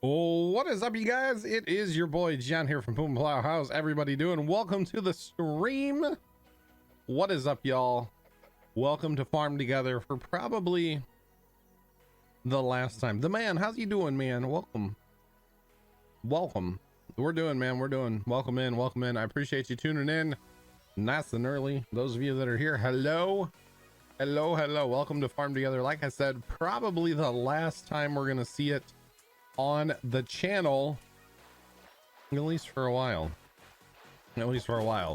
Oh, what is up, you guys? It is your boy John here from Puma Plow. How's everybody doing? Welcome to the stream. What is up, y'all? Welcome to Farm Together for probably the last time. The man, how's you doing, man? Welcome. We're doing, man. We're doing. Welcome in. I appreciate you tuning in nice and early. Those of you that are here, hello. Welcome to Farm Together. Like I said, probably the last time we're gonna see it on the channel, at least for a while.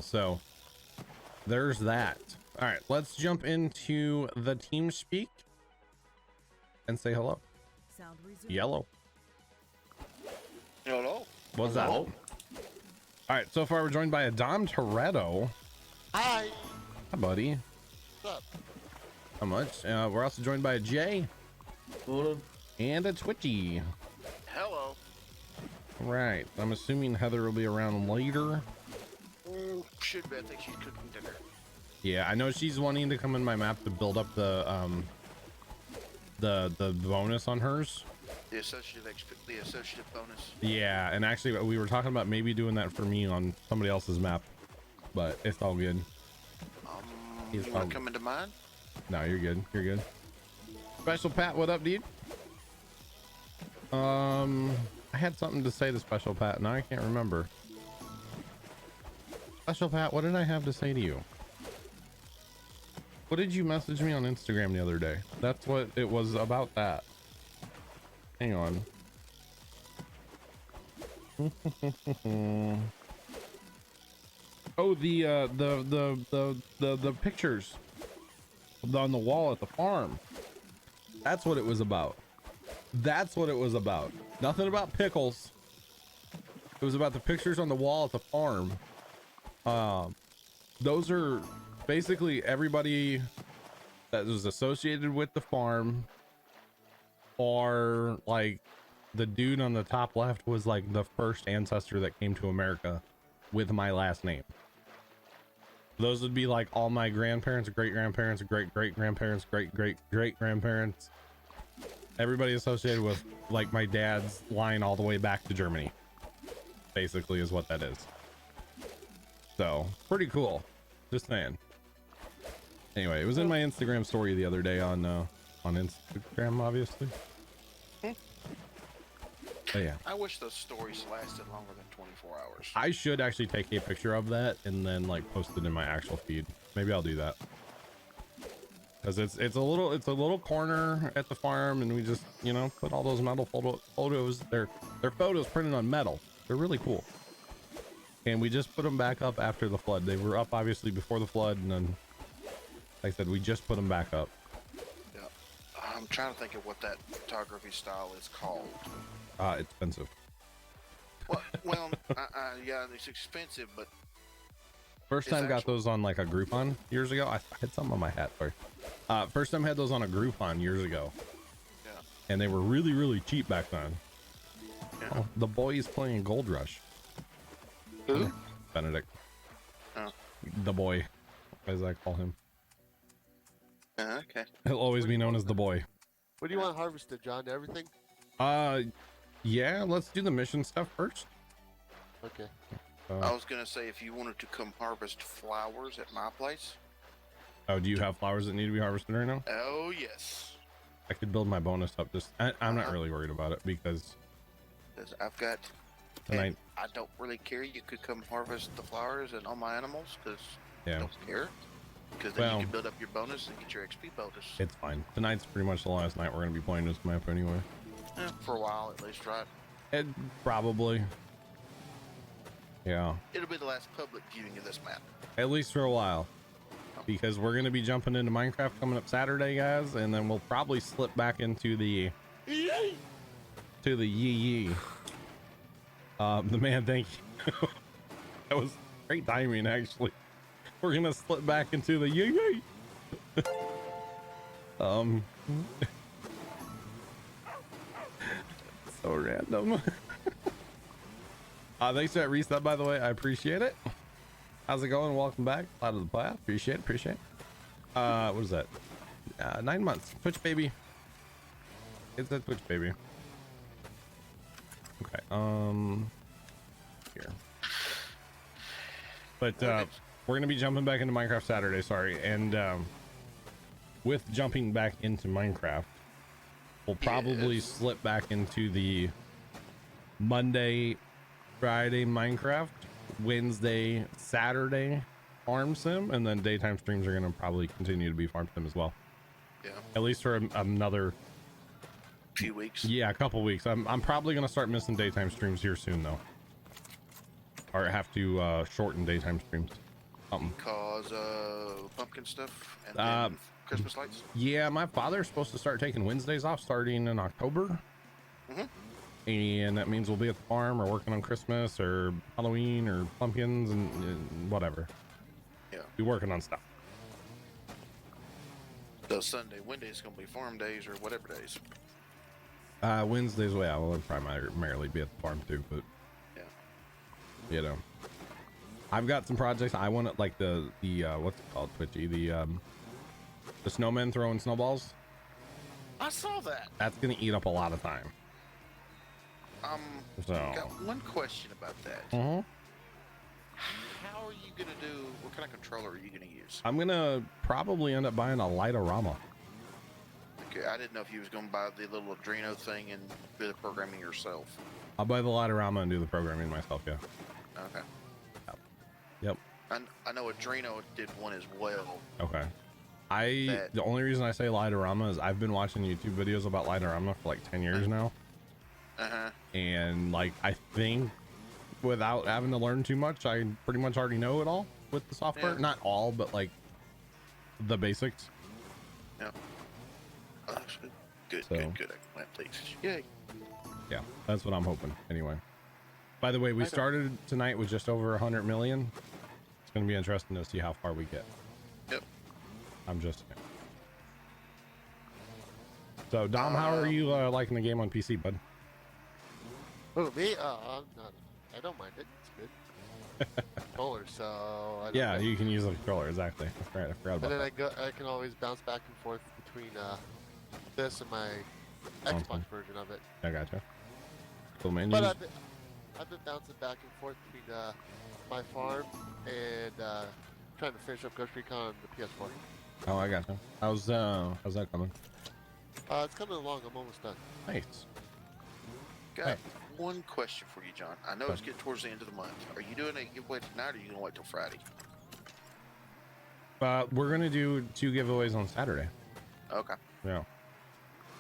So there's that. All right, let's jump into the team speak and say hello. Sound resumed. Yellow. Hello. What's that? All right, so far we're joined by a Dom Toretto. Hi. Hi, buddy. What's up? How much? We're also joined by a Jay and a Twitchy. Hello. Right, I'm assuming Heather will be around later. Should be. I think she's cooking dinner. Yeah, I know she's wanting to come in my map to build up the bonus on hers. The associative bonus. Yeah, and actually we were talking about maybe doing that for me on somebody else's map, but it's all good. You want to come into mine? No, you're good. Special Pat, what up, dude? I had something to say to Special Pat. Now I can't remember. Special Pat, what did I have to say to you? What did you message me on Instagram the other day? That's what it was about. That. Hang on. Oh, the pictures on the wall at the farm. That's what it was about. Nothing about pickles. It was about the pictures on the wall at the farm. Those are basically everybody that was associated with the farm, or like the dude on the top left was like the first ancestor that came to America with my last name. Those would be like all my grandparents, great grandparents, great great grandparents, great great great grandparents, everybody associated with like my dad's line all the way back to Germany, basically, is what that is. So pretty cool, just saying. Anyway, it was in my Instagram story the other day on Instagram, obviously. But yeah, I wish those stories lasted longer than 24 hours. I should actually take a picture of that and then like post it in my actual feed. Maybe I'll do that, because it's a little corner at the farm, and we just, you know, put all those metal photos. They're photos printed on metal. They're really cool, and we just put them back up after the flood. They were up obviously before the flood, and then, like I said, we just put them back up. Yeah. I'm trying to think of what that photography style is called. Expensive. Well, yeah, it's expensive, but First time got those on like a Groupon years ago. I had some on my hat, sorry. First time had those on a Groupon years ago. Yeah. And they were really, really cheap back then. Yeah. Oh, the boy is playing Gold Rush. Who? Benedict. Oh. The boy, as I call him. Okay. He'll always be known as the boy. What do you want harvested, John? Everything? Yeah, let's do the mission stuff first. Okay. I was gonna say, if you wanted to come harvest flowers at my place. Oh, do you have flowers that need to be harvested right now? Oh yes. I could build my bonus up. I'm not really worried about it, because I've got. tonight. I don't really care. You could come harvest the flowers and all my animals, because I Yeah, don't care. Because then you can build up your bonus and get your XP bonus. it's fine. Tonight's pretty much the last night we're gonna be playing this map anyway. Yeah, for a while at least, right? It probably. Yeah. It'll be the last public viewing of this map. At least for a while, because we're gonna be jumping into Minecraft coming up Saturday, guys, and then we'll probably slip back into the yee. The man, thank you. That was great timing, actually. We're gonna slip back into the yee. So random. Thanks for that reset, by the way. I appreciate it. How's it going? Welcome back. Out of the play. Appreciate it. What is that? 9 months. Twitch baby. It's a Twitch baby. Okay. Here. But we're gonna be jumping back into Minecraft Saturday. Sorry, and with jumping back into Minecraft, we'll probably slip back into the Monday, Friday Minecraft, Wednesday, Saturday farm sim, and then daytime streams are gonna probably continue to be farm sim as well. Yeah. At least for another few weeks. Yeah, a couple weeks. I'm probably gonna start missing daytime streams here soon though, or have to shorten daytime streams. Cause pumpkin stuff and then Christmas lights. Yeah, my father's supposed to start taking Wednesdays off starting in October. And that means we'll be at the farm or working on Christmas or Halloween or pumpkins and whatever. Yeah. Be working on stuff. So Sunday, Wednesday's gonna be farm days or whatever days. Wednesdays, well, yeah, we'll primarily be at the farm too, but yeah, you know, I've got some projects I want to, like the what's it called, Twitchy, the snowmen throwing snowballs. I saw that. That's gonna eat up a lot of time. So Got one question about that. How are you gonna do? What kind of controller are you gonna use? I'm gonna probably end up buying a Lightorama. Okay, I didn't know if you was gonna buy the little Adreno thing and do the programming yourself. I'll buy the Lightorama and do the programming myself. Yeah. Okay. Yep. I know Adreno did one as well. Okay. The only reason I say Lightorama is I've been watching YouTube videos about Lightorama for like 10 years now. And like, I think without having to learn too much, I pretty much already know it all with the software. Yeah. Not all, but like the basics. Yeah. Good. So, good. Please. Yay. Yeah, that's what I'm hoping. Anyway. By the way, we started tonight with just over 100 million. It's going to be interesting to see how far we get. Yep. I'm just. So, Dom, how are you liking the game on PC, bud? Oh, me? I'm not. I don't mind it. It's good. Controller, so. I don't Yeah, know. you can use the controller, exactly. That's right. I forgot about And then that. I can always bounce back and forth between this and my Xbox version of it. I gotcha. Cool, man. But I've been bouncing back and forth between my farm and trying to finish up Ghost Recon on the PS4. Oh, I gotcha. How's that coming? It's coming along. I'm almost done. Nice. Got one question for you, John. I know it's getting towards the end of the month. Are you doing a giveaway tonight, or are you gonna wait till Friday? We're gonna do 2 giveaways on Saturday. Okay. Yeah.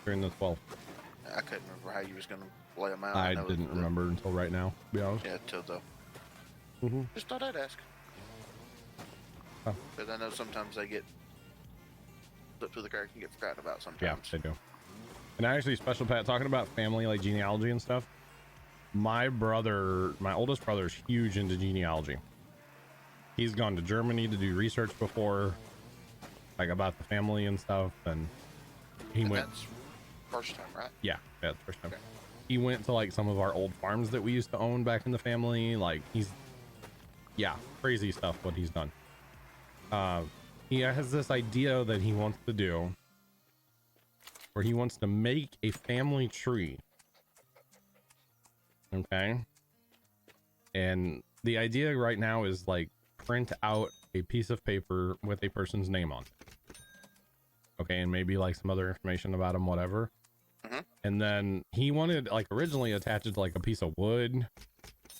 During the 12th. I couldn't remember how you was gonna lay them out. I didn't remember until right now, to be honest. Yeah, till though. Just thought I'd ask. Because I know sometimes they get slipped through the cracks and get forgotten about sometimes. Yeah, they do. And actually, Special Pat, talking about family, like genealogy and stuff, my oldest brother is huge into genealogy. He's gone to Germany to do research before, like about the family and stuff, and That's first time, right? Yeah, that's first time. Okay. He went to like some of our old farms that we used to own back in the family. Like crazy stuff what he's done. He has this idea that he wants to do where he wants to make a family tree. Okay. And the idea right now is like print out a piece of paper with a person's name on it. Okay, and maybe like some other information about him, whatever. And then he wanted like originally attach it to like a piece of wood,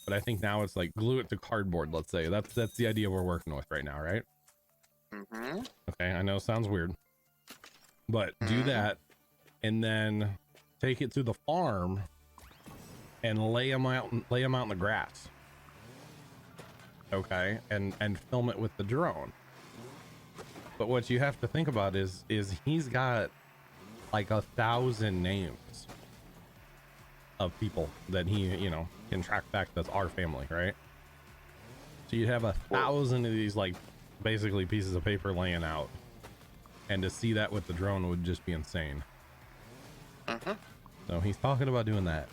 but I think now it's like glue it to cardboard. Let's say that's the idea we're working with right now, right? Okay, I know, sounds weird, but do that, and then take it to the farm and lay them out in the grass. Okay, and film it with the drone. But what you have to think about is he's got like 1,000 names of people that he, can track back. That's our family, right? So you'd have 1,000 of these, like, basically pieces of paper laying out, and to see that with the drone would just be insane. So he's talking about doing that.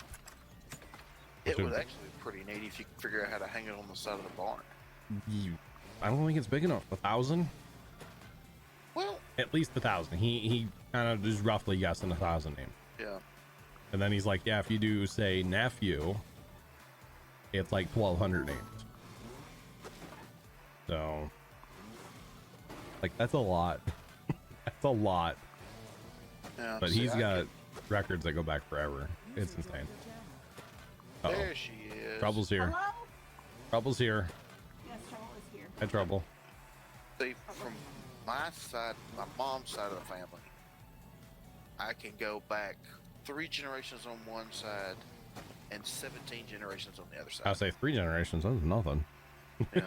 It would actually be pretty neat if you could figure out how to hang it on the side of the barn. I don't think it's big enough. 1,000? Well, at least 1,000. He kind of just roughly guessing 1,000 names. Yeah. And then he's like, yeah, if you do say nephew, it's like 1,200 names. So, like, that's a lot. That's a lot. Yeah, But see, he's I got could- records that go back forever. It's insane. Uh-oh. There she is. Trouble's here. Hello? Trouble's here. Yes, Trouble is here. Hi, Trouble. See, from my side, my mom's side of the family, I can go back 3 generations on one side and 17 generations on the other side. I say 3 generations. That's nothing. Yeah.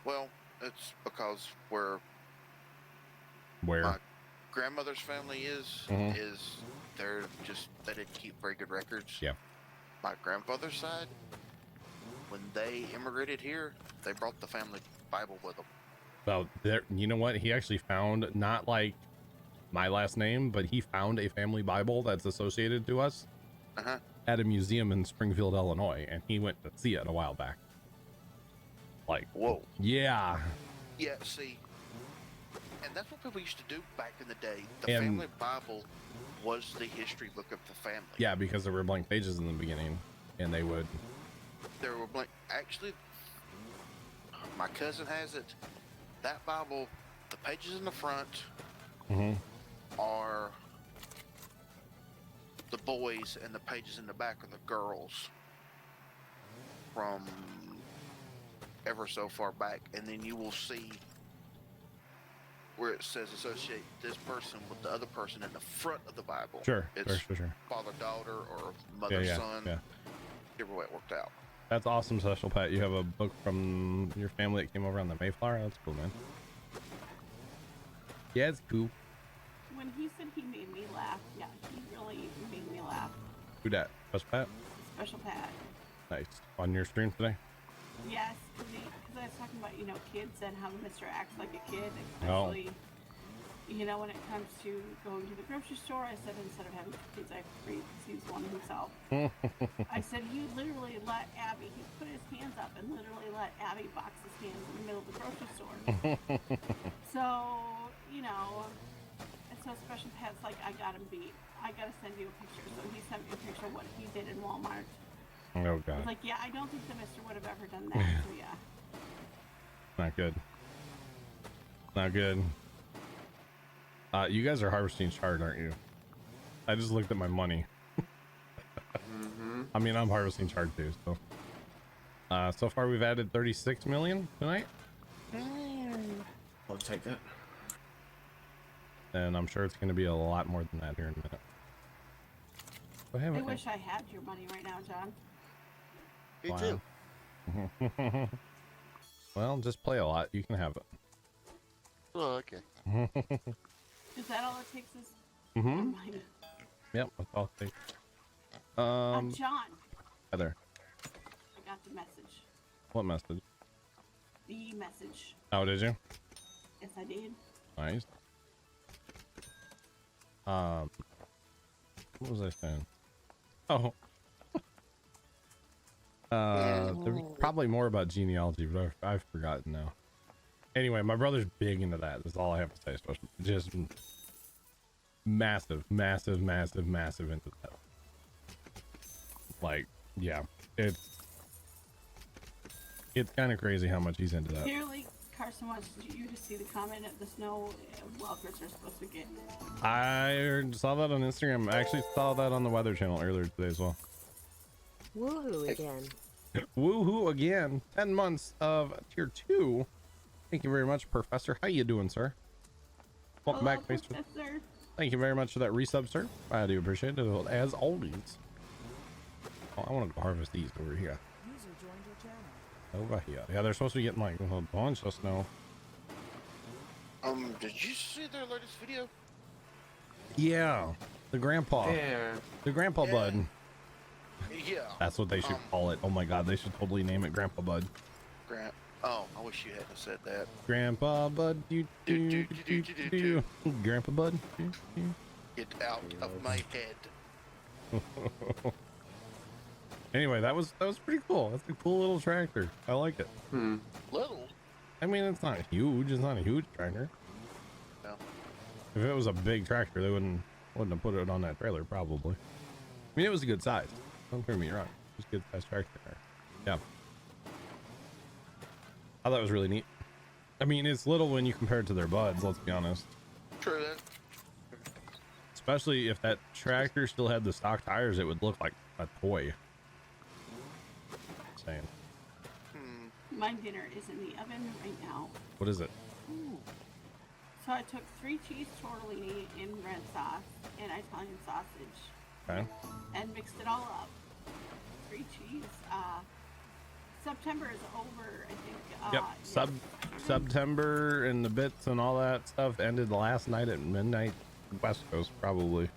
Well, it's because where Where? my grandmother's family is Mhm. they didn't keep very good records. Yeah. My grandfather's side, when they immigrated here, they brought the family Bible with them. Well, there, you know what? He actually found not like my last name, but he found a family Bible that's associated to us Uh-huh. at a museum in Springfield, Illinois, and he went to see it a while back. Like, Whoa. yeah. Yeah, see, and that's what people used to do back in the day. The And- family Bible was the history book of the family. Yeah, because there were blank pages in the beginning, and they would. There were blank. Actually, my cousin has it. That Bible, the pages in the front Mhm. are the boys, and the pages in the back are the girls. From ever so far back, and then you will see where it says associate this person with the other person in the front of the Bible. Sure, It's sure. father-daughter or Yeah, mother-son, yeah. whichever way it worked out. That's awesome, Special Pat. You have a book from your family that came over on the Mayflower. That's cool, man. Yeah, it's cool. When he said he made me laugh, yeah, he really made me laugh. Who dat? Special Pat? Special Pat. Nice. On your stream today? Yes, because I was talking about, kids and how Mr. acts like a kid, Oh. especially, when it comes to going to the grocery store. I said instead of having kids, I have 3 because he's one himself. I said he literally let Abby, he put his hands up and literally let Abby box his hands in the middle of the grocery store. So, and so Special Pat's like, I got him beat. I gotta send you a picture. So he sent me a picture of what he did in Walmart. Oh, I was God. like, yeah, I don't think the mister would have ever done that. So yeah. Not good. Not good. You guys are harvesting chard, aren't you? I just looked at my money. I mean, I'm harvesting chard too, so. So far we've added 36 million tonight, I'll take that. and I'm sure it's going to be a lot more than that here in a minute. So I wish I had your money right now, John. Me Wow. too. Well, just play a lot. You can have it. Oh, okay. Is that all it takes? Is Mm-hmm. money? Yep, that's all it takes. John, Heather, I got the message. what message? The message. Oh, did you? Yes, I did. Nice. What was I saying? Oh. There's probably more about genealogy, but I've forgotten now. Anyway, my brother's big into that. That's all I have to say. Especially just massive into that. Like, yeah, it's kind of crazy how much he's into that. Clearly, Carson wants you to see the comment of the snow walkers are supposed to get. I saw that on Instagram. I actually saw that on the Weather Channel earlier today as well. Woohoo again. Woohoo again. 10 months of tier 2. Thank you very much, Professor. How you doing, sir? Welcome Hello, back, Maester. Professor. Thank you very much for that resub, sir. I do appreciate it, as always. Oh, I want to go harvest these over here. User joined your channel. Over here. Yeah, they're supposed to be getting like a bunch of snow. Did you see their latest video? Yeah. The grandpa. Yeah. The grandpa Yeah. bud. Yeah. That's what they should call it. Oh my god, they should totally name it Grandpa Bud. Oh, I wish you hadn't said that. Grandpa Bud. Grandpa Bud. Get out of my head. Anyway, that was pretty cool. That's a cool little tractor. I like it. Little. I mean, it's not huge. It's not a huge tractor. No. If it was a big tractor, they wouldn't have put it on that trailer, probably. mean, it was a good size. Don't get me wrong. It was a good size tractor. Yeah. I thought it was really neat. I mean, it's little when you compare it to their buds, let's be honest. True that. Especially if that tractor still had the stock tires, it would look like a toy. Saying. My dinner is in the oven right now. What is it? Ooh. So I took 3 cheese tortellini in red sauce and Italian sausage. Okay. And mixed it all up. 3 cheese. September is over, I think. Yep. Yes. September and the bits and all that stuff ended last night at midnight, West Coast probably.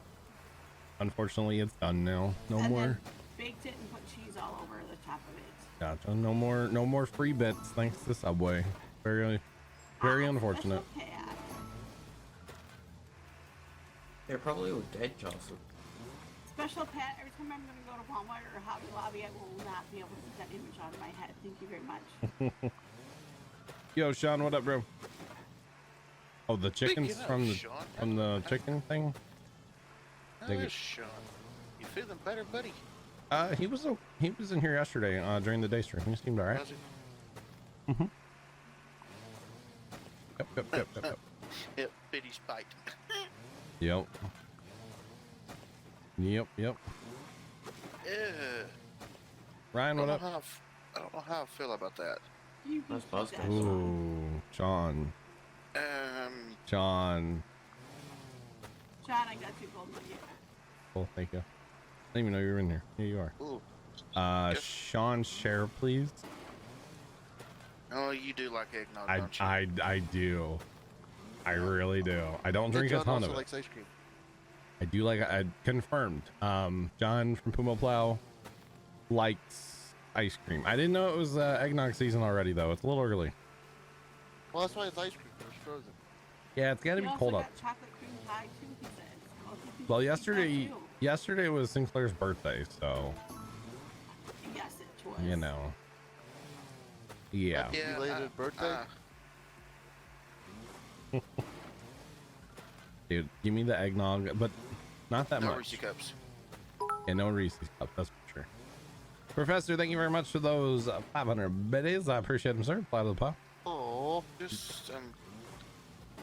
Unfortunately, it's done now. No and more. then baked it and put cheese all over the top of it. Gotcha. No more free bits thanks to Subway. Very unfortunate. Special Pat. They're probably all dead, Jocelyn. Special Pat, every time I'm going to go to Walmart or Hobby Lobby, I will not be able to put that image out of my head. Thank you very much. Yo, Sean, what up, bro? Oh, the chickens Speaking of from Sean, the chicken thing. How's Sean? You feeling better, buddy? He was in here yesterday during the day stream. He seemed alright. How's it? Mhm. Yep. Yep, bitty spite. Yep. Yeah. Ryan, what up? I don't know how I feel about that. You That's can Buzz keep that, Cut. Ooh, Sean. Um, John, I got you gold nugget. Oh, thank you. I didn't even know you were in here. Here you are. ooh. Yes. Sean, share, please. Oh, you do like eggnog, don't you? I do. I really do. I don't drink a John ton also of it. likes ice cream. I do like. I confirmed. John from Puma Plow likes ice cream. I didn't know it was eggnog season already, though. It's a little early. Well, that's why it's ice cream. It's frozen. Yeah, it's got to He be also cold got up. chocolate cream pie too, he said. Most people Well, eat that yesterday was Sinclair's birthday, so too. Yes, it was. you know. Yeah. Yeah, Belated birthday? Dude, give me the eggnog, but not that no much. Reese's cups. And no Reese's cup, that's for sure. Professor, thank you very much for those 500 biddies. I appreciate them, sir. Fly to the pop. Oh, Just,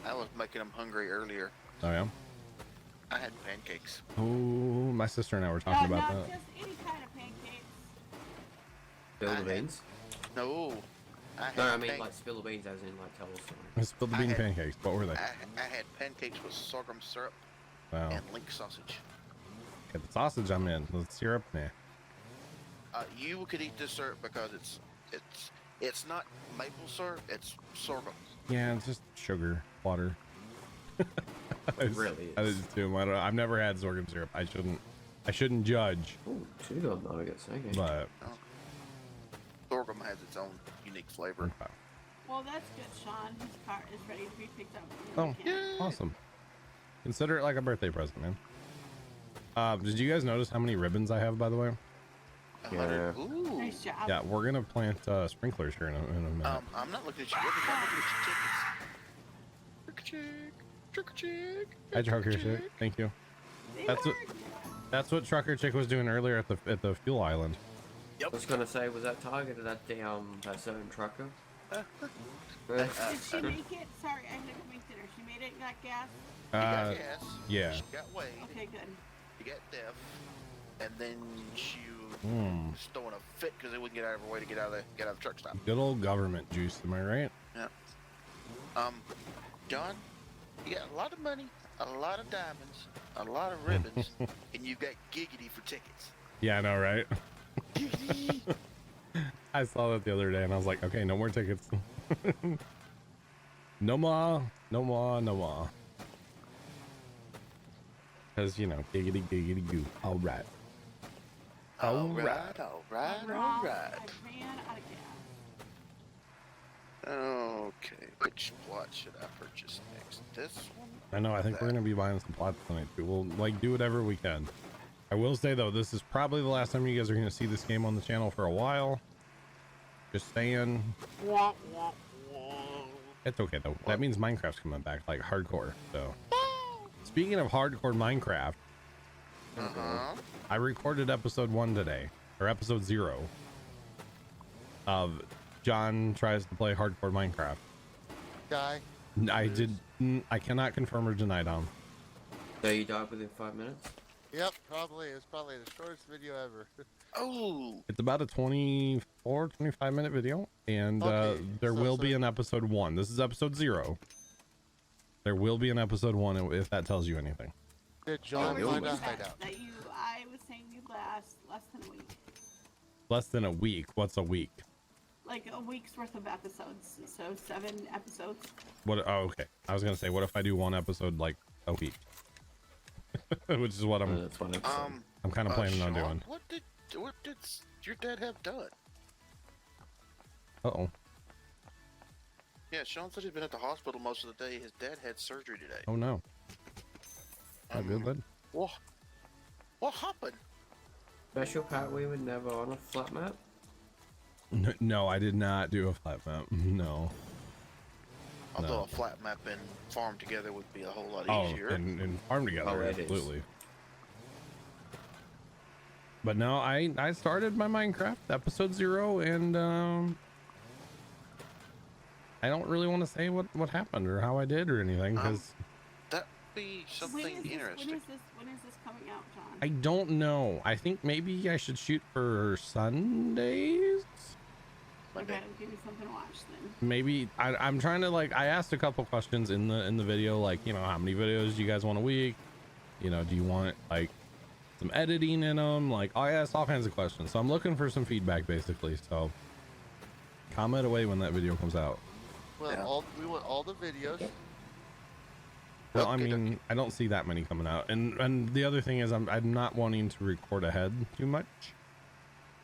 I was making them hungry earlier. Oh, yeah? I had pancakes. Oh, my sister and I were talking about not that. just any kind of pancakes. Spill the I had- beans? No, I had No, I mean like spill the beans as in like tell us something. I spilled the I bean had- pancakes. What were they? I had pancakes with sorghum syrup Wow. and link sausage. Get the sausage I'm in. The syrup, nah. You could eat this syrup because it's not maple syrup, it's sorghum. Yeah, it's just sugar, water. It really I is. just assume. I've never had sorghum syrup. I shouldn't judge, Ooh, 2 gold nuggets, okay. but Sorghum has its own unique flavor. okay. Well, that's good, Sean. His car is ready to be picked up. Oh, awesome. Consider it like a birthday present, man. Did you guys notice how many ribbons I have, by the way? 100. Yeah. Ooh. Nice job. Yeah, we're gonna plant sprinklers here in a minute. I'm not looking at you. I'm looking at your tickets. Trick or chick. Hi, Trucker Chick. Thank you. They That's work. That's what Trucker Chick was doing earlier at the fuel island. I was gonna say, was that targeted at the that certain trucker? Did she make it? Sorry, I had to make dinner. She made it and got gas? She got gas. yeah. She got Wade. Okay, good. She got deaf. And then she Hmm. was throwing a fit because they wouldn't get out of her way to get out of the truck stop. Good old government juice, am I right? Yeah. John, you got a lot of money, a lot of diamonds, a lot of ribbons, and you got giggity for tickets. Yeah, I know, right? Giggity. I saw that the other day and I was like, okay, no more tickets. No more. Because, you know, giggity goo. All right. all right. I ran out of gas. Okay, which plot should I purchase next? This one? I know, I think we're going to be buying some plots tonight too. We'll, like, do whatever we can. I will say, though, this is probably the last time you guys are going to see this game on the channel for a while. Just saying. It's okay, though. That means Minecraft's coming back, like, hardcore, so. Speaking of hardcore Minecraft, Uh-huh. I recorded episode 1 today, or episode 0 of John tries to play hardcore Minecraft. Die. I cannot confirm or deny, Dom. So you died within 5 minutes? Yep, probably. It's probably the shortest video ever. Oh. It's about a 24, 25-minute video, and Okay, there so- will so- be an episode 1. This is episode 0. There will be an episode 1 if that tells you anything. Did John Or find a was hideout? that I was saying you last less than a week. Less than a week. What's a week? Like a week's worth of episodes. So 7 episodes. What? Oh, okay. I was gonna say, what if I do 1 episode like a week? Which is what That's one episode. I'm kind of planning on Sean, doing. What did your dad have done? Uh-oh. Yeah, Sean said he's been at the hospital most of the day. His dad had surgery today. Oh no. Not good, bud. What happened? Special part we would never on a flat map? No, I did not do a flat map. No. Although No. a flat map and farm together would be a whole lot Oh, easier. and farm together, Oh, it is. absolutely. But no, I started my Minecraft episode 0, and I don't really want to say what happened or how I did or anything, because That'd be something interesting. When is this coming out, John? I don't know. I think maybe I should shoot for Sundays. Okay, I'll give you something to watch then. Maybe I'm trying to, like, I asked a couple questions in the video, like, you know, how many videos do you guys want a week? You know, do you want like some editing in them? Like, I asked all kinds of questions, so I'm looking for some feedback basically. So comment away when that video comes out. Well, Yeah. we want all the videos. Well, I Okay, mean, I don't see that many coming out, and the other thing is I'm not wanting to record ahead too much.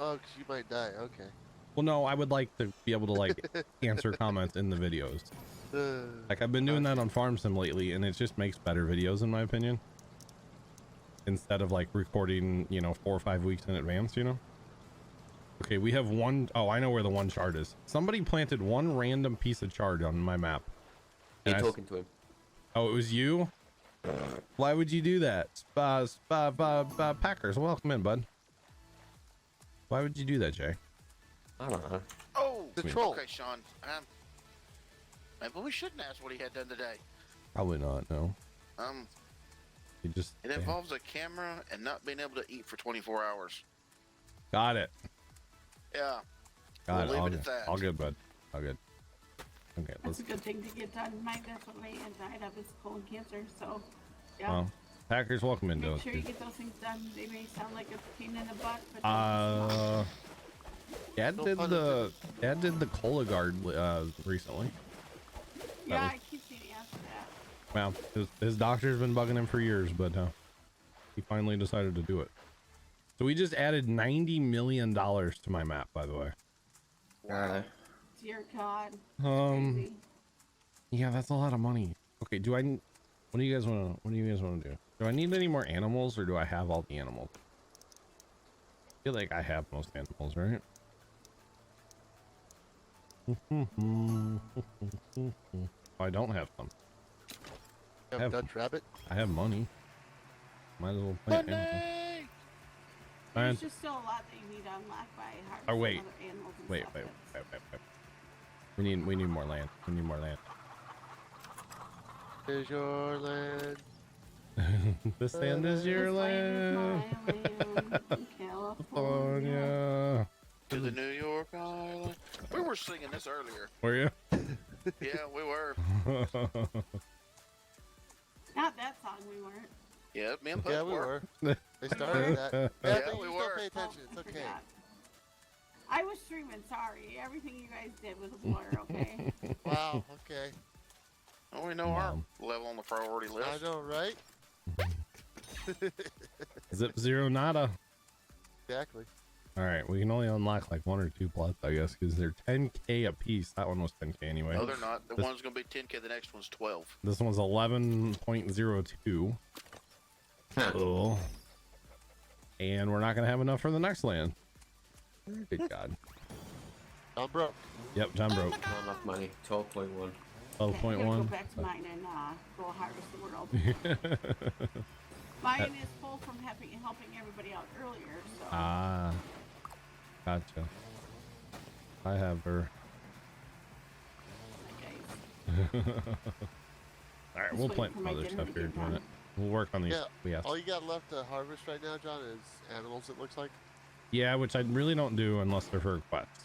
Oh, 'cause you might die. Okay. Well, no, I would like to be able to like answer comments in the videos. Like, I've been doing that on Farm Sim lately, and it just makes better videos in my opinion. Instead of like recording, you know, 4 or 5 weeks in advance, you know. Okay, we have one. Oh, I know where the one shard is. Somebody planted one random piece of shard on my map. You And I- talking to him? Oh, it was you? Why would you do that? Packers, welcome in, bud. Why would you do that, Jay? I don't know. Oh, The troll. okay, Sean. Maybe we shouldn't ask what he had done today. Probably not, no. You just... It involves a camera and not being able to eat for 24 hours. Got it. Yeah. Got We'll it. leave it at that. All good, bud. All good. Okay, That's let's... a good thing to get done. Mine definitely died of his colon cancer, so yeah. Well, Packers, welcome into Make us. sure you get those things done. They may sound like a pain in the butt, but Dad No did pun the Cologuard recently. yeah, was- I keep seeing asked that. Well, his doctor's been bugging him for years, but he finally decided to do it. So we just added $90 million to my map, by the way. Wow. Dear God. Um, yeah, that's a lot of money. Okay, what do you guys want to do? Do I need any more animals, or do I have all the animals? I feel like I have most animals, right? Oh, I don't have some. You have- have Dutch rabbit. I have money. Might as well plant animals. Money! There's And just still a lot that you need to unlock by harvesting Oh, wait. other animals and wait. stuff. We need more land. We need more land. Is your land. This land is your This land. land is my land in California. California. To the New York Island. We were singing this earlier. Were you? Yeah, we were. Not that song, we weren't. Yeah, me and Puck Yeah, we were. were. They started that. Yeah, Yeah, but we you were. Don't pay Oh, attention. It's I okay. forgot. I was streaming, sorry. Everything you guys did was a blur, okay? Wow. Okay. Oh, we know our level on the priority list. I know, right? Zip zero nada. Exactly. All right, we can only unlock like 1 or 2 plots, I guess, because they're 10k a piece. That one was 10k anyway. No, they're not. The This- one's going to be 10K, the next one's 12. This one's 11.02. Cool. And we're not gonna have enough for the next land. Good God. I'm broke. Yep, John broke. Not enough money. 12.1. Okay, I'm gonna go 12.1. back to mine and go harvest the world. Mine is full from helping everybody out earlier, so. Ah, gotcha. I have her. Okay. All right, Just we'll waiting plant for my other dinner stuff to here in get a minute. done. We'll work on these. Yeah. All you got left to harvest right now, John, is animals. It looks like. Yeah, which I really don't do unless they're for requests,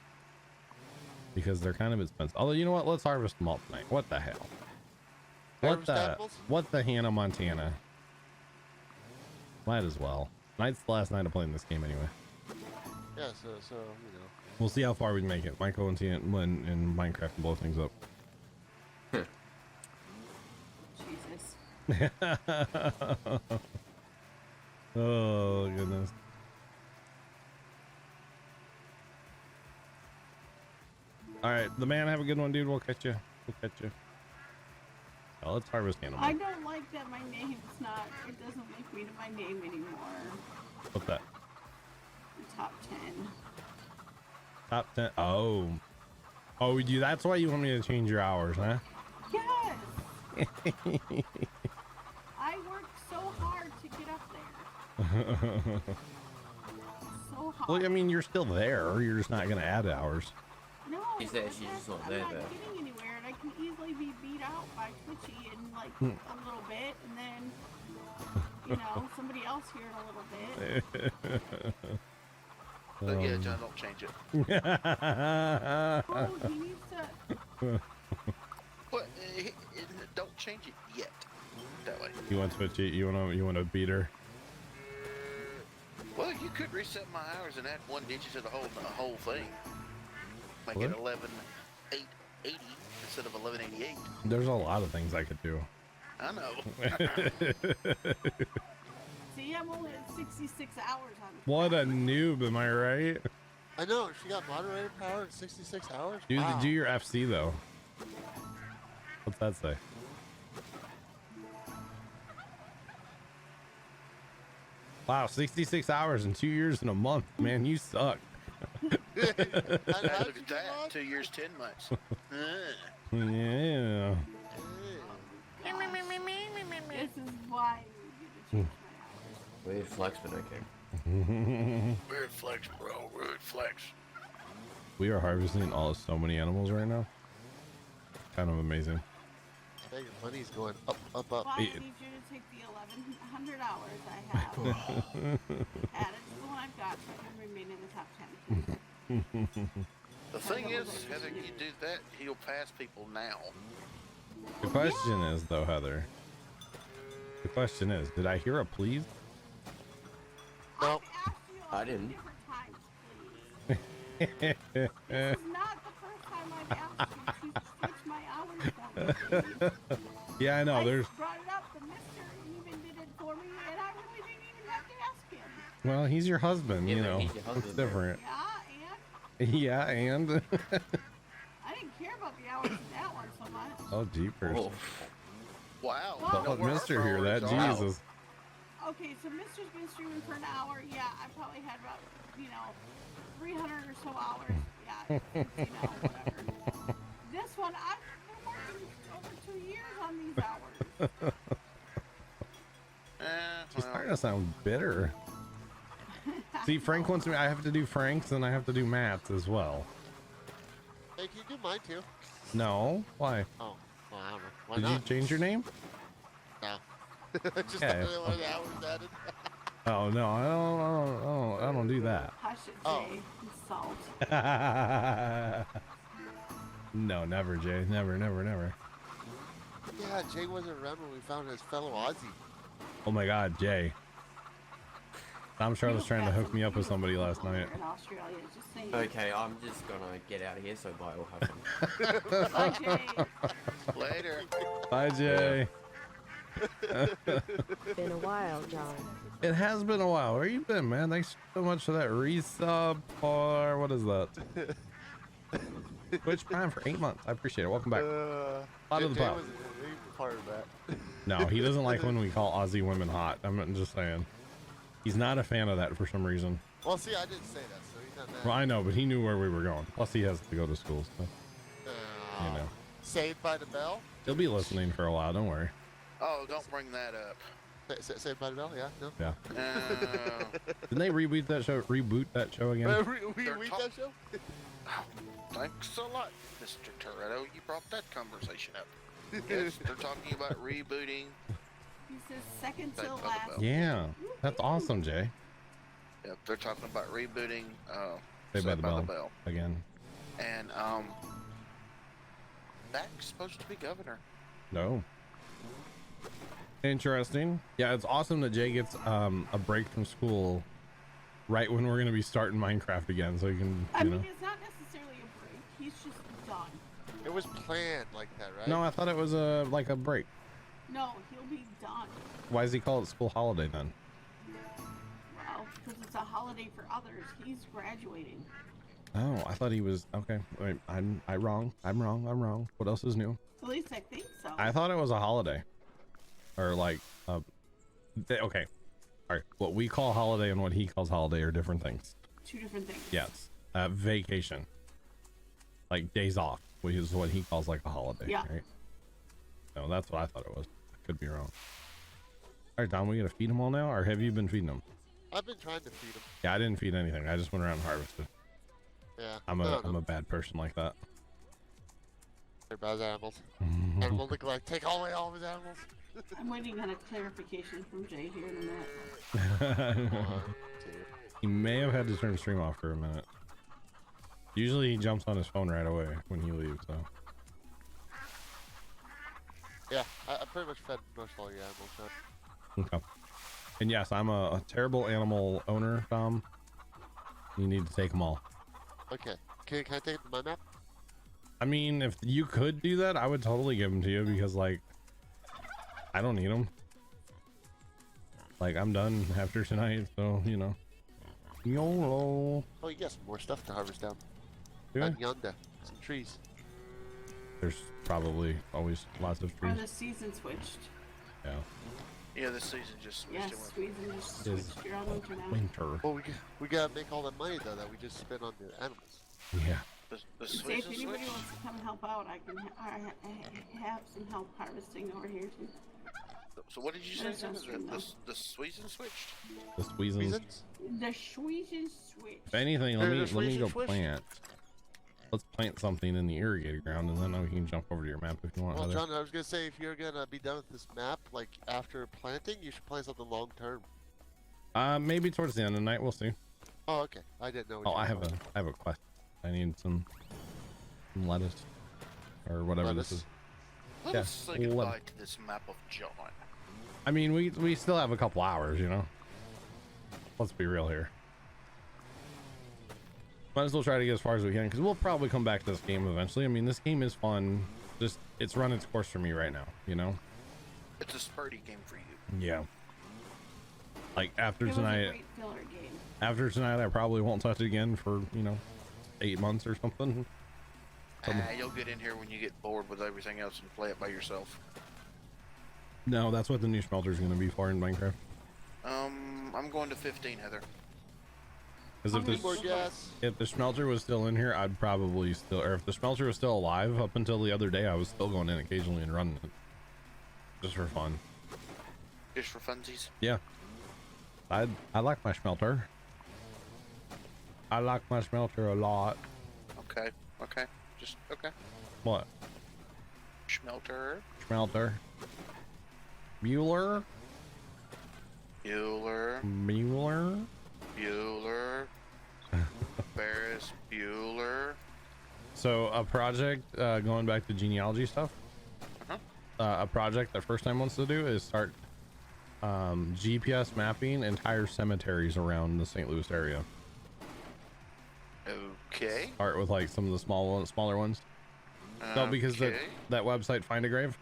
because they're kind of expensive. Although, you know what? Let's harvest them all tonight. What the hell? Harvest animals? What the Hannah Montana? Might as well. Tonight's the last night of playing this game anyway. Yeah. So you know. We'll see how far we can make it. Michael and Minecraft can blow things up. Jesus. Oh goodness. All right, the man, have a good one, dude. We'll catch you. Oh, let's harvest animals. I don't like that my name's not. It doesn't link me to my name anymore. What's that? The top 10. Top 10. Oh, you. That's why you want me to change your hours, huh? Yes. I worked so hard to get up there. So hard. Well, I mean, you're still there. You're just not gonna add hours. No, She's there, she's just not there, I'm though. not getting anywhere, and I can easily be beat out by Twitchy in like a little bit, and then you know somebody else here in a little bit. But yeah, John, don't change it. Oh, he needs to. But don't change it yet. That way. You want Twitchy? You want to beat her? Well, you could reset my hours and add 1 digit to the whole thing. Make What? it 11,880 instead of 1188. There's a lot of things I could do. I know. See, I'm only at 66 hours on. What a noob, am I right? I know she got moderator power in 66 hours. Do Wow. do your FC though. What's that say? Wow, 66 hours in 2 years and a month. Man, you suck. And how'd Look you at get that. on? 2 years, 10 months. Yeah. This is why you get to change my hours. Weird flex, but okay. Weird flex, bro. Weird flex. We are harvesting so many animals right now. Kind of amazing. Hey, your money's going up. Well, I Hey. need you to take the 1,100 hours I have, add it to the one I've got, so I can remain in the top 10. The thing is, Heather, you do that, he'll pass people now. The question is, though, Heather. The question is, did I hear a please? Nope. I've asked you I all didn't. different times, please. This is not the first time I've asked you to switch my hours for me, please. Yeah, I know. I There's. brought it up, the mister even did it for me, and I really didn't even have to ask him. Well, he's your husband. Yeah, You but know, he's your it's husband, different. Yeah, and Yeah, and. I didn't care about the hours in that one so much. Oh, jeepers. Oh, Wow. Well, you know Let where our Mister hear that. priorities are. Jesus. Okay, so Mister's been streaming for an hour. Yeah, I probably had about, 300 or so hours. Yeah, whatever. This one, I've been working over 2 years on these hours. She's Well, starting to sound bitter. See, Frank wants me. I have to do Frank's and I have to do Matt's as well. Hey, can you do mine too? No, why? Oh, well, I don't know. Why Did you not? change your name? No. Just Okay. the one hours added. Oh no, I don't do that. Hush it, Oh. Jay. Insult. No, never, Jay. Never. Yeah, Jay wasn't around when we found his fellow Aussie. Oh my God, Jay. Tom Charles was trying to hook me up with somebody last night. In Australia, just saying. okay, I'm just gonna get out of here, so bye, all have fun. Bye, Jay. later. Bye, Jay. Been a while, John. It has been a while. Where you been, man? Thanks so much for that resub for what is that? Twitch Prime for 8 months. I appreciate it. Welcome back. Out of the Jay pile. was part of that. No, he doesn't like when we call Aussie women hot. I'm just saying. He's not a fan of that for some reason. Well, see, I didn't say that, so he's not mad. Well, I know, but he knew where we were going. Plus, he has to go to school, so you know. Saved by the Bell? He'll be listening for a while. Don't worry. Oh, don't bring that up. Saved by the Bell, yeah, no. Yeah. Uh, Didn't they reboot that show? Reboot that show again? We They're read talk- that show? thanks a lot, Mr. Toretto. You brought that conversation up. Yes, they're talking about rebooting. He says second Saved till by the last. Bell. Yeah, that's awesome, Jay. Yep, they're talking about rebooting Saved by the Bell again. And Dak's supposed to be governor. No. Interesting. Yeah, it's awesome that Jay gets a break from school right when we're gonna be starting Minecraft again, so you can, I you mean, know. it's not necessarily a break. He's just done. It was planned like that, right? No, I thought it was like a break. No, he'll be done. Why does he call it school holiday then? Well, because it's a holiday for others. He's graduating. Oh, I thought he was okay. Wait, I'm wrong. I'm wrong. What else is new? At least I think so. I thought it was a holiday, or like, okay, all right. What we call holiday and what he calls holiday are different things. Two different things. Yes, vacation, like days off, which is what he calls like a holiday. Yeah. Right? No, that's what I thought it was. I could be wrong. All right, Don, we gotta feed them all now, or have you been feeding them? I've been trying to feed them. Yeah, I didn't feed anything. I just went around and harvested. Yeah. I'm a bad person like that. They're bad animals. Animal neglect. Take away all of his animals. I'm waiting on a clarification from Jay here in a minute. 1, 2. He may have had to turn the stream off for a minute. Usually he jumps on his phone right away when he leaves, though. Yeah, I pretty much fed most of all your animals now. Okay. And yes, I'm a terrible animal owner, Tom. You need to take them all. Okay. Can I take it to my map? I mean, if you could do that, I would totally give them to you because, like, I don't need them. Like, I'm done after tonight, so, you know. YOLO. Oh, you got some more stuff to harvest down. Do I? Down yonder. Some trees. There's probably always lots of Or trees. the season switched. Yeah. Yeah, this season just switched. Yes, It went- season just Is switched. You're on winter now. Winter. Well, we gotta make all that money, though, that we just spent on the animals. Yeah. The Say season if anybody switched? wants to come help out, I have some help harvesting over here too. So what did you say? There's no Sam? stream, The season switched? The squeezins. Reasons? The Sweden switch. If anything, let There's me go swish. plant. Let's plant something in the irrigated ground, and then we can jump over to your map if you want. Well, Heather. John, I was gonna say, if you're gonna be done with this map, like, after planting, you should plant something long term. Maybe towards the end of the night, we'll see. Oh, okay. I didn't know. what Oh, you I have wanted. a quest. I need some lettuce or whatever Lettuce. this is. Let Yeah, us say let- goodbye to this map of John. I mean, we still have a couple hours, you know. Let's be real here. Might as well try to get as far as we can because we'll probably come back to this game eventually. I mean, this game is fun. Just it's run its course for me right now, you know. It's a spurty game for you. Yeah. Like after It was a tonight, great filler game. after tonight, I probably won't touch it again for 8 months or something. You'll get in here when you get bored with everything else and play it by yourself. No, that's what the new smelter is going to be for in Minecraft. I'm going to 15, Heather. Because Need more gas. if the smelter was still in here, I'd probably still, or if the smelter was still alive up until the other day, I was still going in occasionally and running it. Just for fun. Just for funsies. Yeah. I like my smelter. I like my smelter a lot. Okay. Just okay. What? Schmelter. Smelter. Bueller? Bueller. Ferris Bueller. So a project, going back to genealogy stuff, a project that First Time wants to do is start GPS mapping entire cemeteries around the St. Louis area. Okay. Start with like some of the smaller ones. No, because Okay. that website Find a Grave,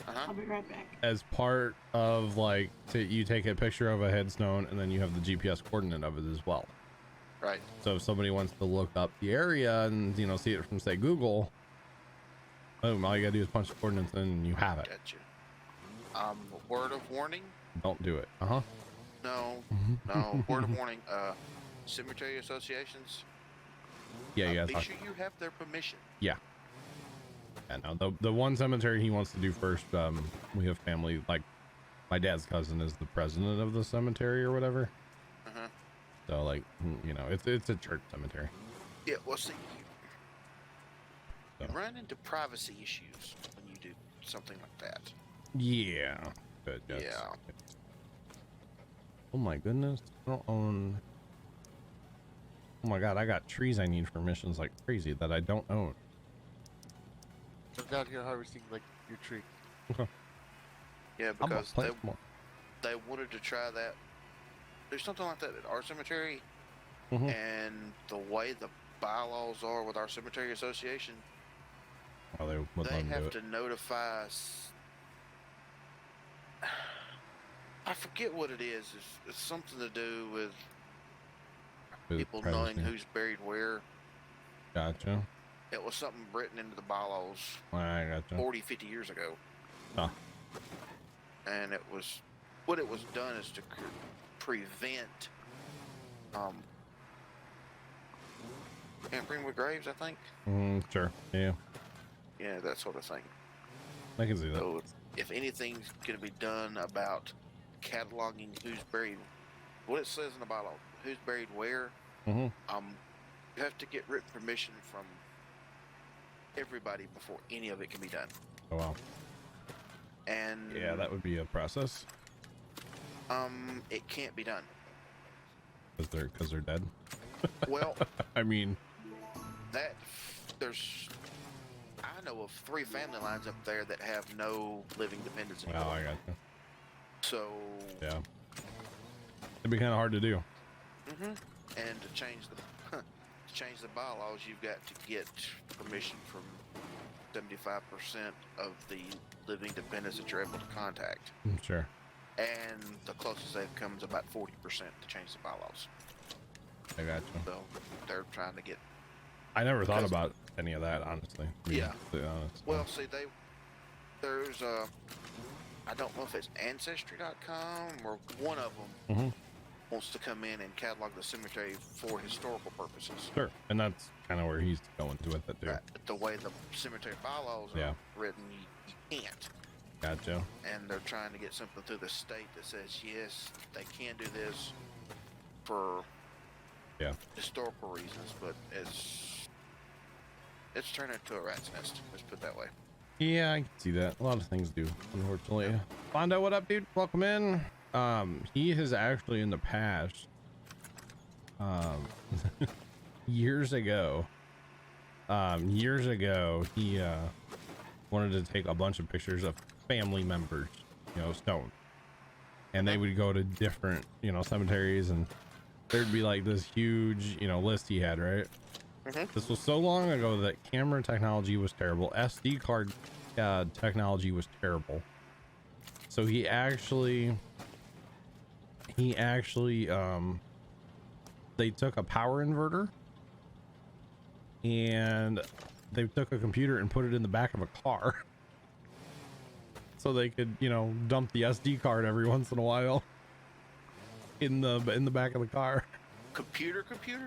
I'll be right back. as part of like you take a picture of a headstone and then you have the GPS coordinate of it as well. Right. So if somebody wants to look up the area and see it from say Google, boom, all you gotta do is punch the coordinates in and you have it. Gotcha. Word of warning? Don't do it. No. Word of warning. Cemetery associations. Yeah, yeah. Be sure you have their permission. Yeah. Yeah, no, the one cemetery he wants to do first, we have family, like my dad's cousin is the president of the cemetery or whatever. Uh-huh. So like, you know, it's a church cemetery. Yeah, well, see, you So. run into privacy issues when you do something like that. Yeah. Good. Yes. Yeah. Oh my goodness. I don't own. Oh my god, I got trees I need for missions like crazy that I don't own. I'm down here harvesting like your tree. Okay. Yeah, I'm gonna because plant some more. they wanted to try that. There's something like that at our cemetery, Mhm. and the way the bylaws are with our cemetery association, Oh, they would they let them do have it. to notify us. I forget what it is. It's something to do with With people privacy. knowing who's buried where. Gotcha. It was something written into the bylaws I gotcha. 40, 50 years ago. Huh. And it was, what it was done is to prevent, tampering with graves, I think. Sure. Yeah. Yeah, that sort of thing. I can see that. So if anything's going to be done about cataloging who's buried, what it says in the bylaw, who's buried where, Mm-hmm. you have to get written permission from everybody before any of it can be done. Oh wow. And Yeah, that would be a process. it can't be done. Because they're dead. Well, I mean, that there's, I know of 3 family lines up there that have no living dependents anymore. wow, I gotcha. So Yeah. It'd be kind of hard to do. and to change the bylaws, you've got to get permission from 75% of the living dependents that you're able to contact, Sure. and the closest they've come is about 40% to change the bylaws. I gotcha. So they're trying to get. I never thought Because- about any of that, honestly. to be Yeah. completely honest. Well, see, there's I don't know if it's Ancestry.com or one of them Mhm. wants to come in and catalog the cemetery for historical purposes. Sure. And that's kind of where he's going to with it too. Right. But the way the cemetery bylaws are Yeah. written, you can't. Gotcha. And they're trying to get something through the state that says yes, they can do this for Yeah. historical reasons, but it's turned into a rat's nest. Let's put it that way. Yeah, I can see that. A lot of things do, unfortunately. Fondo, what up, dude? Welcome in. He has actually in the past, years ago, he wanted to take a bunch of pictures of family members, you know, stoned, and they would go to different, you know, cemeteries, and there'd be like this huge, you know, list he had, right? This was so long ago that camera technology was terrible. SD card technology was terrible. So he actually they took a power inverter and they took a computer and put it in the back of a car so they could, you know, dump the SD card every once in a while in the back of the car. Computer?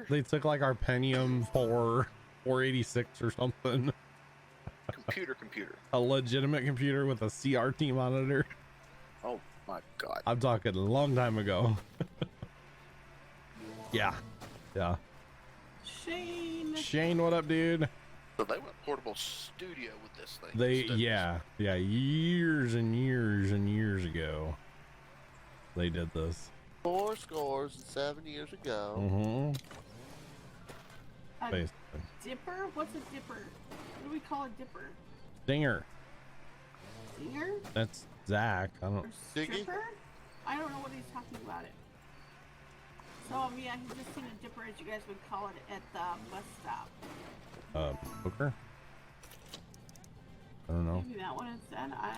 They took like our Pentium 486 or something. Computer. A legitimate computer with a CRT monitor. Oh my god. I'm talking a long time ago. Yeah. Shane, what up, dude? So they went portable studio with this thing. They, instead of- yeah, years and years ago, they did this. 7 years ago. Mm-hmm. A Basically. dipper? What's a dipper? What do we call a dipper? Stinger. Singer? That's Zach. I Or don't. Diggy? stripper? I don't know what he's talking about it. So yeah, he's just seen a dipper, as you guys would call it, at the bus stop. Hooker. I don't know. Maybe that one instead. I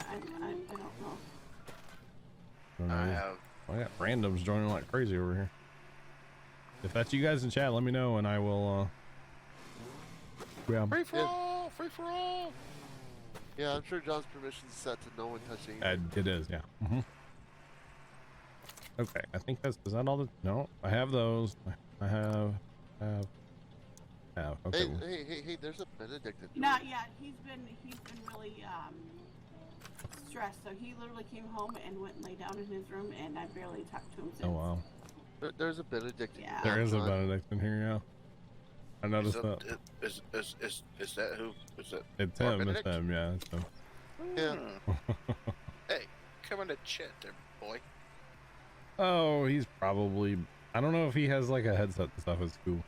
don't know. I have. I got randoms joining like crazy over here. If that's you guys in chat, let me know and I will. Yeah. Free for all. Yeah, I'm sure John's permission is set to no one touching. It is, yeah. Okay, I think is that all the? No, I have those. I have. Okay. Hey, there's a Benedict. Not yet. He's been really stressed. So he literally came home and went and lay down in his room, and I barely talked to him since. Oh wow. There's a Benedict. Yeah. There is a John. Benedict in here, yeah. I noticed that. Is that who? Is that? It's Or him, it's Benedict? him, yeah. It's him. Yeah. Hey, come in the chat there, boy. Oh, he's probably, I don't know if he has like a headset and stuff at school.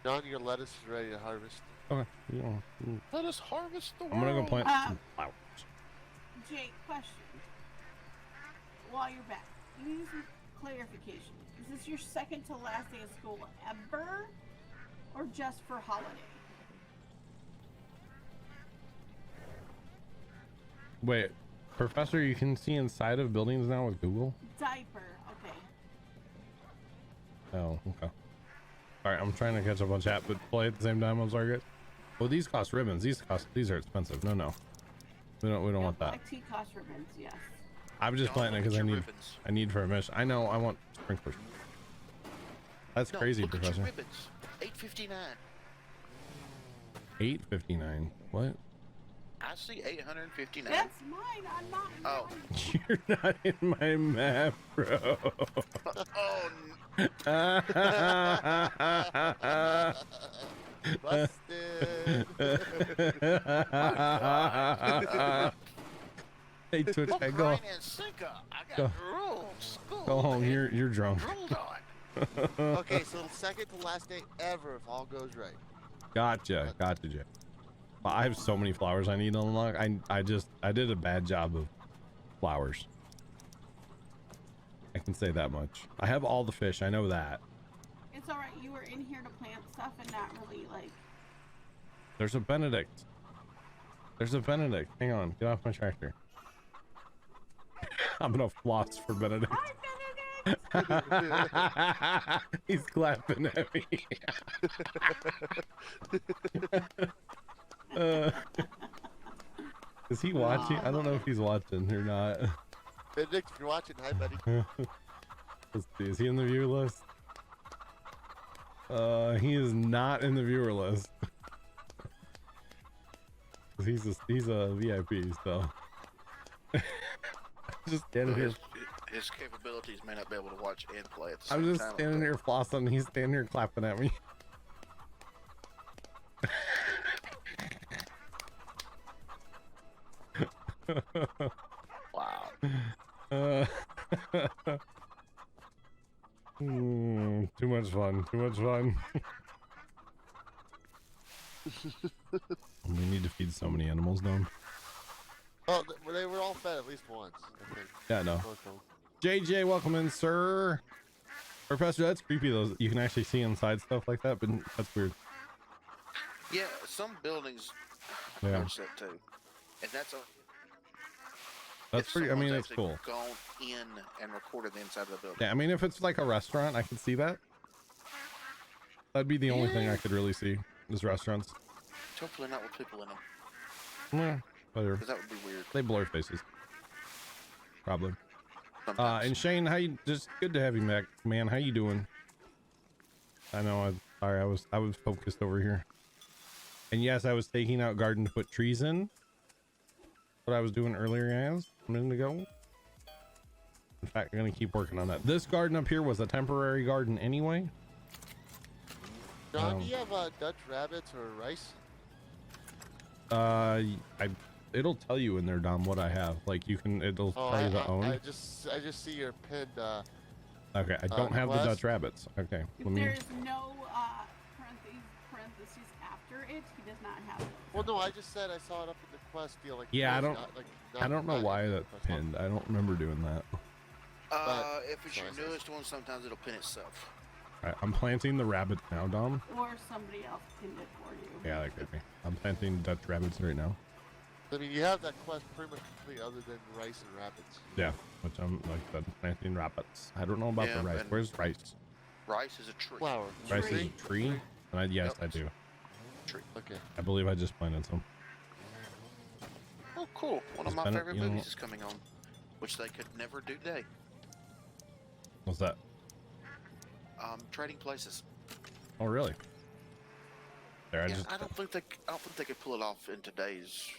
John, your lettuce is ready to harvest. Okay, you know, Let us harvest the world. I'm gonna go plant some flowers. Jake, question. While you're back, you need some clarification. Is this your second to last day of school ever, or just for holiday? Wait, Professor, you can see inside of buildings now with Google? Diaper, okay. Oh, okay. Alright, I'm trying to catch up on chat, but play at the same time. I'm sorry, guys. Oh, these cost ribbons. These are expensive. No. We don't want that. Black tea cost ribbons, yes. I'm just planting it because I need for a mission. I know, I want sprinklers. That's No, crazy, look at Professor. your ribbons. $8.59. $8.59. What? I see $859. That's mine. I'm not. Oh. You're not in my map, bro. Oh, Busted. Hey, Twitch, oh hey, go. Ryan and Cinca. I got ruled. School, Go home. man. You're drunk. Ruled on. Okay, so the second to last day ever, if all goes right. Gotcha, Jay. Well, I have so many flowers I need to unlock. I did a bad job of flowers. I can say that much. I have all the fish. I know that. It's alright. You were in here to plant stuff and not really like. There's a Benedict. Hang on. Get off my tractor. I'm gonna floss for Benedict. Hi, Benedict! He's clapping at me. Is he watching? I don't know if he's watching or not. Benedict, if you're watching, hi, buddy. Let's see. Is he in the viewer list? He is not in the viewer list. He's a VIP, so. Just standing here. His capabilities may not be able to watch and play at the same I'm just time. standing here flossing. And he's standing here clapping at me. Wow. Too much fun. We need to feed so many animals now. Oh, they were all fed at least once, I think. Yeah, no. Most of them. JJ, welcome in, sir. Professor, that's creepy though. You can actually see inside stuff like that, but that's weird. Yeah, some buildings Yeah. notice that too, and that's a. That's if pretty. I mean, someone's it's cool. actually Gone in and recorded the inside of the building. Yeah, I mean, if it's like a restaurant, I can see that. That'd be the only thing I could really see is restaurants. Hopefully not with people in them, Yeah, whatever. because that would be weird. They blur faces. Probably. Sometimes. And Shane, how you? Just good to have you back, man. How you doing? I know. Sorry, I was focused over here. And yes, I was taking out garden to put trees in. What I was doing earlier, guys, a minute ago. In fact, I'm gonna keep working on that. This garden up here was a temporary garden anyway. John, do you have Dutch rabbits or rice? It'll tell you in there, Dom, what I have. Like you can, it'll Oh, tell you the I own. just see your pinned. Okay, I don't have the quest. Dutch rabbits. Okay, If let me. there's no parentheses after it, he does not have it. Well, no, I just said I saw it up in the quest deal. Like, Yeah, I not- don't- like, I don't know not why in the that's quest. pinned. I don't remember doing that. If it's your sorry. newest one, sometimes it'll pin itself. Alright, I'm planting the rabbits now, Dom. Or somebody else pinned it for you. Yeah, that could be. I'm planting Dutch rabbits right now. I mean, you have that quest pretty much complete, other than rice and rabbits. Yeah, which I'm like I said, planting rabbits. I don't know about Yeah, the rice. and- Where's rice? Rice is a tree. Flower. Rice is Tree. a tree? And yes, Yep. I do. Tree. Okay. I believe I just planted some. Oh, cool. One of It's my been a- favorite you know- movies is coming on, which they could never do today. What's that? Trading Places. Oh, really? There, Yeah, I don't think they could pull it off in today's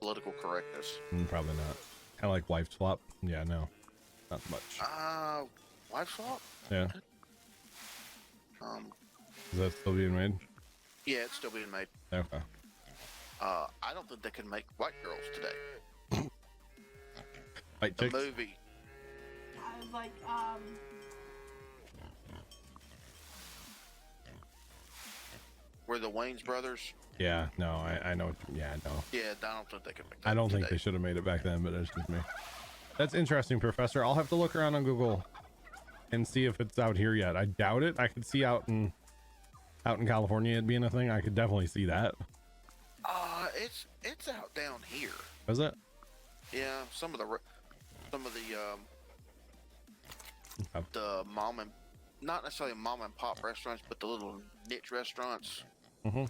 political correctness. Probably not. Kind of like wife swap. Yeah, no, not much. Wife swap? Yeah. Is that still being made? Yeah, it's still being made. Okay. I don't think they can make white girls today. White The chicks? movie. I was like, Where the Wayne's brothers. Yeah, no, I know. Yeah, no. Yeah, I don't think they can make that I don't think today. they should have made it back then, but it's just me. That's interesting, Professor. I'll have to look around on Google and see if it's out here yet. I doubt it. I could see out in California it being a thing. I could definitely see that. It's out down here. Is it? Yeah, some of the Okay. the mom and not necessarily mom and pop restaurants, but the little niche restaurants. Mm-hmm.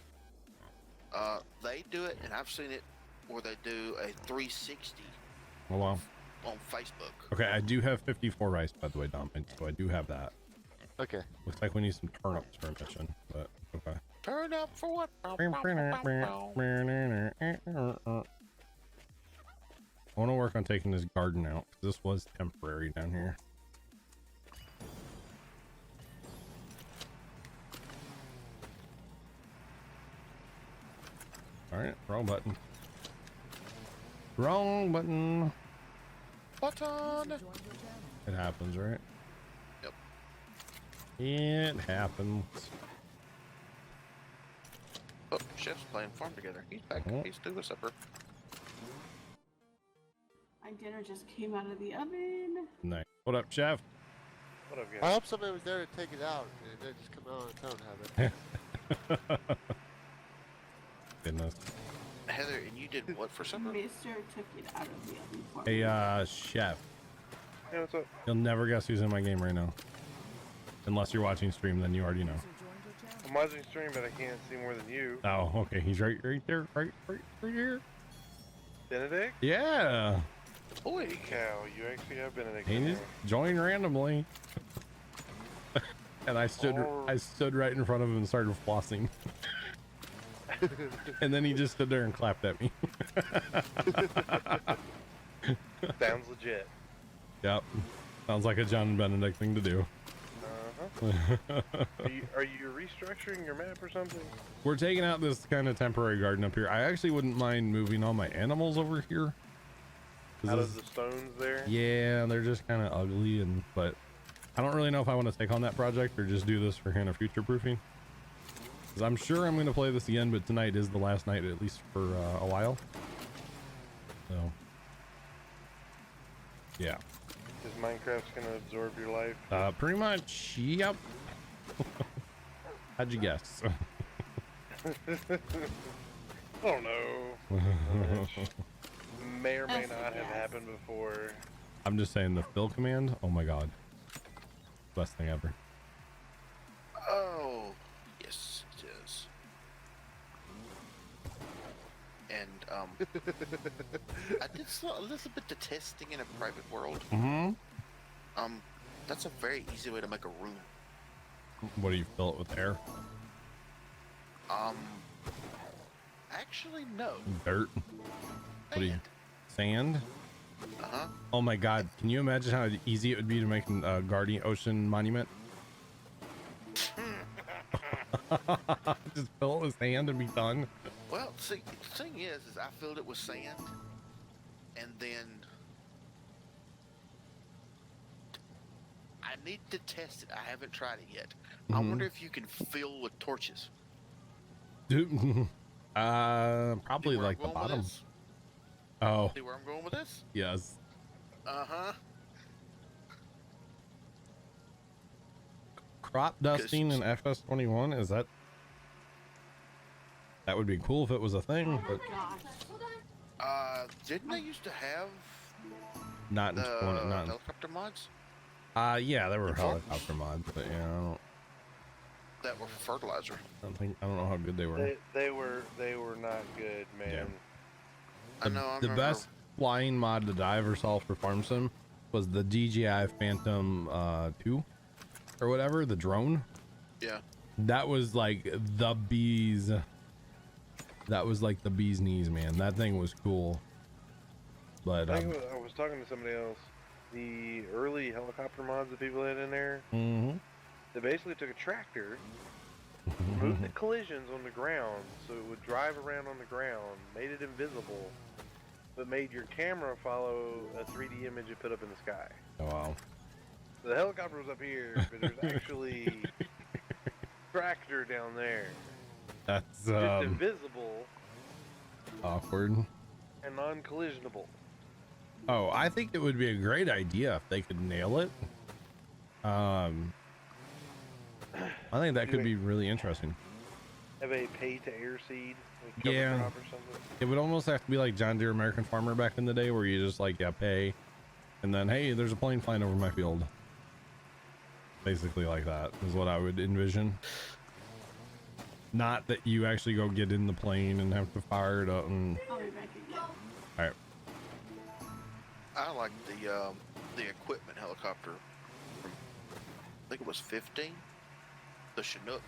They do it, and I've seen it where they do a 360 Oh wow. on Facebook. Okay, I do have 54 rice, by the way, Dom, so I do have that. Okay. Looks like we need some turnips for a mission, but okay. Turn up for what? I want to work on taking this garden out, 'cause this was temporary down here. All right, wrong button. Wrong button. Button. It happens, right? Yep. It happens. Oh, Chef's playing farm together. He's back. Oh. He's doing supper. my dinner just came out of the oven. Nice. What up, Chef? What up, I guys? hope somebody was there to take it out and then just come out on its own, have it. Goodness. Heather, and you did what for supper? Mister took it out of the oven for me. Hey, Chef. Hey, what's up? You'll never guess who's in my game right now. Unless you're watching stream, then you already know. I'm watching stream, but I can't see more than you. Oh, okay. He's right there. Right here. Benedict? Yeah. Boy, Cow, you actually have Benedict He in just joined randomly. And I stood right in front of him and started flossing. And then he just stood there and clapped at me. there. Sounds legit. Yep. Sounds like a John Benedict thing to do. Uh-huh. Are you restructuring your map or something? We're taking out this kind of temporary garden up here. I actually wouldn't mind moving all my animals over here. 'Cause Out this- of the stones there? yeah, they're just kind of ugly, but I don't really know if I want to take on that project or just do this for kind of future proofing. Because I'm sure I'm going to play this again, but tonight is the last night, at least for a while. So, yeah. Is Minecraft's gonna absorb your life? Pretty much, yep. How'd you guess? Oh no. May or may not have happened before. I'm just saying the fill command, oh my god. Best thing ever. oh, yes, it is. And I did a little bit of testing in a private world. Mm-hmm. That's a very easy way to make a room. What do you fill it with, air? Actually, no. Dirt? What do you... Sand. Sand? Uh-huh. Oh my god, can you imagine how easy it would be to make a guardian ocean monument? Just fill it with sand and be done. Well, see, the thing is I filled it with sand, and then I need to test it. I haven't tried it yet. I wonder if you can fill with torches. Dude, probably See where like I'm the going with bottom. this? Oh, See where I'm going with this? yes. Uh-huh. Crop dusting in FS21, is that would be cool if it was a thing, but Didn't they used to have not in the 20, not in, helicopter mods yeah, there were Farms? helicopter mods, but yeah, that were for fertilizer? I don't know how good they were. They were not good, man. Yeah. I know. I The remember. best flying mod that I ever saw for Farm Sim was the DJI Phantom 2 or whatever, the drone. Yeah. That was like the bees. that was like the bee's knees, man. That thing was cool. But I was talking to somebody else. The early helicopter mods that people had in there, they basically took a tractor, removed the collisions on the ground, so it would drive around on the ground, made it invisible, but made your camera follow a 3D image you put up in the sky. oh wow. So the helicopter was up here, but there's actually tractor down there. That's Just invisible awkward. and non-collisionable. Oh, I think it would be a great idea if they could nail it. I think that could be really interesting. Have a pay-to-air seed? Like Yeah. cover crop or something? It would almost have to be like John Deere American Farmer back in the day, where you just like pay, and then hey, there's a plane flying over my field. Basically, like that is what I would envision. Not that you actually go get in the plane and have to fire it up. And I'll be back again. all right, I like the equipment helicopter from, I think it was 15, the Chinook,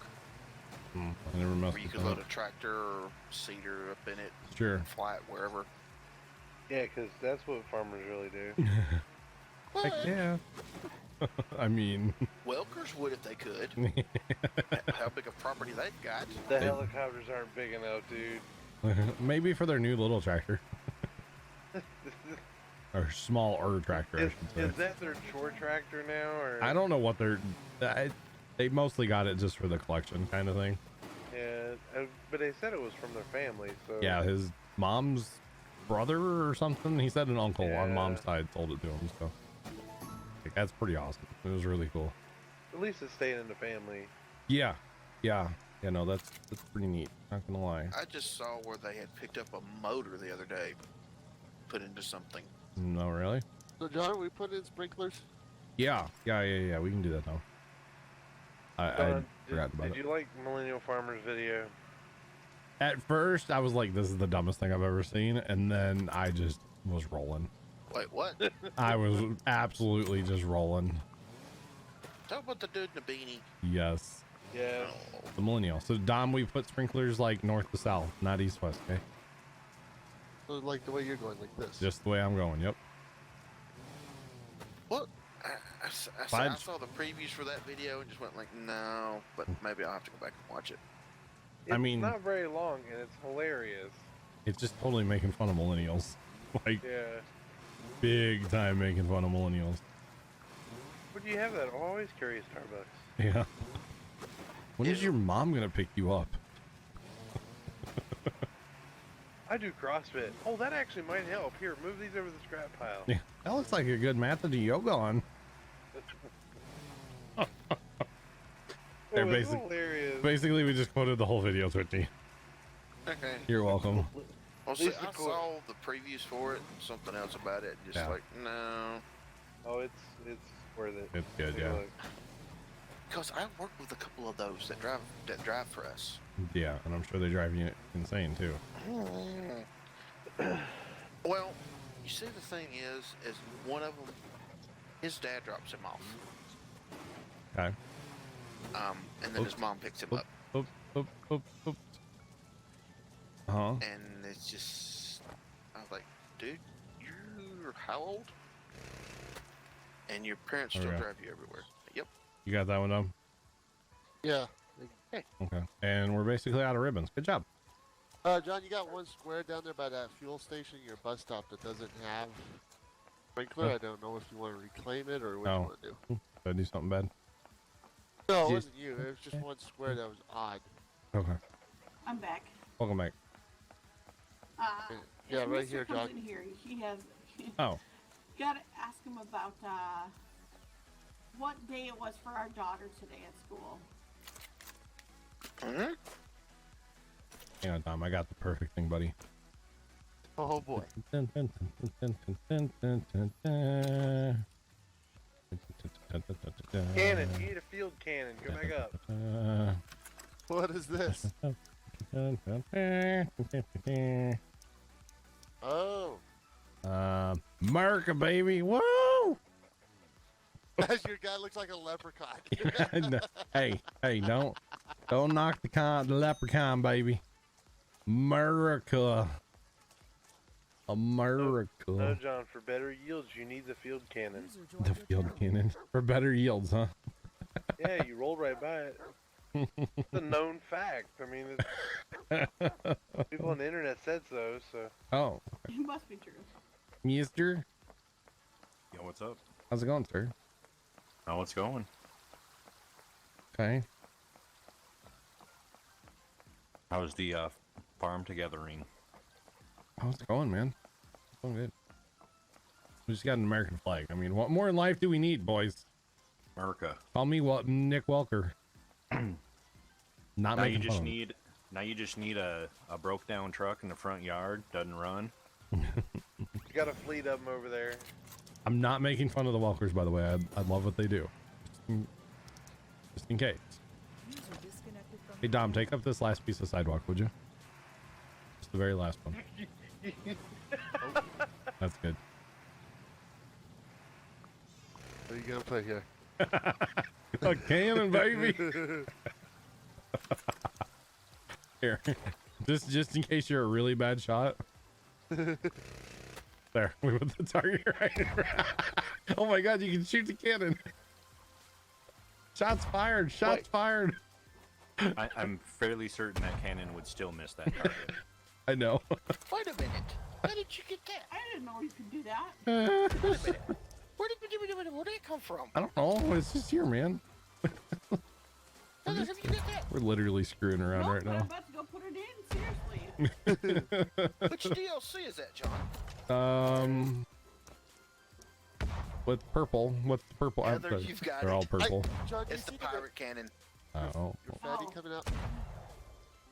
I never messed where you with could load that. a tractor or cedar up in it, Sure. and fly it wherever. Yeah, because that's what farmers really do. Heck yeah. I mean, Welkers would if they could. How big a property they've got. The helicopters aren't big enough, dude. maybe for their new little tractor. Or smaller tractor, I Is should say. that their chore tractor now, or? I don't know what they mostly got it just for the collection kind of thing. Yeah, but they said it was from their family, so. Yeah, his mom's brother or something. He said an uncle on Yeah. mom's side sold it to him, so like, that's pretty awesome. It was really cool. At least it's staying in the family. Yeah, no, that's pretty neat, not gonna lie. I just saw where they had picked up a motor the other day, put into something. No, really? So, John, we put in sprinklers? Yeah, we can do that now. I Don, forgot about did it. you like Millennial Farmer's video? At first I was like, this is the dumbest thing I've ever seen, and then I just was rolling. Wait, what? I was absolutely just rolling. Talk about the dude in the beanie. Yes, Yeah. Oh, the millennial. So Dom, we put sprinklers like north to south, not east west. Okay, So, like the way you're going, like this. just the way I'm going. Yep. what? I Fine. saw the previews for that video and just went like, no, but maybe I'll have to go back and watch it. It's mean- not very long and it's hilarious. It's just totally making fun of millennials, like Yeah. big time making fun of millennials. Where do you have that? I always carry a Starbucks. Yeah. When is your mom gonna pick you up? I do CrossFit. Oh, that actually might help. Here, move these over the scrap pile. Yeah, that looks like a good mat to do yoga on. They're Oh, it's basic- hilarious. Basically, we just quoted the whole video, Twitchy. Okay. You're welcome. Well, see, These are I cool. saw the previews for it, and something else about it, and just Yeah. like, no. Oh, it's worth it. It's good, Take a yeah. look. Because I worked with a couple of those that drive for us. Yeah, and I'm sure they drive you insane too. Well, you see, the thing is one of them, his dad drops him off, Okay. and then his mom picks him up, Oop, oop, oop, oop. Uh-huh. and it's just, I was like, dude, you're how old? And your parents still Okay. drive you everywhere. Yep. You got that one done? Yeah. Okay. And we're basically out of ribbons. Good job. John, you got one square down there by that fuel station, your bus stop, that doesn't have sprinkler. Oh. I don't know if you want to reclaim it or what Oh. you want to do. Did I do something bad? No, it Just- wasn't you. It was just one square that was odd. Okay. I'm back. Welcome back. Yeah, if right Mr. here, comes John. in here, he has. Oh. Gotta ask him about what day it was for our daughter today at school. Mm-hmm. Hang on, Tom. I got the perfect thing, buddy. Oh boy. Cannon, you need a field cannon. Go back up. What is this? Oh. America, baby. Whoa! As your guy looks like a leprechaun. No. Hey, don't knock the leprechaun, baby. America. No, America. John, for better yields, you need the field cannon. User joined The your field channel. cannon. For better yields, huh? Yeah, you rolled right by it. It's a known fact. I mean, people on the internet said so, so. Oh, It must be true. Mister. Yo, what's up? How's it going, sir? Oh, it's going. Okay. How's the farm togethering? How's it going, man? It's going good. We just got an American flag. I mean, what more in life do we need, boys? America. Call me Nick Welker. Not Now you making just fun. need. Now you just need a broke down truck in the front yard. Doesn't run. You got a fleet of them over there. I'm not making fun of the Welkers, by the way. I love what they do. Just in case. User disconnected from Hey, Dom, take up this last piece of sidewalk, would you? Just the very last one. That's good. What are you gonna put here? A cannon, baby. Here, just in case you're a really bad shot. There, we put the target right. Oh my God, you can shoot the cannon. Shots fired. Shots Wait. fired. I'm fairly certain that cannon would still miss that target. I know. Wait a minute. How did you get that? I didn't know you could do that. Wait a minute. Where did it come from? I don't know. It's just here, man. How the hell did you get that? We're literally screwing around Nope, right but I'm now. about to go put it in. Seriously. Which DLC is that, John? With purple. What's the purple? Heather, you've got They're it. all purple. John, do you It's the see pirate cannon. Oh. your fatty Oh. coming out?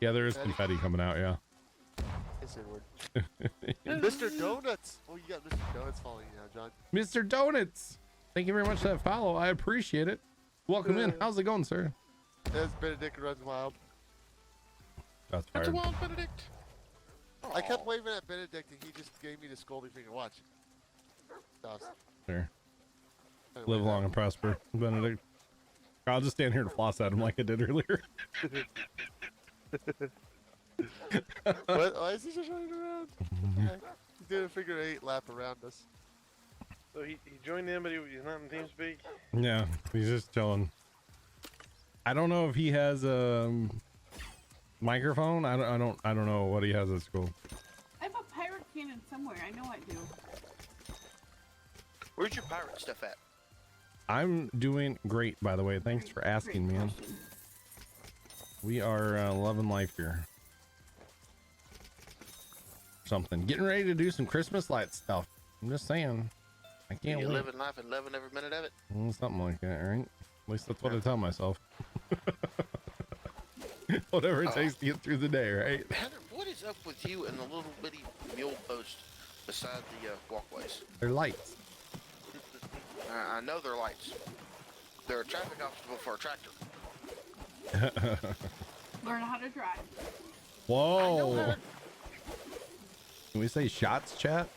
Yeah, there is confetti coming out. Yeah. It's inward. Mr. Donuts. Oh, you got Mr. Donuts following you now, John. Mr. Donuts. Thank you very much for that follow. I appreciate it. Welcome in. How's it going, sir? There's Benedict runs wild. That's That's a fired. wild Benedict. I kept Aw. waving at Benedict and he just gave me the scolding finger. Watch. Stops. There. Trying to Live wave long at and prosper, Benedict. I'll just stand here and floss at him like I did earlier. him. What? Why is he just running around? Okay. He's doing a figure 8 lap around us. So he joined in, but he's not in TeamSpeak. Yeah, he's just chilling. I don't know if he has a microphone. I don't know what he has at school. I have a pirate cannon somewhere. I know I do. Where's your pirate stuff at? I'm doing great, by the way. Thanks for asking, Great man. question. We are loving life here. Something. Getting ready to do some Christmas light stuff. I'm just saying. I can't You wait. living life and loving every minute of it? Something like that, right? At least that's what I tell myself. Whatever it takes to get through the day, right? Heather, what is up with you and the little bitty mule post beside the walkways? They're lights. I know they're lights. They're a traffic obstacle for a tractor. Learn how to drive. Whoa. Can we say shots, chat?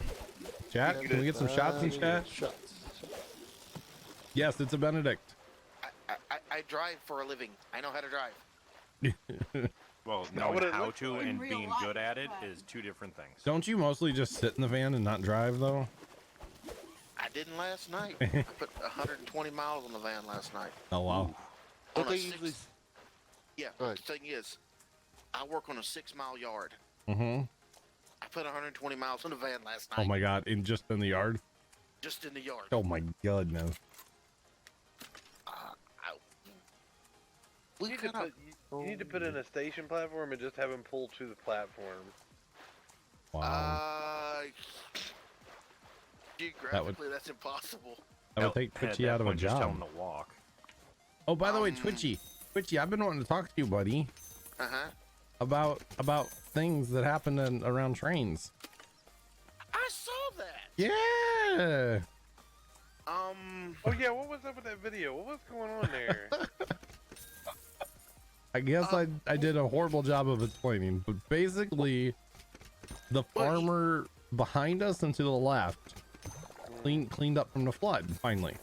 Chat, can we get some shots in chat? Shots. Yes, it's a Benedict. I drive for a living. I know how to drive. Well, Not knowing what it how looks to like. and In being real good life, at it but- is two different things. Don't you mostly just sit in the van and not drive, though? I didn't last night. I put 120 miles on the van last night. Oh, wow. Don't On a they six- usually... Yeah, Go but ahead. the thing is, I work on a 6-mile yard. Mm-hmm. I put 120 miles on the van last night. Oh, my God. Just in the yard? Just in the yard. Oh, my God, no. We You need, to could have. put, you need to put in a station platform and just have him pull to the platform. Wow. Geographically, that's impossible. That would take At Twitchy that out of a point, just tell him job. to walk. Oh, by the way, Twitchy. Twitchy, I've been wanting to talk to you, buddy, Uh huh. about things that happen around trains. I saw that. Yeah. Oh yeah, what was up with that video? What was going on there? I guess I did a horrible job of explaining, but basically, the farmer behind us and to the left cleaned up from the flood finally,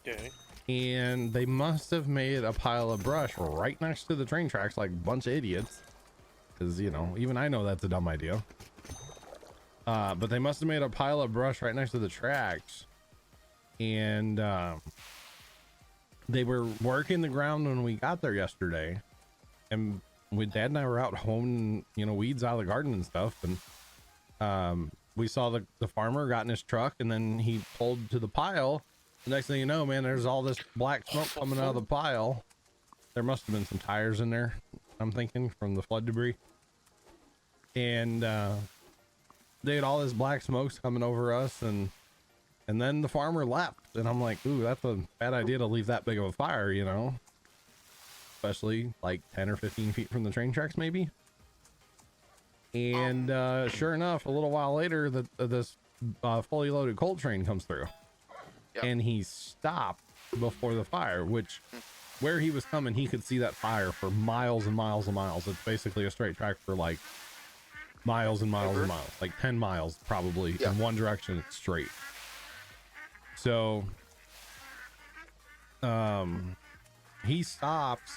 Okay. and they must have made a pile of brush right next to the train tracks like a bunch of idiots, because you know, even I know that's a dumb idea. But they must have made a pile of brush right next to the tracks, and they were working the ground when we got there yesterday, and Dad and I were out honing, you know, weeds out of the garden and stuff, and we saw the farmer got in his truck, and then he pulled to the pile. The next thing you know, man, there's all this black smoke coming out of the pile. There must have been some tires in there, I'm thinking, from the flood debris. And they had all this black smokes coming over us, and then the farmer left, and I'm like, ooh, that's a bad idea to leave that big of a fire, you know, especially like 10 or 15 feet from the train tracks maybe. And sure enough, a little while later, this fully loaded coal train comes through. Yep. And he stopped before the fire, which where he was coming, he could see that fire for miles and miles and miles. It's basically a straight track for like miles and miles and miles, like 10 miles probably in one direction straight. So he stops,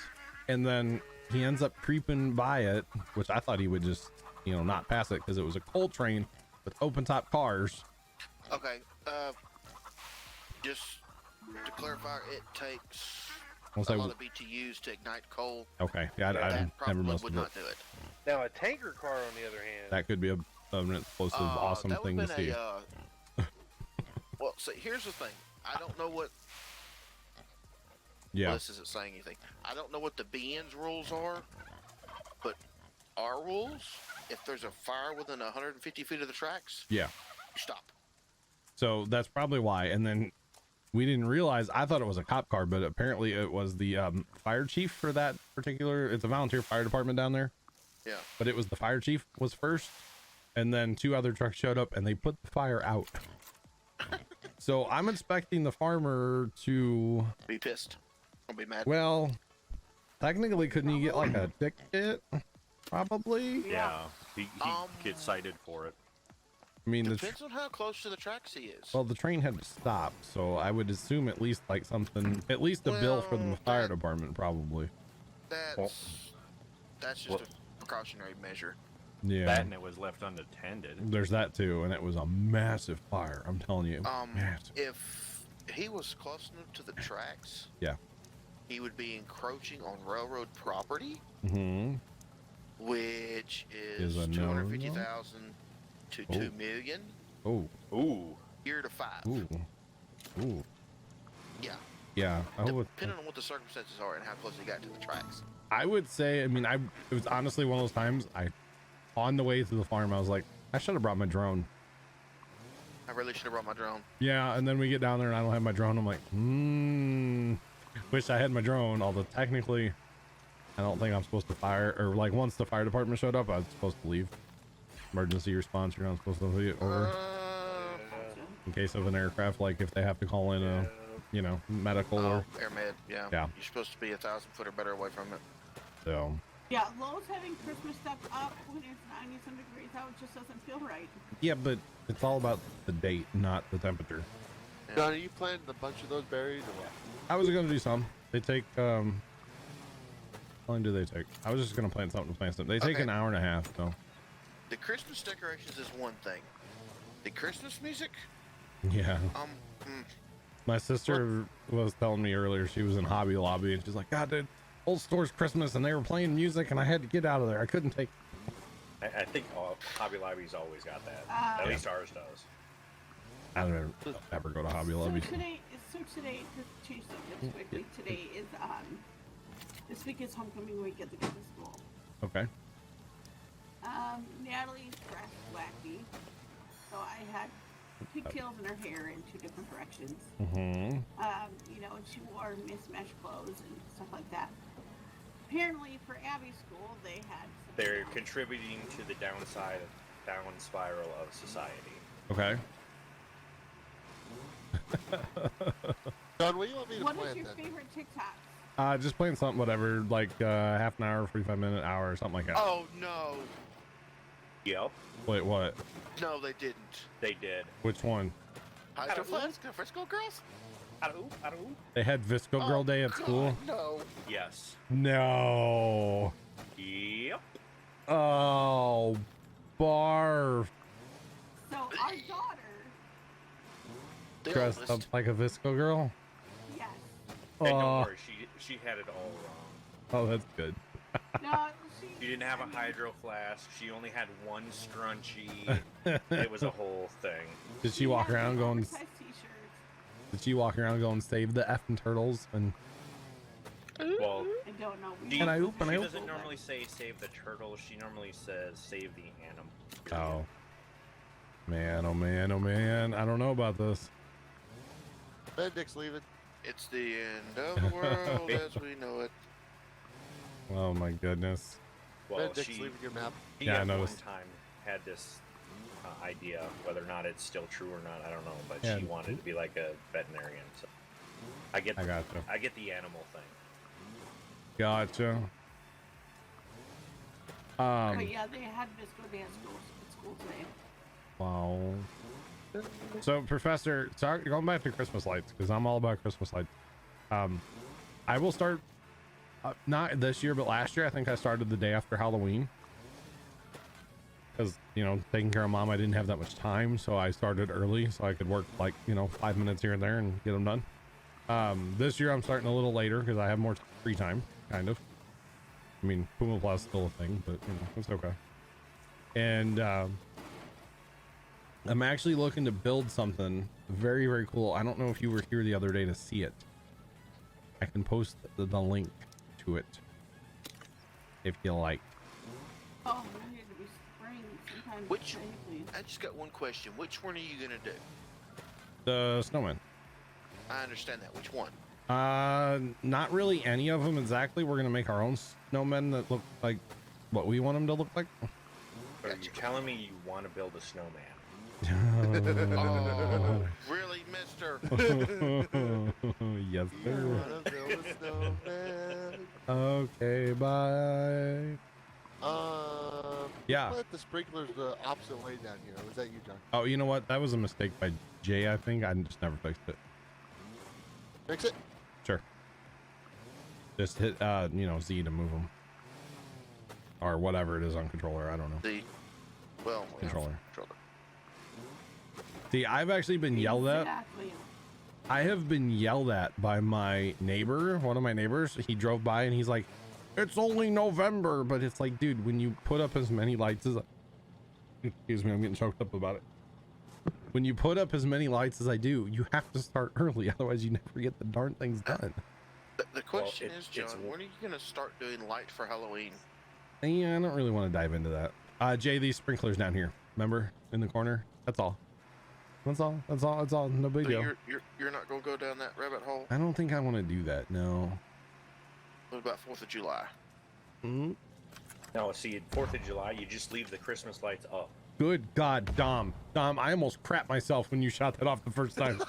and then he ends up creeping by it, which I thought he would just, you know, not pass it because it was a coal train with open top cars. Okay, just to clarify, it takes a lot of BTUs to ignite coal. Okay, yeah, I That never probably messed would with not it. do it. Now a tanker car, on the other hand, That could be an explosive, awesome that thing would've to been see. Well, see, here's the thing. I don't know what. Yeah. Well, this isn't saying anything. I don't know what the BN's rules are, but our rules, if there's a fire within 150 feet of the tracks, Yeah. you stop. So that's probably why. And then we didn't realize, I thought it was a cop car, but apparently it was the fire chief for that particular, it's a volunteer fire department down there. Yeah. But it was the fire chief was first, and then 2 other trucks showed up and they put the fire out. So I'm expecting the farmer to Be pissed. I'll be mad. well, technically couldn't he get like a ticket? Probably. Yeah, he gets cited for it. I mean, Depends on how close to the tracks he is. well, the train had to stop, so I would assume at least like something, at least a bill for the Well, fire department, probably. That's just a precautionary measure. Yeah. That and it was left unattended. There's that too, and it was a massive fire. I'm telling you, massive. If he was close enough to the tracks, Yeah. he would be encroaching on railroad property, Mm-hmm. which Is is a no-no? 250,000 to Oh. 2 million, Oh. Ooh. year to 5. Ooh. Ooh. Yeah, Yeah. depending on what the circumstances are and how close he got to the tracks. I would say, I mean, it was honestly one of those times on the way to the farm, I was like, I should have brought my drone. I really should have brought my drone. Yeah. And then we get down there and I don't have my drone. I'm like, wish I had my drone. Although technically, I don't think I'm supposed to fire, or like once the fire department showed up, I was supposed to leave. Emergency response, you're not supposed to leave it over in case of an aircraft, like if they have to call in a, you know, medical or Air med, yeah. Yeah. You're supposed to be 1,000 foot or better away from it. so. Yeah, Lowe's having Christmas stuff up when it's 90-some degrees out just doesn't feel right. Yeah, but it's all about the date, not the temperature. John, are you planting a bunch of those berries or what? I was gonna do some. They take how long do they take? I was just gonna plant something to plant some. They take Okay. an hour and a half, so The Christmas decorations is one thing. The Christmas music, yeah. mm, My sister was telling me earlier, she was in Hobby Lobby and she's like, God, dude, old store's Christmas and they were playing music and I had to get out of there. I couldn't take. I think Hobby Lobby's always got that. At least ours does. I don't ever go to Hobby Lobby. So today, to change subjects quickly, today is, this week is homecoming week at the kids' school. Okay. Natalie's dressed wacky, so I had pigtails in her hair in 2 different directions. Mm-hmm. You know, and she wore mismatched clothes and stuff like that. Apparently, for Abby's school, they had. They're contributing to the down spiral of society. Okay. John, what do you want me to What is plant your then? favorite TikTok? Just playing something, whatever, like half an hour, 45-minute, hour, or something like that. oh no, Yep, Wait, what? no, they didn't. they did. Which one? High school flags, Frisco girls. They had Visco Girl Day at school? No. Yes. No. Yep. Oh, barf. So our daughter, The Dressed oldest. up like a Visco girl. yes. Hey, don't Oh, worry, she had it all wrong. oh, that's good. No, She didn't have a hydro flask. She only had one scrunchie. It was a whole thing. Did she walk had around the going? oversized t-shirts. Did she walk around going save the effing turtles? And Well, I don't know. she, And I hope- and I she hope- doesn't normally say save the turtle. She normally says save the animal. oh man, oh man, oh man, I don't know about this. Benedict's leaving. It's the end of the world as we know it. Oh my goodness. Well, Benedict's she, leaving your map. she Yeah, I at one noticed. time had this idea, whether or not it's still true or not, I don't know. But Yeah. she wanted to be like a veterinarian. So I get I gotcha. I get the animal thing. Gotcha. But yeah, they had Visco dance at school today. Wow. So, Professor, sorry, going back to Christmas lights because I'm all about Christmas lights. I will start not this year, but last year. I think I started the day after Halloween because taking care of mom, I didn't have that much time, so I started early so I could work like 5 minutes here and there and get them done. This year I'm starting a little later because I have more free time, kind of. I mean, Puma Plow is still a thing, but it's okay. And I'm actually looking to build something very, very cool. I don't know if you were here the other day to see it. I can post the link to it if you like. Oh, we need to be spring sometime. Which- today, please. I just got one question. Which one are you gonna do? The snowman. I understand that. Which one? Not really any of them exactly. We're gonna make our own snowmen that look like what we want them to look like. So are you telling me you want to build a snowman? Oh, really, mister? Yes, You sir. wanna build a snowman? Okay, bye. Yeah. Put the sprinklers the opposite way down here. Or was that you, John? Oh, you know what? That was a mistake by Jay, I think. I just never fixed it. Fix it. Sure. Just hit, Z to move them. Or whatever it is on controller. I don't know. Controller. See, I've actually been yelled at. Exactly. I have been yelled at by my neighbor, one of my neighbors. He drove by and he's like, it's only November. But it's like, dude, when you put up as many lights as... Excuse me, I'm getting choked up about it. When you put up as many lights as I do, you have to start early. Otherwise, you never get the darn things done. The question is, it's- John, when are you gonna start doing light for Halloween? Yeah, I don't really want to dive into that. Jay, these sprinklers down here. Remember? In the corner? That's all. That's all. That's all. That's all. No big So deal. you're not gonna go down that rabbit hole? I don't think I want to do that. No. What about 4th of July? Mm-hmm. No, see, 4th of July, you just leave the Christmas lights up. Good God, Dom. Dom, I almost crapped myself when you shot that off the first time.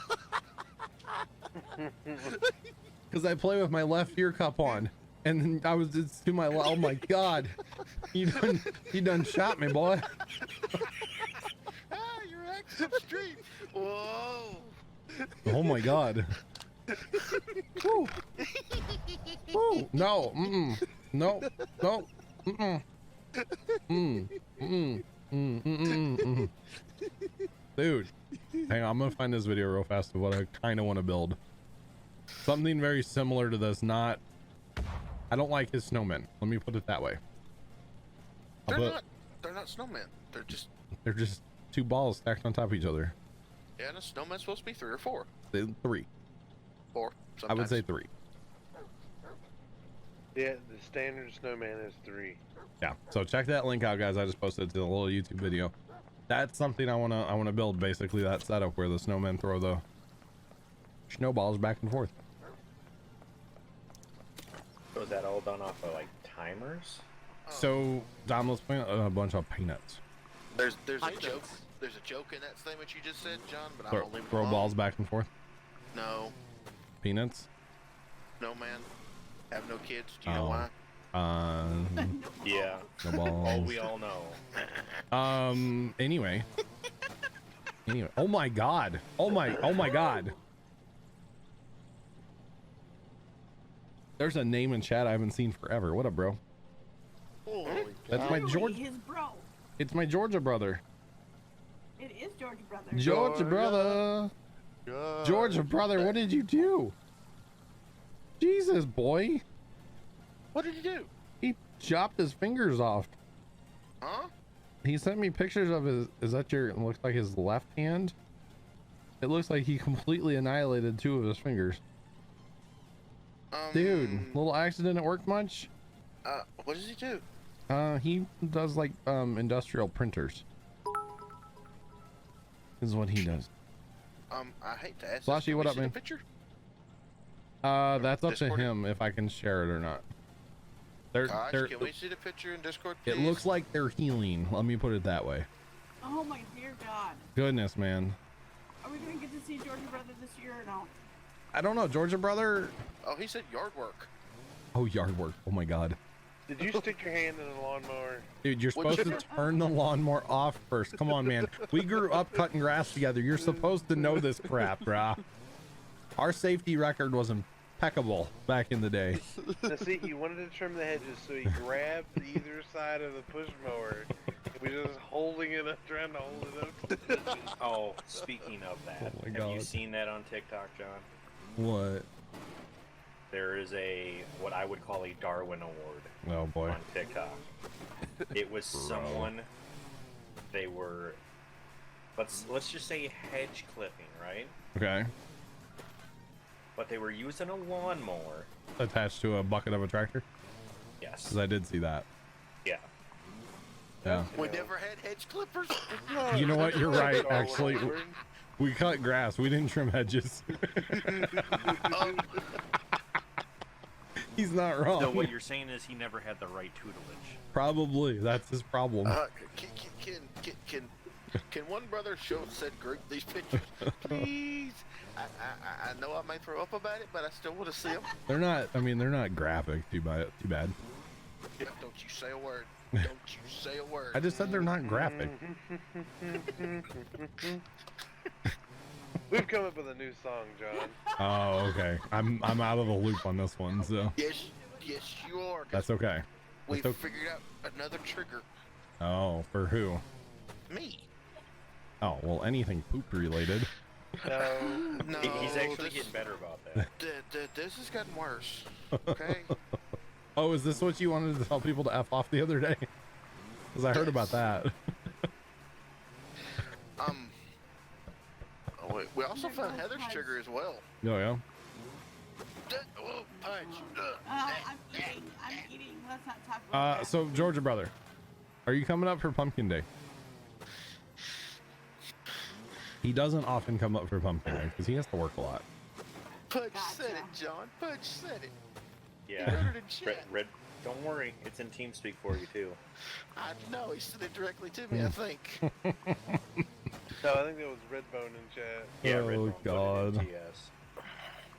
Because I play with my left ear cup on. And then I was just to my oh my God. You done shot me, boy. You're acting street. Whoa. Oh my God. Woo. Woo. No. Mm-mm. No. No. Mm-mm. Mm. Mm-mm. Mm-mm. Dude, hang on, I'm gonna find this video real fast of what I kind of want to build. Something very similar to this. Not, I don't like his snowmen. Let me put it that way. They're not snowmen. They're just two balls stacked on top of each other. Yeah, and a snowman's supposed to be 3 or 4. Three. 4. I would Sometimes. say 3. Yeah, the standard snowman is 3. Yeah. So check that link out, guys. I just posted it to the little YouTube video. That's something I wanna build. Basically, that setup where the snowmen throw the snowballs back and forth. So is that all done off of like timers? So Dom, let's plant a bunch of peanuts. There's a Peanuts. joke. There's a joke in that thing what you just said, John. But I'm Throw, gonna leave it throw alone. balls back and forth. No, Peanuts. no, man. Have no kids. Do you know Oh. why? Yeah. No Oh, balls. we all know. Anyway. Oh my God. Oh my God. There's a name in chat I haven't seen forever. What up, bro? Holy That's my Literally George. his bro. It's my Georgia brother. It is Georgia brother. Georgia brother. Georgia brother, what did you do? Jesus, boy. What did you do? He chopped his fingers off. Huh? He sent me pictures of his, is that your, it looks like his left hand? It looks like he completely annihilated 2 of his fingers. Dude, little accident at work much? What does he do? He does like, industrial printers. Is what he does. I hate to ask. Flashy, what up, man? Picture? That's up to Discord? him if I can share it or not. Gosh, can we see the picture in Discord, please? It looks like they're healing. Let me put it that way. Oh my dear God. Goodness, man. Are we gonna get to see Georgia brother this year or no? I don't know, Georgia brother. Oh, he said yard work. Oh, yard work. Oh my God. Did you stick your hand in a lawnmower? Dude, you're supposed to turn the lawnmower off first. Come on, man. We grew up cutting grass together. You're supposed to know this crap, brah. Our safety record was impeccable back in the day. Now, see, he wanted to trim the hedges, so he grabbed either side of the push mower. We just holding it up, trying to hold it up. Oh, speaking of that, Oh my have you God. seen that on TikTok, John? What? There is what I would call a Darwin Award Oh boy. on TikTok. It was someone, they were, let's just say hedge clipping, right? Okay. But they were using a lawnmower. Attached to a bucket of a tractor? Yes. Because I did see that. Yeah. Yeah. We never had hedge clippers. You know what? You're right, actually. We cut grass. We didn't trim hedges. He's not wrong. So what you're saying is he never had the right tutelage. Probably. That's his problem. Can one brother show said group these pictures, please? I know I may throw up about it, but I still want to see them. They're not, I mean, they're not graphic. Too bad. Don't you say a word. Don't you say a word. I just said they're not graphic. We've come up with a new song, John. Oh, okay. I'm out of the loop on this one, so Yes, you are. 'Cause that's okay. we That's okay. figured out another trigger. Oh, for who? Me. Oh, well, anything poop related. No. No. He's actually this, getting better about that. This has gotten worse. Okay. Oh, is this what you wanted to tell people to F off the other day? Because I heard about that. We also found Heather's trigger as well. Oh, yeah? Oh, punch. I'm eating. Let's not talk about that. So, Georgia brother, are you coming up for Pumpkin Day? He doesn't often come up for Pumpkin Day because he has to work a lot. Punch Gotcha. said it, John. Punch said it. Yeah. He wrote it in chat. Red, don't worry, it's in TeamSpeak for you too. I know. He said it directly to me, I think. No, I think that was Redbone in chat. Yeah, Oh, Redbone put it in God. TS.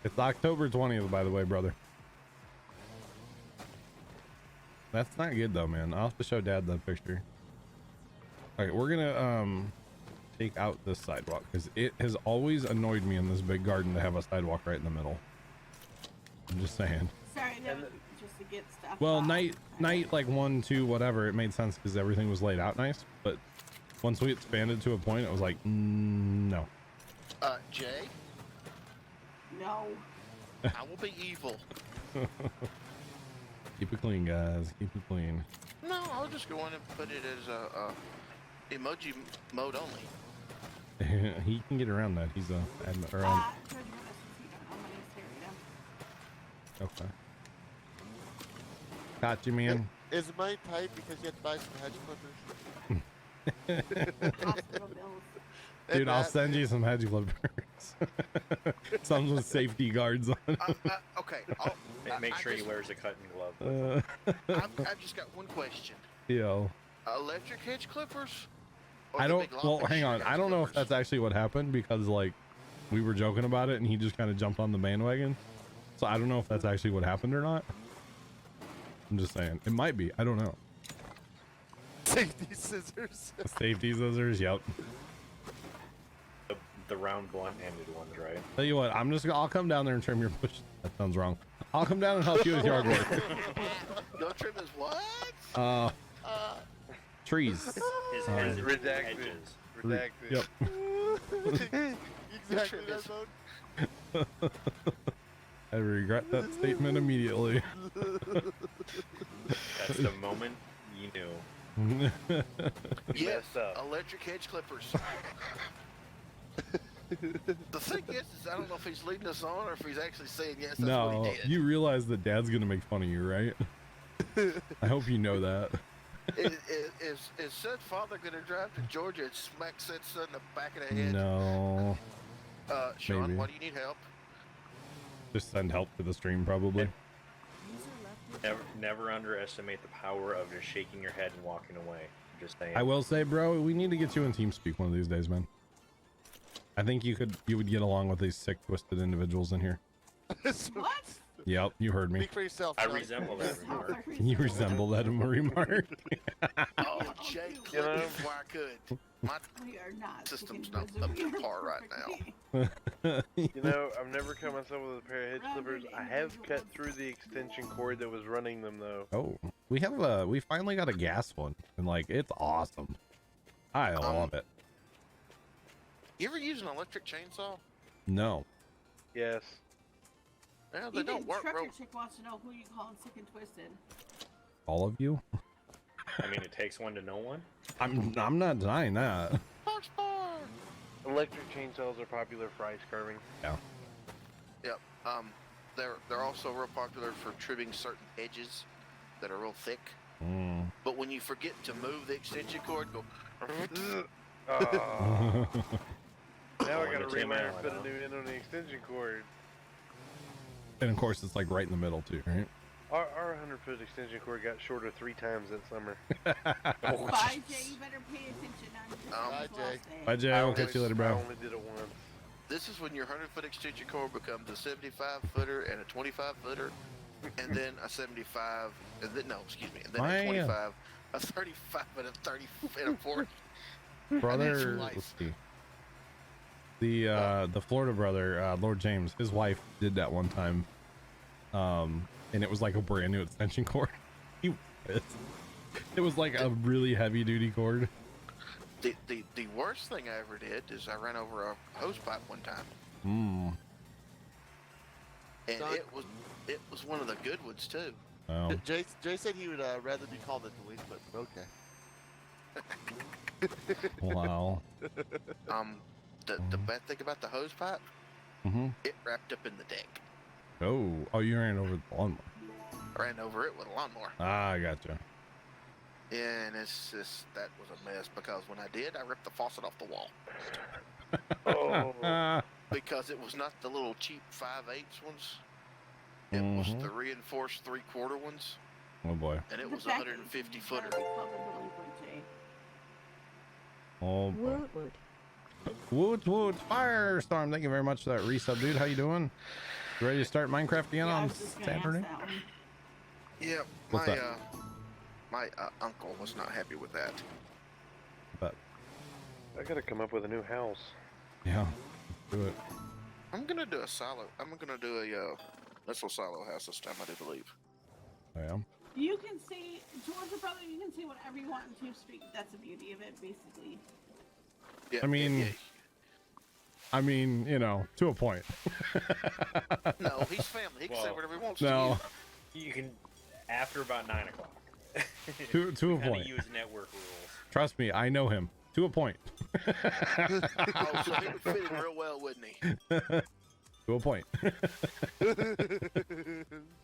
It's October 20th, by the way, brother. That's not good though, man. I'll have to show Dad that picture. Okay, we're gonna take out this sidewalk because it has always annoyed me in this big garden to have a sidewalk right in the middle. I'm just saying. Sorry, that was just to get stuff. Well, off. night like 1, 2, whatever, it made sense because everything was laid out nice. But once we expanded to a point, it was like, no. Jay, No. I will be evil. Keep it clean, guys. Keep it clean. No, I'll just go in and put it as emoji mode only. He can get around that. He's a admin. Or, Georgia brother, since you don't know, my name's Terry. okay. Got you, man. Is mine tight because you have to buy some hedge clippers? Hospital bills. Dude, I'll That- send you some hedge clippers. Some with safety guards on. Okay. Make I sure he just- wears a cotton glove. I've just got one question. Yo. Electric hedge clippers? Or I the don't, big well, long hang on. hedge I don't know if clippers? that's actually what happened because, like, we were joking about it and he just kind of jumped on the bandwagon. So I don't know if that's actually what happened or not. I'm just saying. It might be. I don't know. Safety scissors. Safety scissors, yep. The round blunt-ended ones, right? Tell you what, I'll come down there and trim your bush. That sounds wrong. I'll come down and help you with yard work. No trim is what? Trees. His Alright. hesitant Redacted. edges. Redacted. Yep. Exactly that mode. I regret that statement immediately. That's the moment you knew. Yes, Messed up. electric hedge clippers. The thing is I don't know if he's leading us on or if he's actually saying yes. That's what No, he did. you realize that Dad's gonna make fun of you, right? I hope you know that. Is said father going to drive to Georgia and smack said son in the back of the head? No, Sean, maybe. why do you need help? just send help to the stream probably. User left your Never underestimate the power of just shaking your head and walking away. I'm just saying. I will say, bro, we need to get you in TeamSpeak one of these days, man. I think you would get along with these sick, twisted individuals in here. What? Yep, you heard me. Speak for yourself. I Sean. resemble that remark. You resemble that remark. Oh, Jake, You know? before I could. My We are not. System's speaking not up wisdom. to We are par right perfect. You know, I've never cut myself with a pair of hedge clippers. I have cut through the extension cord that was running them though. Oh, we finally got a gas one, and like it's awesome. I love it. You ever use an electric chainsaw? No, Yes. No, they Even don't work Trucker real. Chick wants to know who you call him sick and twisted. all of you. I mean, it takes one to know one. I'm not denying that. Electric chainsaws are popular for ice carving. Yeah. Yep. They're also real popular for trimming certain edges that are real thick. Mm. But when you forget to move the extension cord, go. Oh, now I Going gotta to Tim remount Allen, and put huh? a new end on the extension cord. And of course, it's like right in the middle too, right? Our 100-foot extension cord got shorter 3 times that summer. Bye, Jay. You better pay attention on this Bye, last Jay. day. Bye, Jay. I'll catch you later, I bro. only did it once. This is when your 100-foot extension cord becomes a 75-footer and a 25-footer, and then a 75, and then and then a 25, a 35, and a 30, and a 40. Brother, life. let's see. The Florida brother, Lord James, his wife did that one time. And it was like a brand new extension cord. It was like a really heavy duty cord. The worst thing I ever did is I ran over a hose pipe one time, Mm. and Son. it was one of the good ones too. Oh. Jay said he would rather be called a delinquent, but okay. Wow. The bad thing about the hose pipe, it wrapped up in the deck. Oh, you ran over the lawnmower. I ran over it with a lawnmower. Ah, I gotcha. And it's just, that was a mess because when I did, I ripped the faucet off the wall Oh, because it was not the little cheap 5/8 ones. It was the reinforced 3/4 ones, Oh boy. and it The was a fact that 150 you footer. gotta be called a delinquent, Jay. Oh boy. woot woot. Woot woot. Firestorm. Thank you very much for that resub, dude. How you doing? You ready to start Minecraft again Yeah, I on was just gonna ask Saturday? that one. Yeah, What's my that? my uncle was not happy with that. But I gotta come up with a new house. yeah, let's do it. I'm gonna do a silo. I'm gonna do a little silo house this time. I do believe. I am. You can see, Georgia brother, you can see whatever you want in TeamSpeak. That's the beauty of it, basically. Yeah, I mean- I mean, you know, to a point. no, he's family. He can say Well, whatever he wants No, You can, after about 9 o'clock. to a Kind point. of use network rules. Trust me, I know him. To a point. to. Oh, so he would fit in real well, wouldn't he? To a point.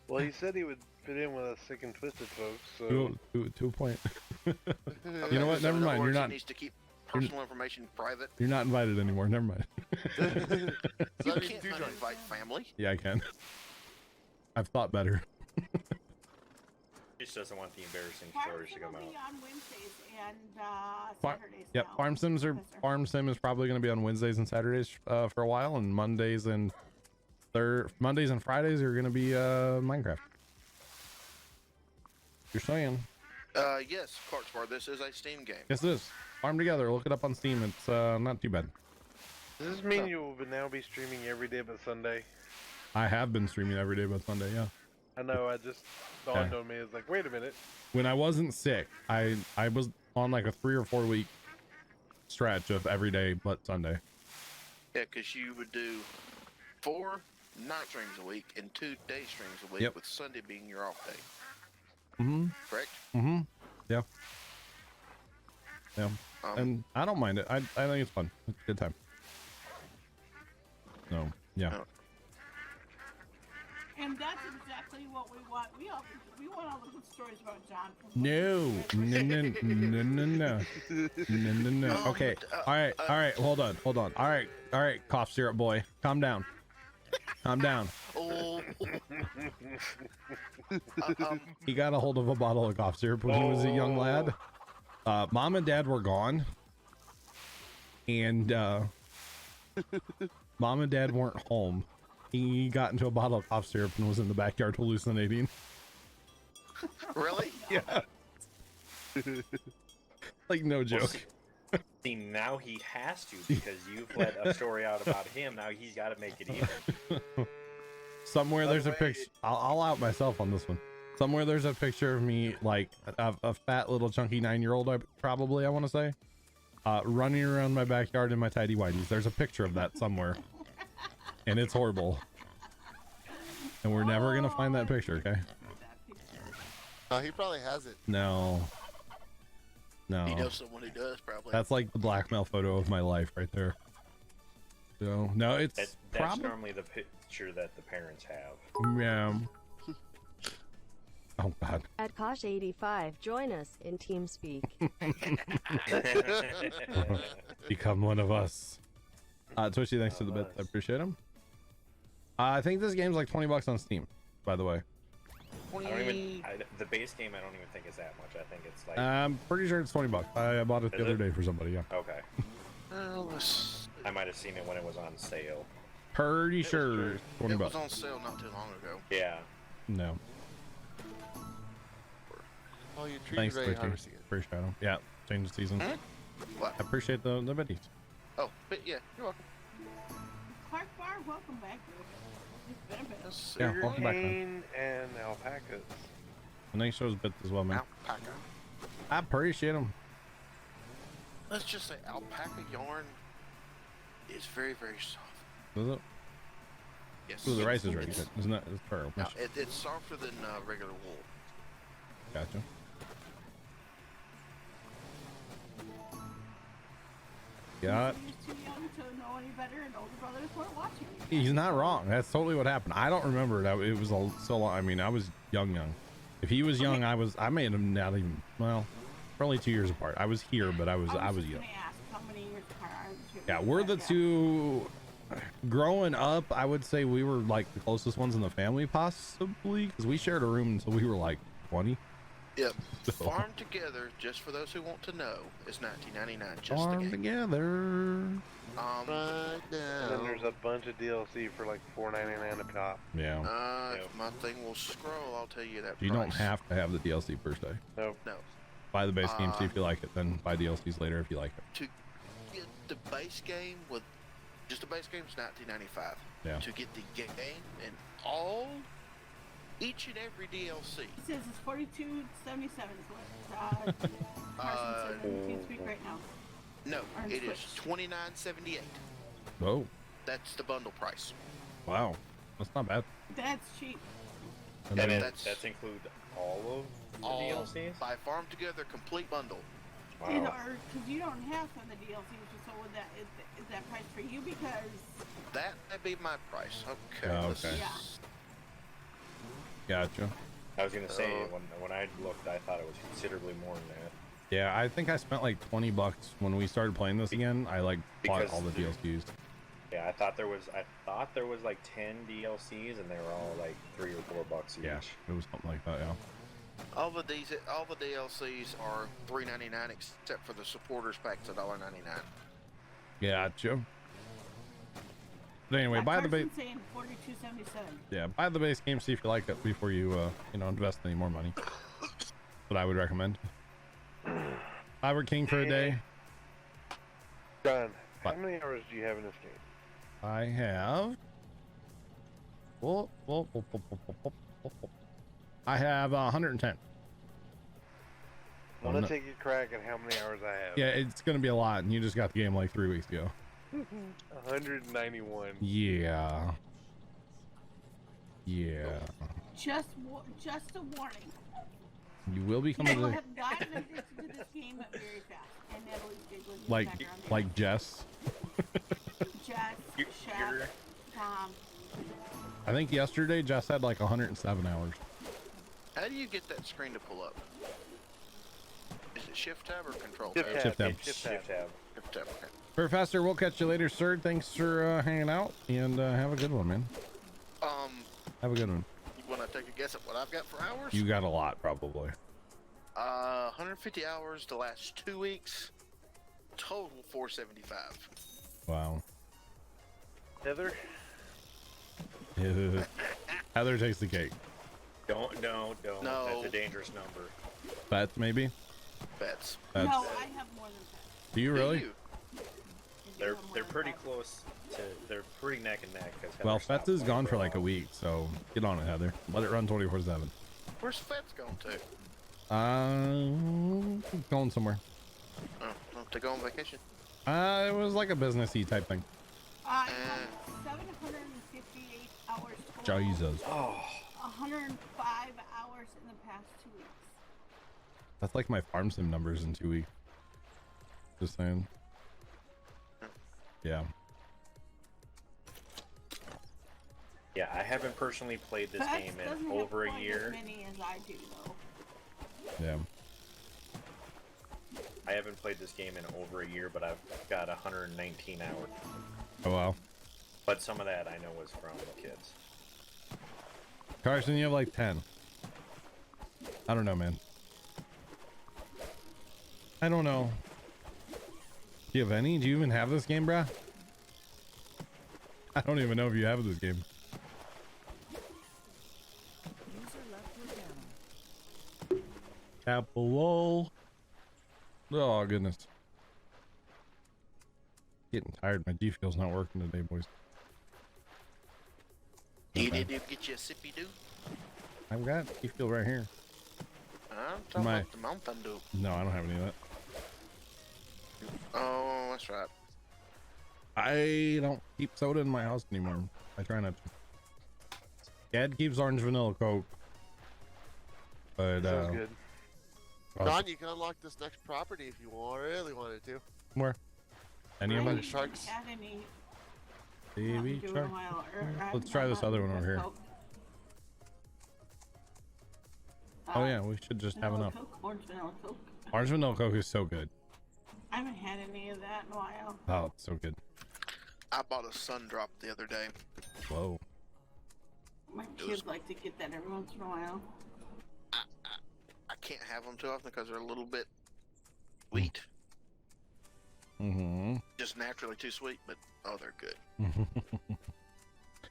Well, he said he would fit in with us sick and twisted folks, so... to a point. Okay, You know what? so Never in other mind. You're words, he not. needs to keep personal information private. You're not invited anymore. Never mind. So You that means can't two joints. invite family. Yeah, I can. I've thought better. Just doesn't want the embarrassing Farm stories to Sim come will out. be on Wednesdays and Far- Saturdays Yep, now. Farm Sim is probably going to be on Wednesdays and Saturdays for a while, and Mondays and Fridays are going to be Minecraft. You're saying? Yes, Clark's Bar. This is a Steam game. Yes, it is. Farm Together. Look it up on Steam. It's not too bad. Does this mean you will now be streaming every day but Sunday? I have been streaming every day but Sunday. Yeah. I know. I just dawned on me. It's like, wait a minute. When I wasn't sick, I was on like a 3 or 4 week stretch of every day but Sunday. Yeah, because you would do 4 night streams a week and 2 day streams a week, Yep. with Sunday being your off day. Mm-hmm. Correct? Mm-hmm. Yeah. Yeah. Um, And I don't mind it. I think it's fun. It's a good time. So yeah. Oh. And that's exactly what we want. We want all the good stories about John. No. No. Okay. All right. Hold on. All right. Cough syrup boy. Calm down. Oh. He got a hold of a bottle of cough syrup when he was a young lad. Mom and dad were gone. And mom and dad weren't home. He got into a bottle of cough syrup and was in the backyard hallucinating. Really? Yeah. Like, no joke. See, now he has to, because you've let a story out about him. Now he's got to make it even. Somewhere By there's the a way- picture. I'll out myself on this one. Somewhere there's a picture of me, like a fat little chunky 9-year-old. I want to say, running around my backyard in my tidy whities. There's a picture of that somewhere, and it's horrible. And we're never gonna find that picture, okay? He probably has it. No. He knows someone who does, probably. That's like the blackmail photo of my life right there. So no, it's That's probably normally the picture that the parents have. yeah. Oh God. At Kosh85, join us in TeamSpeak. Become one of us. Twitchy, thanks to the bit. I appreciate him. I think this game's like $20 on Steam, by the way. The base game I don't even think is that much. I think it's like I'm pretty sure it's $20. I bought it the Is other it? day for somebody. Yeah. okay. Let's- I might have seen it when it was on sale. Pretty sure it's It $20. was on sale not too long ago. Yeah. No. Oh, you treated Thanks, very Twitchy. harvesting it. Appreciate them. Yeah. Change the season. Hmm? What? I appreciate the biddies. Oh, but yeah, you're welcome. Clark Bar, welcome back. It's been a bit. Let's see. Yeah, welcome back, man. Cane and alpacas. And thanks shows bits as well, man. Alpaca. I appreciate them. Let's just say alpaca yarn is very, very soft. Is it? Yes. Ooh, the rice is ready. Good. Isn't that? It's perfect. No, it's softer than regular wool. Gotcha. Yeah, He was too young to know any better, and older brothers weren't watching. you. he's not wrong. That's totally what happened. I don't remember it. It was so long. I mean, I was young. If he was young, I made him not even. Well, probably 2 years apart. I was here, but I was just young. gonna ask, how many years apart are the two? Yeah, we're the two. Growing up, I would say we were like the closest ones in the family, possibly, because we shared a room until we were like 20. Yep. So- Farm Together, just for those who want to know, is $19.99. Just Farm the game. together. Right And then now. there's a bunch of DLC for like $4.99 a pop. Yeah. If my thing will scroll, I'll tell you that You price. don't have to have the DLC per se. Nope. No. Buy the base game, see if you like it, then buy DLCs later if you like it. To get the base game with just the base game is $19.95. Yeah. To get the game and each and every DLC. It says it's $42.77 is what Carson said on TeamSpeak right now. No, On it is Switch. $29.78. Oh, That's the bundle price. wow. That's not bad. That's cheap. And And then, that's- that's include all of the All DLCs? by Farm Together complete bundle. You know, Wow. because you don't have some of the DLCs, so would that is that price for you? Because That'd be my price. Okay. Oh, let's- okay. Yeah. gotcha. I was gonna say Uh, when I looked, I thought it was considerably more than that. Yeah, I think I spent like $20 when we started playing this again. I like bought Because all the the- DLCs. Yeah, I thought there was like 10 DLCs, and they were all like $3 or $4 each. Yeah, it was something like that. Yeah. all the DLCs are $3.99 except for the supporters pack's $1.99. Gotcha. But anyway, buy the base. Carson's saying $42.77. Yeah, buy the base game. See if you like it before you invest any more money. That's what I would recommend. Hybrid King for a day. John, how What? many hours do you have in this game? I have. I have 110. Want to take a crack at how many hours I have? Yeah, it's gonna be a lot, and you just got the game like 3 weeks ago. 191. Yeah. Yeah. Just a warning. You will become You will a, have gotten addicted to this game very fast. And Natalie's giggling in the like background there. like Jess. Jess, You- Shaq, you're- Tom. I think yesterday Jess had like 107 hours. How do you get that screen to pull up? Is it shift tab or control Shift tab? Shift tab. Shift tab. Shift tab. Okay. Professor, we'll catch you later, sir. Thanks for hanging out, and have a good one, man. Have a good one. You want to take a guess at what I've got for hours? You got a lot, probably. 150 hours the last 2 weeks. Total 475. Wow. Heather? Heather takes the cake. Don't. No. That's a dangerous number. Fats, maybe? Bets. That's, No, I have more than that. do you really? You? I do They're have more than pretty that. close to. They're pretty neck and neck. 'Cause Well, Heather Fats stopped is playing gone for like a while. week, so get on it, Heather. Let it run 24/7. Where's Feds going to? Going somewhere. Oh, to go on vacation. It was like a businessy type thing. I have 758 hours total. Jesus. Oh, 105 hours in the past 2 weeks. That's like my farm sim numbers in 2 weeks. Just saying. Yeah. yeah. I haven't personally played this Fats game doesn't in have over a quite year. as many as I do, though. Yeah. I haven't played this game in over a year, but I've got 119 hours. Oh, wow. But some of that I know was from the kids. Carson, you have like 10. I don't know, man. I don't know. Do you have any? Do you even have this game, bruh? I don't even know if you have this game. Apple. Oh, goodness. Getting tired. My G Fuel's not working today, boys. You Okay. did get you a sippy do? I've got G Fuel right here. I'm talking My- about the Mountain Dew. No, I don't have any of that. Oh, that's right. I don't keep soda in my house anymore. I try not to. Dad keeps orange vanilla Coke. But, Sounds good. Don, you can unlock this next property if you really wanted to. where? Any of By them? the sharks. Had any Baby do in a shark. while, Let's try this other one over here. Oh yeah, we should just have enough. Coke, orange vanilla Coke. Orange vanilla Coke is so good. I haven't had any of that in a while. Oh, it's so good. I bought a Sun Drop the other day. Whoa. My kids like to get that every once in a while. I can't have them too often because they're a little bit sweet. Mm-hmm. Just naturally too sweet, but oh, they're good.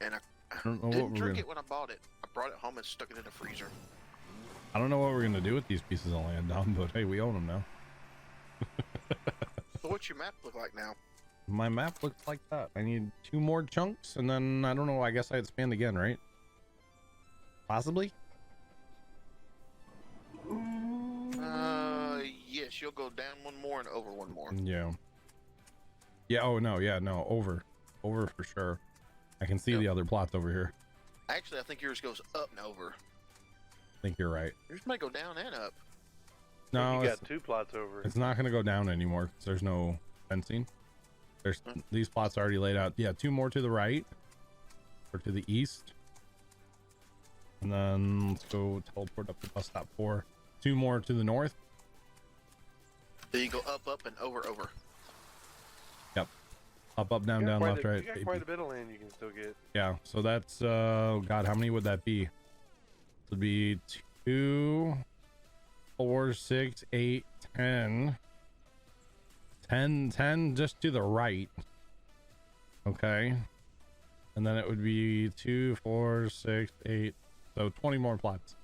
And I don't know what didn't we're drink gonna- it when I bought it. I brought it home and stuck it in the freezer. I don't know what we're gonna do with these pieces of land, Don, but hey, we own them now. So what's your map look like now? My map looks like that. I need 2 more chunks, and then I don't know. I guess I expand again, right? Possibly. Yes, you'll go down one more and over one more. Yeah. Yeah. Oh no. Yeah. No. Over for sure. I can see Yep. the other plots over here. Actually, I think yours goes up and over. I think you're right. Yours might go down and up. No, You it's, got 2 plots over. it's not going to go down anymore because there's no fencing. There's these plots are already laid out. Yeah, 2 more to the right or to the east, and then let's go teleport up to bus stop 4. 2 more to the north. Then you go up, up, and over, over. Yep. Up, up, down, You got down, quite left, a- right. You got baby. quite a bit of land you can still get. Yeah. So that's God, how many would that be? It would be 2, 4, 6, 8, 10. 10 just to the right. Okay. And then it would be 2, 4, 6, 8. So 20 more plots.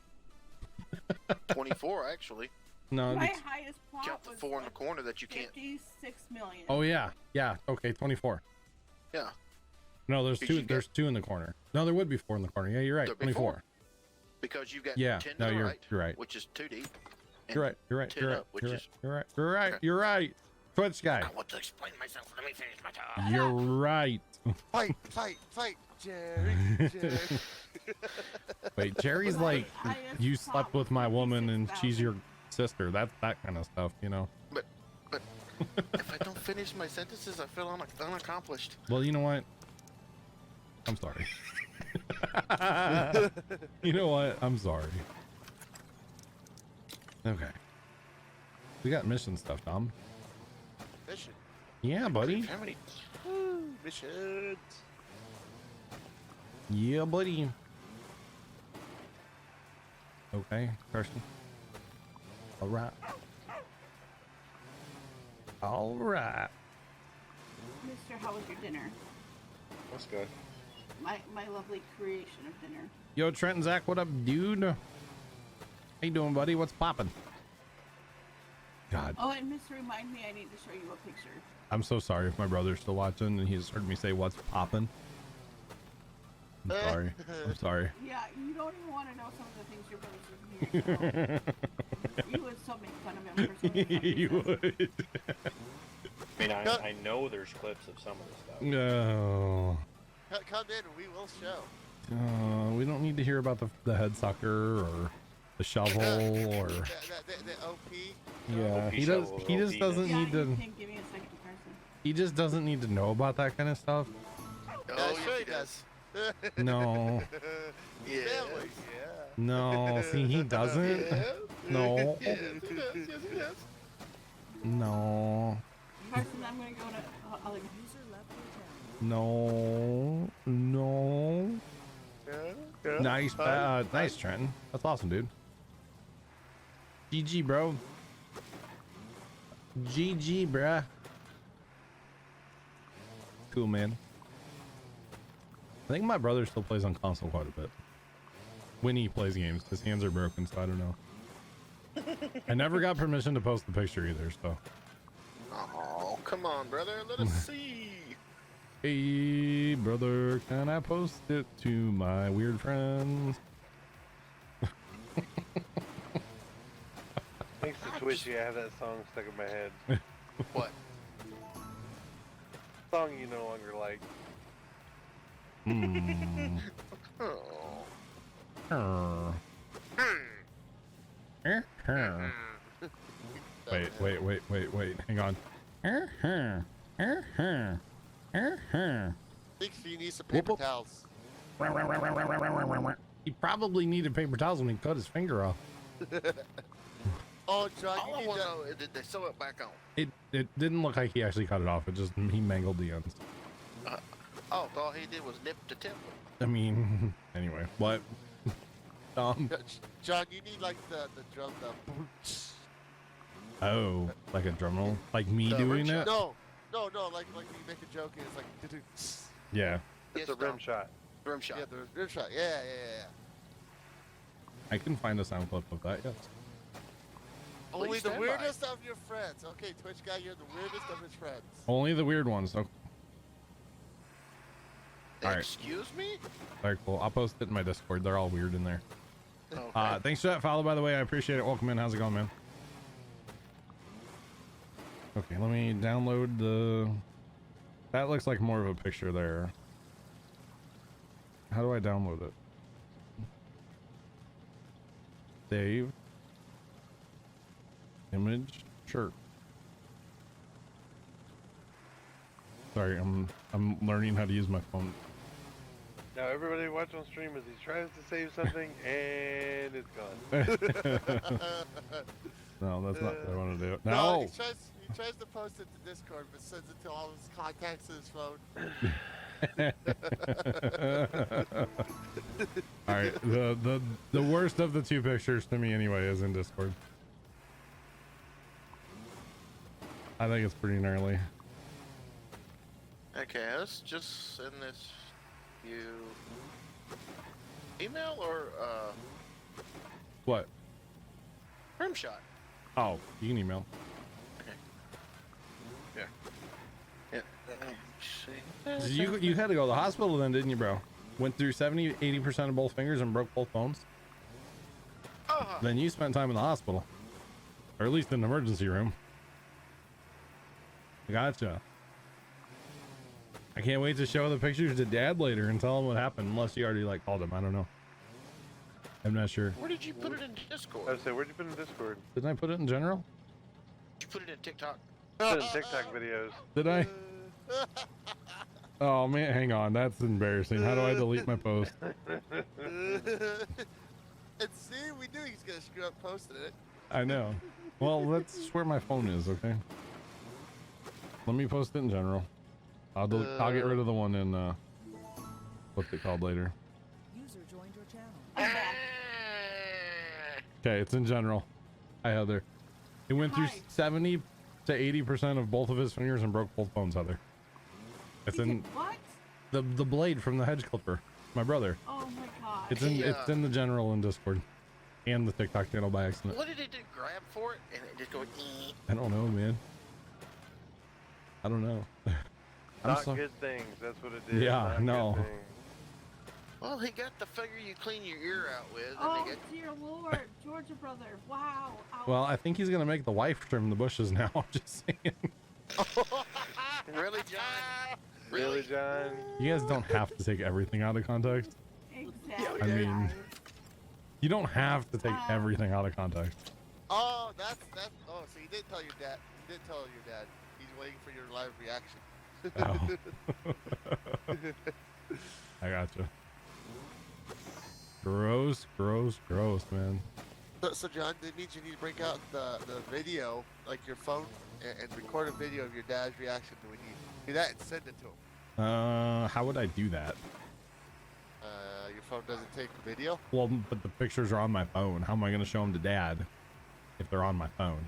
24, actually. No. My it's- highest plot Count the was 4 in the like corner that you can't. 56 million. Oh yeah. Yeah. Okay. 24. Yeah. No, there's Because 2. you There's 2 in the corner. No, there would be 4 in the corner. Yeah, you're right. There'd be 4. 24. Because you've got Yeah, 10 no, to the you're right, right. which is too deep. and You're right. You're right. 10 You're right. up, which You're right. is. You're right. You're right. You're right. Twitch guy. I want to explain myself. Let me finish my talk. You're right. Fight, Jerry. Jerry. Wait, Jerry's But like, I you just slept thought with my woman and 56,000. she's your sister. That kind of stuff, you know. But if I don't finish my sentences, I feel unaccomplished. Well, you know what? I'm sorry. You know what? I'm sorry. Okay. We got mission stuff, Tom. Mission. Yeah, buddy. How many? Woo, missions. Yeah, buddy. Okay, Carson. All right. All right. Mister, how was your dinner? That's good. My lovely creation of dinner. Yo, Trent and Zach, what up, dude? How you doing, buddy? What's poppin'? God, Oh, and Mister, remind me, I need to show you a picture. I'm so sorry if my brother's still watching and he's heard me say what's poppin'. I'm sorry. I'm sorry. Yeah, you don't even want to know some of the things your brother's doing here. So you would still make fun of him for some of the stuff he You says. would. I mean, I know there's clips of some of the stuff. No. Come in, we will show. We don't need to hear about the head sucker or the shovel or. The OP. Yeah, OP he does. shovel, He just OP doesn't Yeah, need you to. can give me a second, Carson. He just doesn't need to know about that kind of stuff. Oh, sure yes, he does. No. Yeah. Family. No. See, he doesn't. No. Yes, he does. Yes, he does. No. Carson, I'm gonna go to. I'll leave. No. No. Yeah. Nice, nice, Trenton. That's awesome, dude. GG, bro. GG, bruh. Cool, man. I think my brother still plays on console quite a bit. When he plays games, his hands are broken, so I don't know. I never got permission to post the picture either, so. Oh, come on, brother. Let us see. Hey, brother, can I post it to my weird friends? Thanks to Twitchy, I have that song stuck in my head. What? Song you no longer like. Hmm. Oh. Wait. Hang on. Think you need some paper Whoop, whoop. towels. He probably needed paper towels when he cut his finger off. Oh, John, All you I need want to that. know is did they sew it back on? It didn't look like he actually cut it off. It just he mangled the ends. Oh, all he did was nip the tip. I mean, anyway, what? John, you need like the drum, the. Oh, like a drum roll, like me The doing rim it. No, like you make a joke and it's like. Yeah, It's Yes, a rim Tom. shot. Rim shot. Yeah, the rim shot. Yeah. I can find a sound clip of that. Yes. Only Please the stand by. weirdest of your friends. Okay, Twitch guy, you're the weirdest of his friends. Only the weird ones. Okay. All right. Excuse me? Very cool. I'll post it in my Discord. They're all weird in there. Okay. Thanks for that follow, by the way. I appreciate it. Welcome in. How's it going, man? Okay, let me download the. That looks like more of a picture there. How do I download it? Save. Image. Sure. Sorry, I'm learning how to use my phone. Now everybody watch on stream as he tries to save something and it's gone. No, that's not what I want to do. No, No. he tries to post it to Discord, but sends it to all his contacts in his phone. All right, the worst of the two pictures to me anyway is in Discord. I think it's pretty gnarly. Okay, let's just send this you email or What? rim shot. Oh, you can email. Yeah. You had to go to the hospital then, didn't you, bro? Went through 70-80% of both fingers and broke both bones. Then you spent time in the hospital, or at least in the emergency room. Gotcha. I can't wait to show the pictures to Dad later and tell him what happened. Unless you already like called him, I don't know. I'm not sure. Where did you put it in Discord? I was saying, where'd you put it in Discord? Didn't I put it in general? Did you put it in TikTok? Put it in TikTok videos. Did I? Oh man, hang on. That's embarrassing. How do I delete my post? And see, we knew he's gonna screw up posting it. I know. Well, that's where my phone is. Okay. Let me post it in general. I'll get rid of the one in what's it called later. User joined your channel. Okay, it's in general. Hi Heather. He went through 70 to 80% of both of his fingers and broke both bones, Heather. It's in What? the blade from the hedge clipper. My brother. Oh my god. It's in the general in Discord and the TikTok channel by accident. What did it do? Grab for it and it just go. I don't know, man. I don't know. Not good things. That's what it did. Yeah, Not no. good things. Well, he got the figure you clean your ear out with. Oh And he got... dear Lord, Georgia brother. Wow. Ouch. Well, I think he's gonna make the wife trim the bushes now. I'm just saying. Really, John? Really, John? You guys don't have to take everything out of context. Exactly. I mean, you don't have to take everything out of context. Oh, that's. Oh, so you did tell your dad. You did tell your dad. He's waiting for your live reaction. Oh. I gotcha. Gross, man. So John, that means you need to break out the video, like your phone, and record a video of your dad's reaction when you do that and send it to him. How would I do that? Your phone doesn't take video? Well, but the pictures are on my phone. How am I going to show them to Dad if they're on my phone?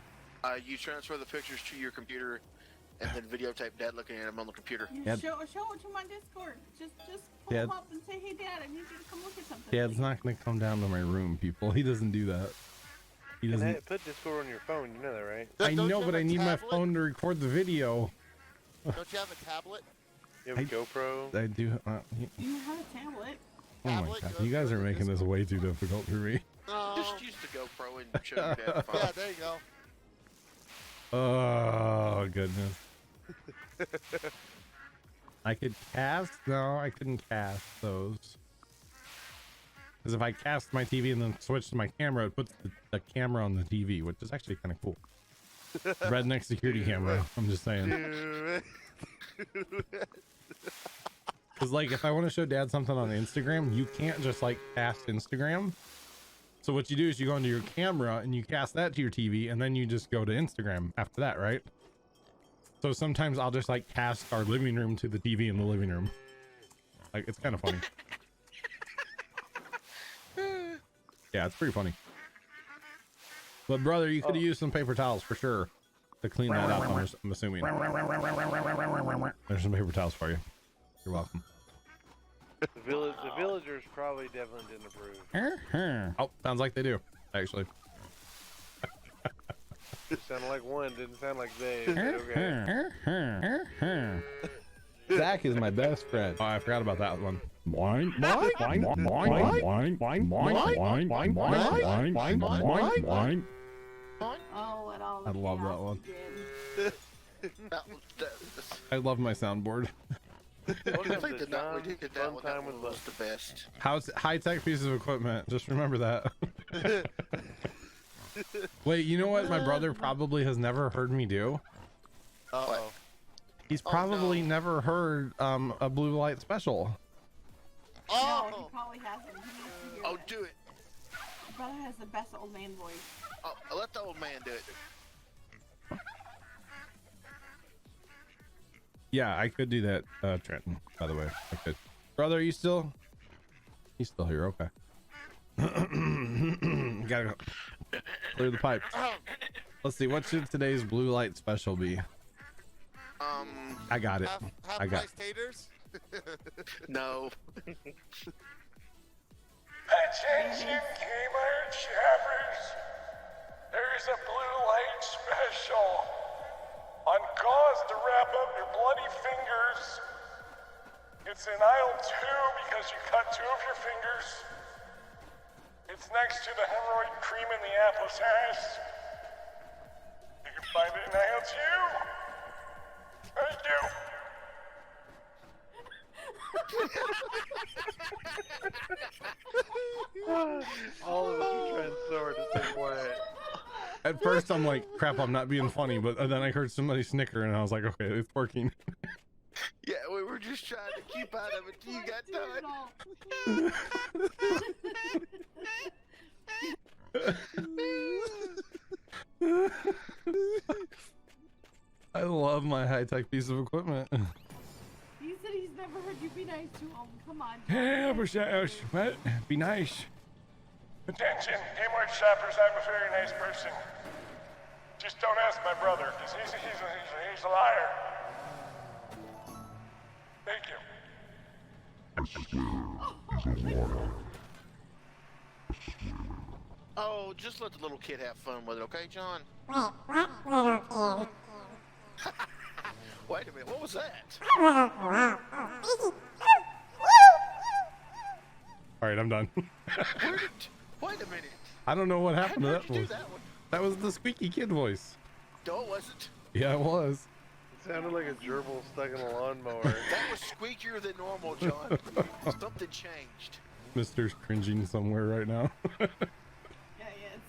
You transfer the pictures to your computer and then videotape Dad looking at them on the computer. Yeah. Show it to my Discord. Just pull Dad. him up and say, hey Dad, I need you to come look at something. Dad's not going to come down to my room, people. He doesn't do that. He And doesn't. put Discord on your phone. You know that, right? I Don't know, you but have I a need my tablet? phone to record the video. Don't you have a tablet? You have a GoPro. I do. You have a tablet. Oh my Tablet god, goes you guys to are the making this way too difficult for me. No. Just use the GoPro and show your dad the phone. Yeah, there you go. Oh goodness. I could cast? No, I couldn't cast those. Because if I cast my TV and then switch to my camera, it puts the camera on the TV, which is actually kind of cool. Redneck security camera. I'm just saying. Because like, if I want to show Dad something on Instagram, you can't just like cast Instagram. So what you do is you go into your camera and you cast that to your TV, and then you just go to Instagram after that, right? So sometimes I'll just like cast our living room to the TV in the living room. Like, it's kind of funny. Yeah, it's pretty funny. But brother, you could have used some paper towels for sure to clean that up. I'm assuming. There's some paper towels for you. You're welcome. The villagers probably definitely didn't approve. Oh, sounds like they do, actually. It sounded like one, didn't sound like they. Okay. Zach is my best friend. Oh, I forgot about that one. Wine. Oh, it all I love that one. I love my soundboard. Welcome We to did that. We John's did that Fun one. Time That with one was the best. How's high-tech piece of equipment? Just remember that. Wait, you know what my brother probably has never heard me do? Uh-oh. He's probably never heard a blue light special. No, he Oh! probably hasn't. He needs to hear Oh, it. do it. Your brother has the best old man voice. Oh, let the old man do it. Yeah, I could do that, Trenton, by the way. I could. Brother, are you still? He's still here, okay. Gotta go. Clear the pipe. Let's see, what should today's blue light special be? I got it. Half I got price taters? No. Attention gamer chappers, there's a blue light special on gauze to wrap up your bloody fingers. It's in aisle 2 because you cut 2 of your fingers. It's next to the hemorrhoid cream in the apple's house. You can find it in aisle 2. Thank you. All of us are trying so hard to stay quiet. At first, I'm like, crap, I'm not being funny, but then I heard somebody snicker, and I was like, okay, it's working. Yeah, we were just trying to keep out of it till you got done. I love my high-tech piece of equipment. He said he's never heard you be nice to him. Come on. Yeah, what? Be nice. Attention, Kmart shoppers, I'm a very nice person. Just don't ask my brother, because he's a liar. Thank you. Oh, just let the little kid have fun with it, okay, John? Wait a minute, what was that? All right, I'm done. Wait a minute. I don't know what How happened to did that you do voice. that one? That was the squeaky kid voice. No, it wasn't. Yeah, it was. It sounded like a gerbil stuck in a lawnmower. That was squeakier than normal, John. Something changed. Mister's cringing somewhere right now. Yeah, he is.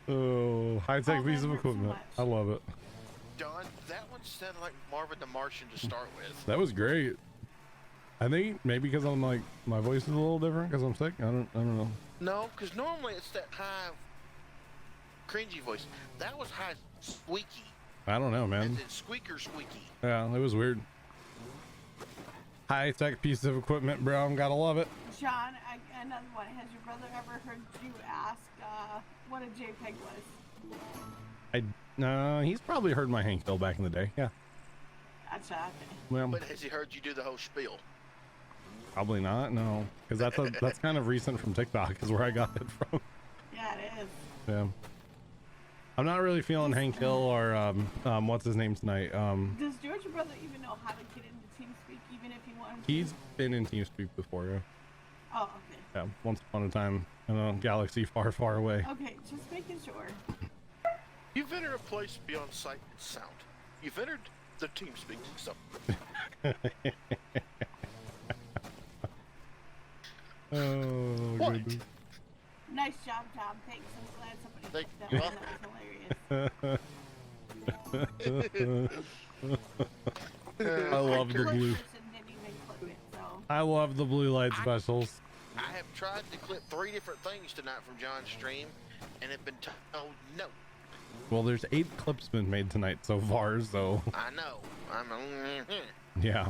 Oh, high-tech Oh, piece that of hurt so equipment. much. I love it. John, that one sounded like Marvin the Martian to start with. That was great. I think maybe because I'm like, my voice is a little different because I'm sick. I don't know. No, because normally it's that high, cringy voice. That was high squeaky. I don't know, And man. then squeaker squeaky. Yeah, it was weird. High-tech piece of equipment, bro. Gotta love it. John, another one. Has your brother ever heard you ask what a JPEG was? No, he's probably heard my Hank Hill back in the day. Yeah. Gotcha. Okay. Well, But has he heard you do the whole spiel? probably not. No, because that's kind of recent from TikTok, is where I got it from. Yeah, it is. Yeah. I'm not really feeling Hank Hill or what's his name tonight. Does George's brother even know how to get into TeamSpeak, even if he wanted to? He's been in TeamSpeak before. Yeah. Oh, okay. Yeah. Once upon a time in a galaxy far, far away. Okay, just making sure. You've entered a place beyond sight and sound. You've entered the TeamSpeak system. Oh, What? goodness. Nice job, Tom. Thanks. I'm glad somebody Thank picked that you. one. That was hilarious. I love the blue. Person didn't even clip it, so. I love the blue light specials. I have tried to clip 3 different things tonight from John's stream, and have been told no. Well, there's 8 clips been made tonight so far, so I know. yeah.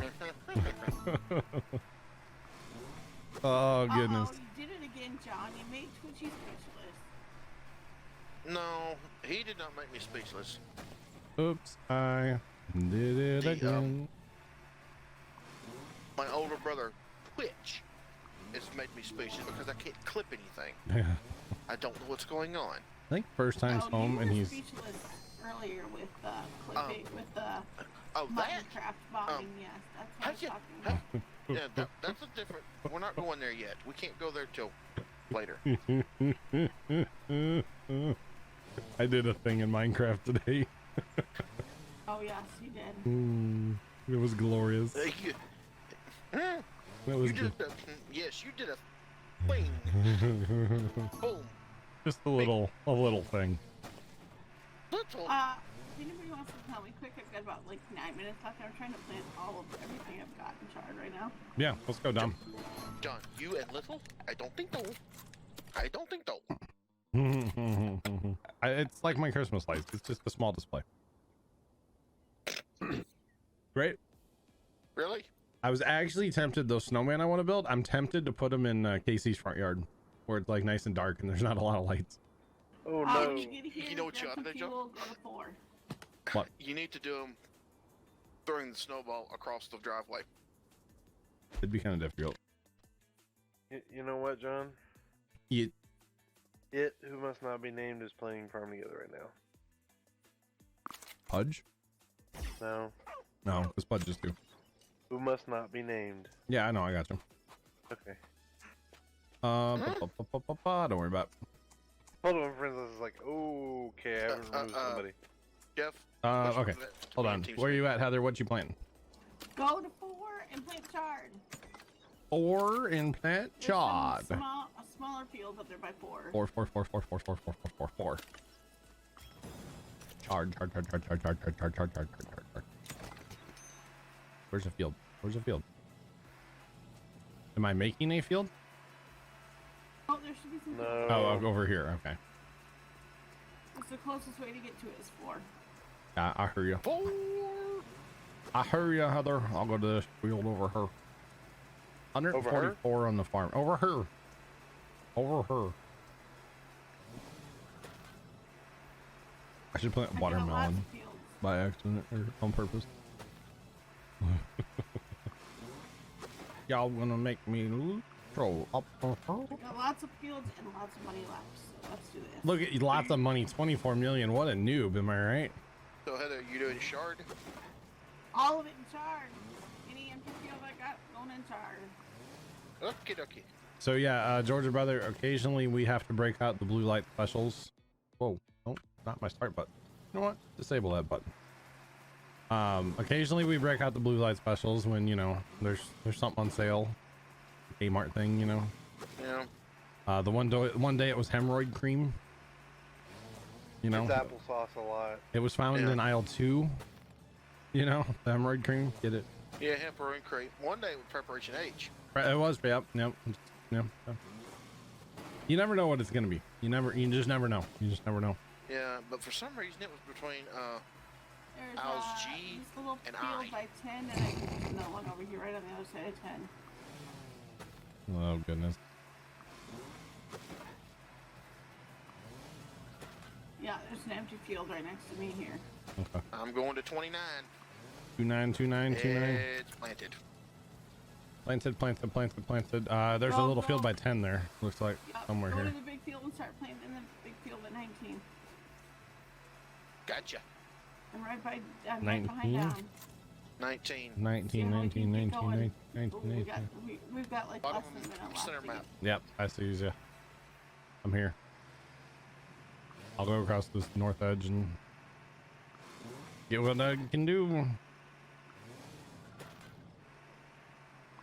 Oh goodness. Uh-oh, you did it again, John. You made Twitchy speechless. No, he did not make me speechless. Oops, I did it The, again. My older brother, Twitch, has made me speechless because I can't clip anything. Yeah. I don't know what's going on. I think first time's Oh, home you and were he's speechless earlier with clipping, with the Oh, that? Minecraft bombing. Yes, that's what I was How'd you- talking about. Yeah, that's a different. We're not going there yet. We can't go there till later. I did a thing in Minecraft today. Oh yes, you did. It was glorious. You, That was you did good. yes, you did a thing. Boom. Just a little thing. Little. If anybody wants to tell me quick, I've got about like 9 minutes left. I'm trying to plan all of everything I've got in charge right now. Yeah, let's go, Dom. John, you and Little? I don't think so. I don't think so. It's like my Christmas lights. It's just a small display. Great. Really? I was actually tempted, those snowman I want to build, I'm tempted to put them in Casey's front yard where it's like nice and dark and there's not a lot of lights. Oh no. When you get here, You know what you grab ought to some do, Joe? fuel, go to 4. What? You need to do them throwing the snowball across the driveway. It'd be kind of difficult. You know what, John? You, It who must not be named is playing Farm Together right now. Pudge? No. No, this Pudge is too. Who must not be named. Yeah, I know, I got you. Okay. Don't worry about it. Hold on, friends. I was like, okay, I haven't removed somebody. Jeff. Okay. Hold on. Where are you at, Heather? What you planting? Go to 4 and plant chard. 4 and plant There's some chard. a smaller field up there by 4. 4. Chard. Where's the field? Am I making a field? Oh, there should be some. No. Oh, over here. Okay. It's the closest way to get to it is 4. Yeah, I hear you. I hear you, Heather. I'll go to this field over here. 144 on the farm. Over here. I should plant watermelon by accident or on purpose. Y'all gonna make me throw up. We got lots of fields and lots of money left, so let's do this. Look at you, lots of money. 24 million. What a noob, am I right? So Heather, you doing shard? All of it in chard. Any empty field I got going in chard. Okay. So yeah, Georgia brother, occasionally we have to break out the blue light specials. Whoa, oh, not my start button. You know what? Disable that button. Occasionally we break out the blue light specials when, you know, there's something on sale. Kmart thing, you know. Yeah. The one day it was hemorrhoid cream. You know, It's applesauce a lot. it was found in aisle 2. You know, the hemorrhoid cream. Get it? Yeah, Hemper and cream. One day with preparation H. It was. Yep. You never know what it's gonna be. You just never know. Yeah, but for some reason it was between There's aisles G this little and field I. by 10, and I can that one over here right on the other side of 10. Oh goodness. Yeah, there's an empty field right next to me here. Okay. I'm going to 29. 29. It's planted. Planted. There's a little field by 10 there. Looks like somewhere Go here. to the big field and start planting in the big field at 19. Gotcha. I'm right by, I'm 19? right behind down. 19. 19. We've got like Bottom less than a minute left. center to map. Yep, I see you. I'm here. I'll go across this north edge and get what I can do.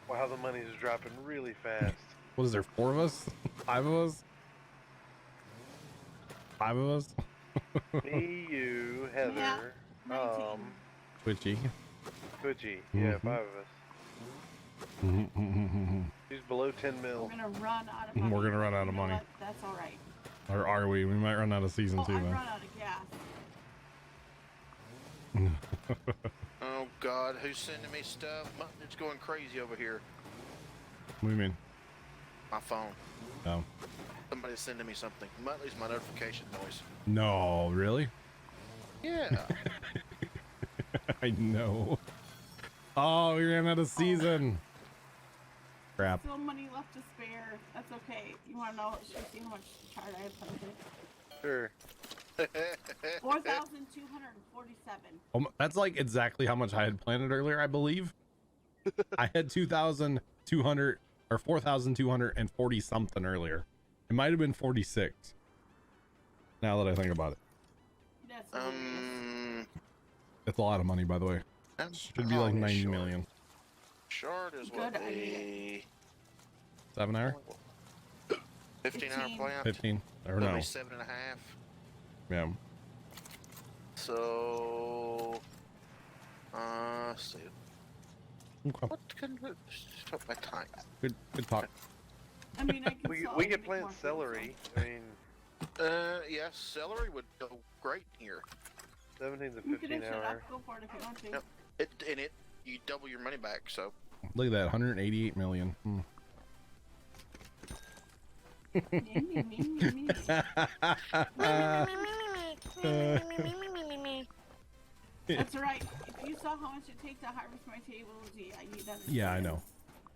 Wow, the money is dropping really fast. What is there, 4 of us? 5 of us? 5 of us? Me, you, Heather, 19. Twitchy. Twitchy. Yeah, 5 of us. He's below 10 mil. We're gonna run out of money. We're gonna run out of You know money. what? That's all right. Or are we? We might run out of season 2 I then. run out of gas. Oh God, who's sending me stuff? It's going crazy over here. What do you mean? My phone. No. Somebody's sending me something. Muttley's my notification noise. No, really? Yeah. I know. Oh, we ran out of season. Crap. Still money left to spare. That's okay. You want to know? Should we see how much chart I have planted? Sure. 4,247. Oh, that's like exactly how much I had planted earlier, I believe. I had 2,200 or 4,240 something earlier. It might have been 46. Now that I think about it. That's hilarious. It's a lot of money, by the way. Should be like 90 million. Short is what, a 7 hour? 15-hour plant? 15. Or Only no. 7.5. Yeah. So, let's see. Okay. What can we talk my time? Good talk. I mean, I can We could plant celery. I mean, yeah, celery would go great here. 17 to You can 15 shut hour. up. Go for it if you want to. Yep. You double your money back, so. Look at that, 188 million. That's right. If you saw how much it takes to harvest my tables, yeah, you'd understand. Yeah, I know.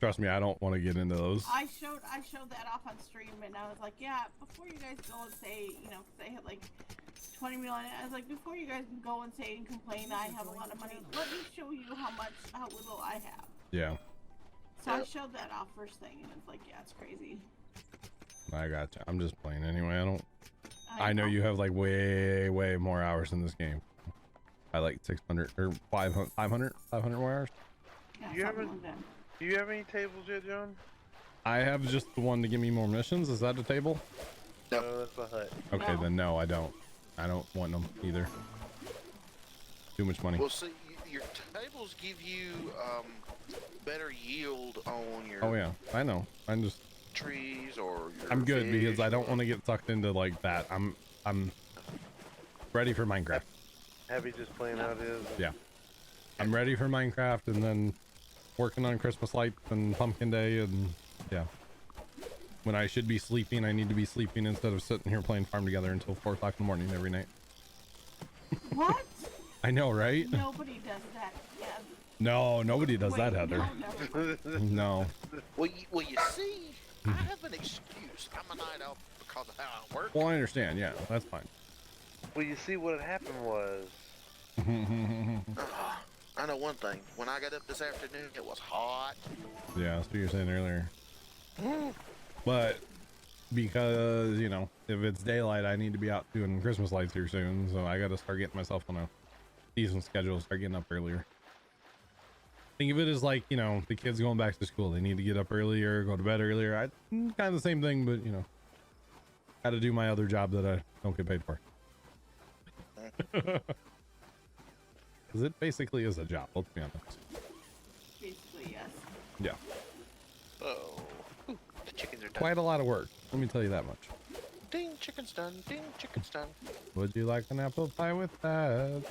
Trust me, I don't want to get into those. I showed that off on stream, and I was like, yeah, before you guys go and say, you know, because I had like 20 million, I was like, before you guys go and say and complain I have a lot of money, let me show you how little I have. Yeah. So I showed that off first thing, and it's like, yeah, it's crazy. I gotcha. I'm just playing anyway. I know you have like way more hours in this game. I like 600 or 500 more hours. Yeah, Do you have something any, like that. do you have any tables yet, John? I have just the one to give me more missions. Is that a table? No, that's a hut. Okay, No. then no, I don't. I don't want them either. Too much money. Well, see, your tables give you better yield on your Oh yeah, I know. I'm just. trees or your I'm good because fish I don't or- want to get sucked into like that. I'm ready for Minecraft. Happy just playing how it is. Yeah. I'm ready for Minecraft and then working on Christmas lights and Pumpkin Day and yeah. When I should be sleeping, I need to be sleeping instead of sitting here playing Farm Together until 4 o'clock in the morning every night. What? I know, right? Nobody does that. Yeah. No, nobody does Wait, that, Heather. No, never. No. Well, you see, I have an excuse. I'm a night owl because of how I work. Well, I understand. Yeah, that's fine. Well, you see what had happened was. I know one thing. When I got up this afternoon, it was hot. Yeah, that's what you were saying earlier. But because, you know, if it's daylight, I need to be out doing Christmas lights here soon. So I got to start getting myself on a decent schedule, start getting up earlier. Think of it as like, you know, the kids going back to school. They need to get up earlier, go to bed earlier. Kind of the same thing, but, you know, got to do my other job that I don't get paid for. Because it basically is a job, let's be honest. Basically, yes. Yeah. Oh, ooh, the chickens are done. Quite a lot of work. Let me tell you that much. Ding, chicken's done. Ding, chicken's done. Would you like an apple pie with that?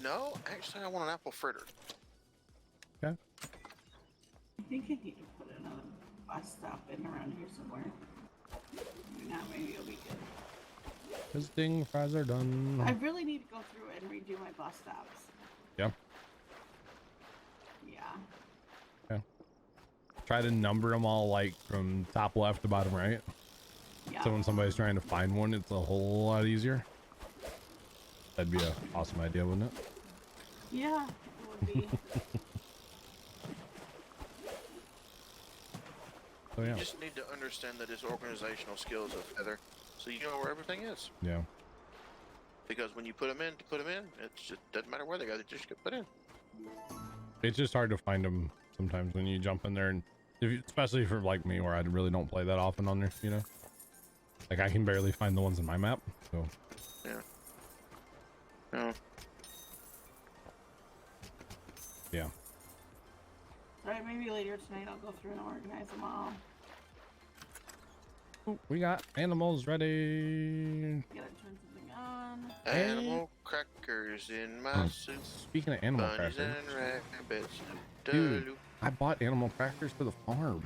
No, actually, I want an apple fritter. Okay. I think I need to put another bus stop in around here somewhere. Maybe not, maybe it'll be good. Visiting fries are done. I really need to go through and redo my bus stops. Yeah. Yeah. Okay. Try to number them all like from top left to bottom right. Yeah. So when somebody's trying to find one, it's a whole lot easier. That'd be an awesome idea, wouldn't it? Yeah, it would be. So yeah. You just need to understand that it's organizational skills of Heather, so you know where everything is. Yeah. Because when you put them in, it just doesn't matter where they go; they just get put in. It's just hard to find them sometimes when you jump in there, and especially for like me, where I really don't play that often on there. You know, like I can barely find the ones in my map. So Yeah. No. yeah. Alright, maybe later tonight I'll go through and organize them all. Ooh, we got animals ready. Gotta turn something on. Animal crackers in my soup. Speaking of animal Bunnies crackers, and rabbits. dude, I bought animal crackers for the farm.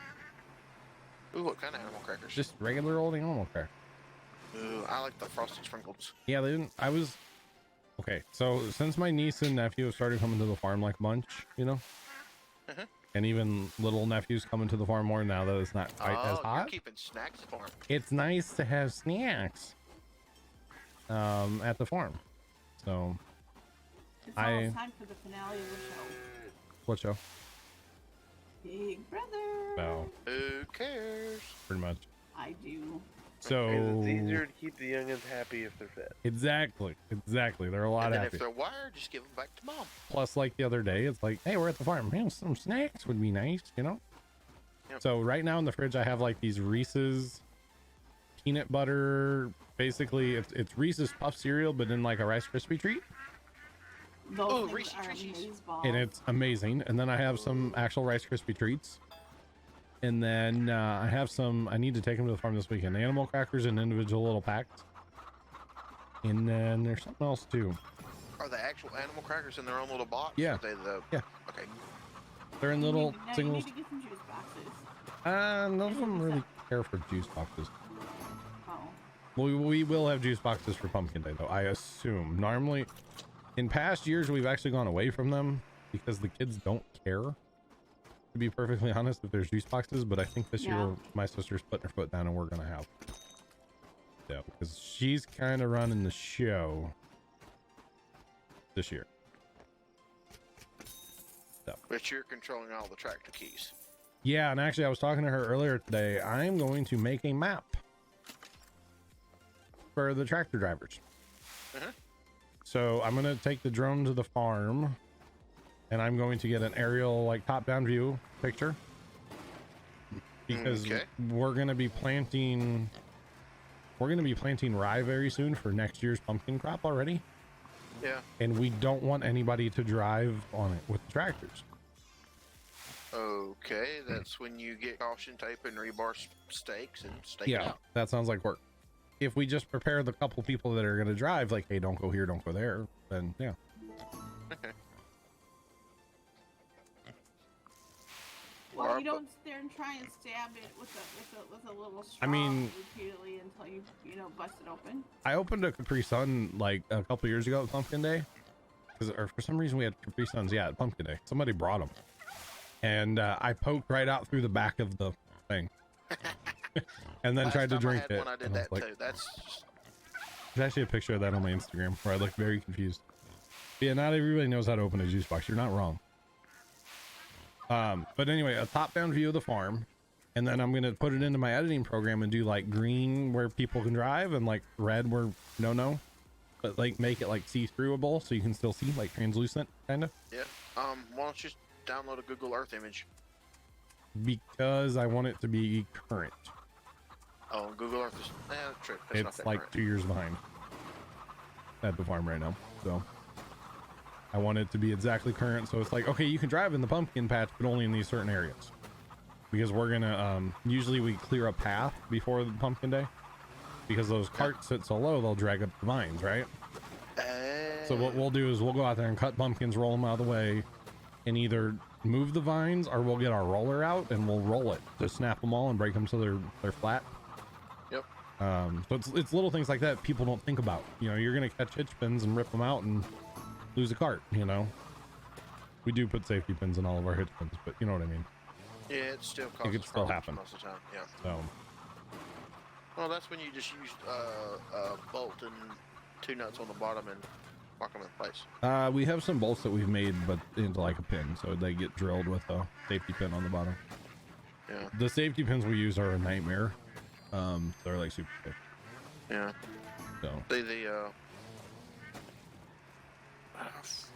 Ooh, what kind of animal crackers? Just regular old animal crackers. Ooh, I like the frosted sprinkles. Yeah, they didn't. I was okay. So since my niece and nephew have started coming to the farm like munch, you know, and even little nephews coming to the farm more now that it's not quite as You're hot. keeping snacks for 'em. It's nice to have snacks at the farm. So It's almost time for the finale of the show. what show? Big Brother. No, Who cares? pretty much. I do. So It's easier to keep the youngins happy if they're fed. exactly. They're a lot And then happy. if they're wired, just give them back to mom. Plus, like the other day, it's like, hey, we're at the farm. Man, some snacks would be nice, you know? Yep. So right now in the fridge, I have like these Reese's peanut butter. Basically, it's Reese's Puff cereal, but in like a Rice Krispie treat. Those Oh, things Reese's are Treaties. amazeballs. And it's amazing. And then I have some actual Rice Krispie treats. And then I have some, I need to take them to the farm this weekend. Animal crackers in individual little packs. And then there's something else too. Are the actual animal crackers in their own little box? Yeah. Or are they the... Yeah. Okay. They're in little Now you singles. need to get some juice boxes. None of them really care for juice boxes. Oh. We will have juice boxes for Pumpkin Day, though, I assume. Normally, in past years, we've actually gone away from them because the kids don't care, to be perfectly honest, if there's juice boxes. But I think this year, my sister's putting her foot down and we're going to have. Yeah, because she's kind of running the show this year. So. But you're controlling all the tractor keys. Yeah, and actually I was talking to her earlier today. I'm going to make a map for the tractor drivers. So I'm going to take the drone to the farm and I'm going to get an aerial, like, top-down view picture, because we're going to be planting rye very soon for next year's pumpkin crop already. Yeah. And we don't want anybody to drive on it with the tractors. Okay, that's when you get caution tape and rebar stakes and stake it out. That sounds like work. If we just prepare the couple people that are going to drive, like, hey, don't go here, don't go there, then yeah. Okay. Well, you don't sit there and try and stab it with a little straw I mean, repeatedly until you bust it open. I opened a Capri Sun like a couple years ago at Pumpkin Day, or for some reason we had Capri Suns. Yeah, at Pumpkin Day, somebody brought them, and I poked right out through the back of the thing, and then tried to drink it. I did that too. That's there's actually a picture of that on my Instagram where I looked very confused. Yeah, not everybody knows how to open a juice box. You're not wrong. But anyway, a top-down view of the farm, and then I'm gonna put it into my editing program and do like green where people can drive and like red where no, but like make it like see-throughable so you can still see, like translucent kind of. yeah. Why don't you just download a Google Earth image? Because I want it to be current. Oh, Google Earth is true. It's like current. 2 years behind at the farm right now, so I want it to be exactly current. So it's like, okay, you can drive in the pumpkin patch, but only in these certain areas, because we're gonna usually we clear a path before the pumpkin day, because those carts sit so low they'll drag up the vines, right? So what we'll do is we'll go out there and cut pumpkins, roll them out of the way, and either move the vines or we'll get our roller out and we'll roll it to snap them all and break them so they're flat. Yep. So it's little things like that people don't think about. You know, you're gonna catch hitch pins and rip them out and lose a cart. You know, we do put safety pins in all of our hitch pins, but you know what I mean. Yeah, it still causes it could still happen most of the time. Yeah. So. Well, that's when you just use a bolt and 2 nuts on the bottom and lock them in place. We have some bolts that we've made, but into like a pin, so they get drilled with a safety pin on the bottom. Yeah. The safety pins we use are a nightmare. They're like super thick. Yeah. So.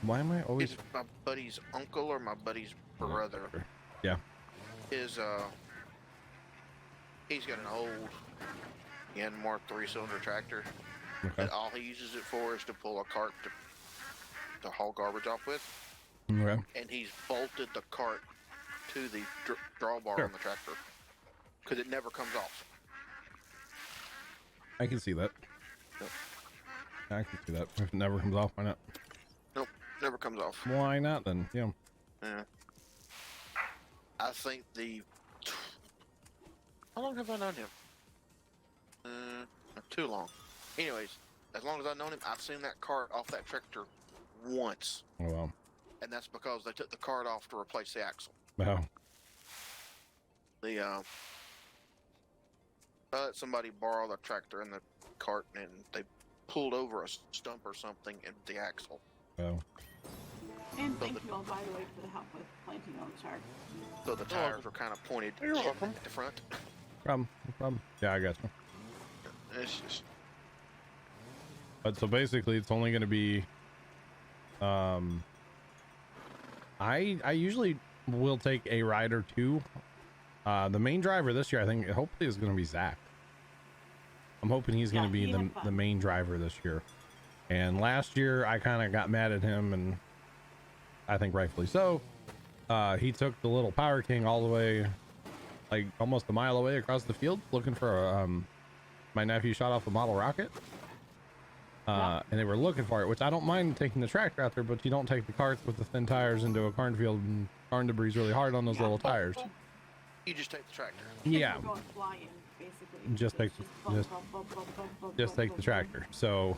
Why am I always? It's my buddy's uncle or my buddy's brother. Yeah. He's got an old Yanmar 3-cylinder tractor. Okay. And all he uses it for is to pull a cart to haul garbage off with. Okay. And he's bolted the cart to the drawbar on the tractor because it never comes off. I can see that. Yep. I can see that. If it never comes off, why not? Nope, never comes off. Why not then? Yeah. Yeah. I think how long have I known him? Not too long. Anyways, as long as I've known him, I've seen that cart off that tractor once. Oh well. And that's because they took the cart off to replace the axle. Wow. I let somebody borrow the tractor and the cart, and they pulled over a stump or something in the axle. Wow. And thank you all, by the way, for the help with planting on the chart. So the tires were kind of pointed at the front. No problem. Yeah, I got you. It's just. But so basically, it's only going to be. I usually will take a ride or two. The main driver this year, I think, hopefully, is going to be Zach. I'm hoping he's going to be the main driver this year. And last year, I kind of got mad at him, and I think rightfully so. He took the little Power King all the way, like almost a mile away across the field, looking for my nephew shot off a model rocket. And they were looking for it, which I don't mind taking the tractor out there, but you don't take the carts with the thin tires into a cornfield, and corn debris really hard on those little tires. You just take the tractor. Yeah. Going flying, basically. Just take the tractor. So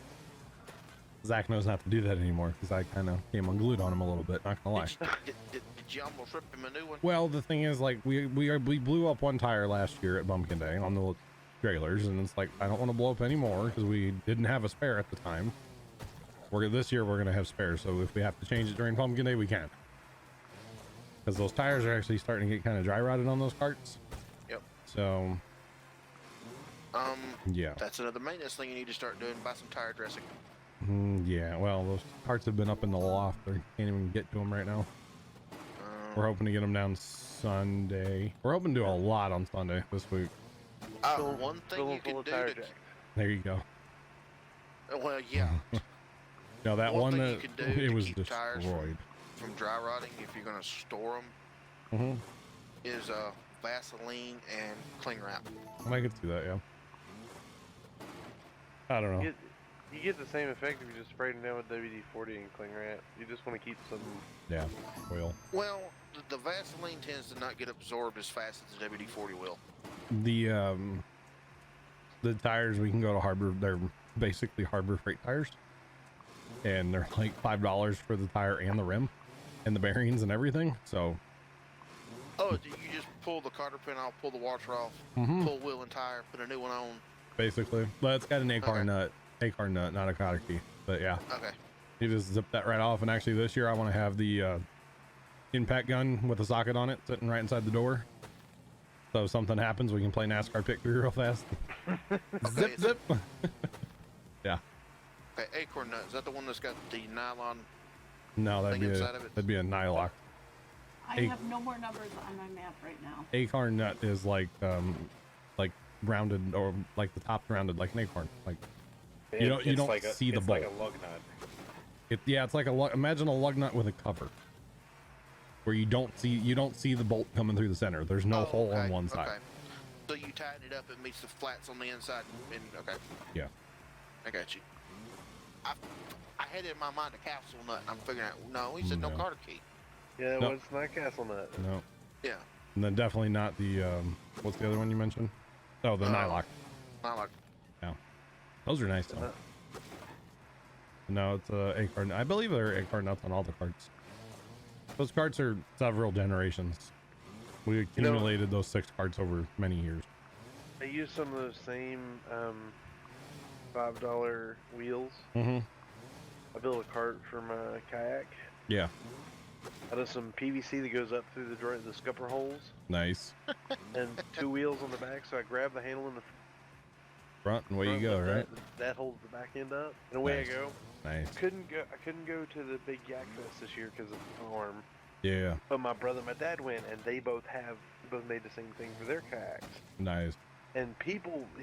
Zach knows not to do that anymore, because I kind of came unglued on him a little bit, not gonna lie. Did you almost rip him a new one? Well, the thing is, like, we blew up one tire last year at Pumpkin Day on the trailers, and it's like, I don't want to blow up anymore because we didn't have a spare at the time. This year we're gonna have spares, so if we have to change it during Pumpkin Day, we can. because those tires are actually starting to get kind of dry rotted on those carts. Yep. So yeah, that's another maintenance thing you need to start doing. Buy some tire dressing. Yeah, well, those carts have been up in the loft. They can't even get to them right now. We're hoping to get them down Sunday. We're hoping to do a lot on Sunday this week. One thing you can do to, there you go. well, yeah. No, that one thing that you can do it to was keep tires destroyed. from dry rotting, if you're going to store them, is Vaseline and cling wrap. I could see that, yeah. I don't know. You get the same effect if you just sprayed them down with WD-40 and cling wrap. You just want to keep some. Yeah, oil. Well, the Vaseline tends to not get absorbed as fast as the WD-40 will. The tires we can go to Harbor. They're basically Harbor Freight tires, and they're like $5 for the tire and the rim, and the bearings and everything. So. Oh, you just pull the cotter pin off, pull the washer off, pull wheel and tire, put a new one on. Basically, but it's got an A-car nut, not a cotter key. But yeah, okay. You just zip that right off. And actually, this year I want to have the impact gun with a socket on it sitting right inside the door. So if something happens, we can play NASCAR pick through real fast. Zip, zip. Yeah. Okay, acorn nut. Is that the one that's got the nylon? No, that'd be a nylock. I have no more numbers on my map right now. Acorn nut is like rounded, or like the top's rounded like an acorn. Like you don't like see the it's bolt. like a lug nut. It's like imagine a lug nut with a cover, where you don't see the bolt coming through the center. There's no hole on one side. Okay. So you tighten it up, it meets the flats on the inside, and okay. Yeah. I got you. I had in my mind a capsule nut. I'm figuring out. No, he said no cotter key. Yeah, well, it's not castle nut. No. Yeah. And then definitely not the what's the other one you mentioned? Oh, the nylock. Nylock. Yeah. Those are nice though. No, it's acorn. I believe there are acorn nuts on all the carts. Those carts are several generations. We accumulated those 6 carts over many years. I use some of those same $5 wheels. I built a cart for my kayak. Yeah. Out of some PVC that goes up through the scupper holes. Nice. And 2 wheels on the back, so I grab the handle in the front and away you go, right? That holds the back end up, and away I go. Nice. I couldn't go to the big Yak Fest this year because of the storm. Yeah. But my brother and my dad went, and they both made the same thing for their kayaks. Nice. And he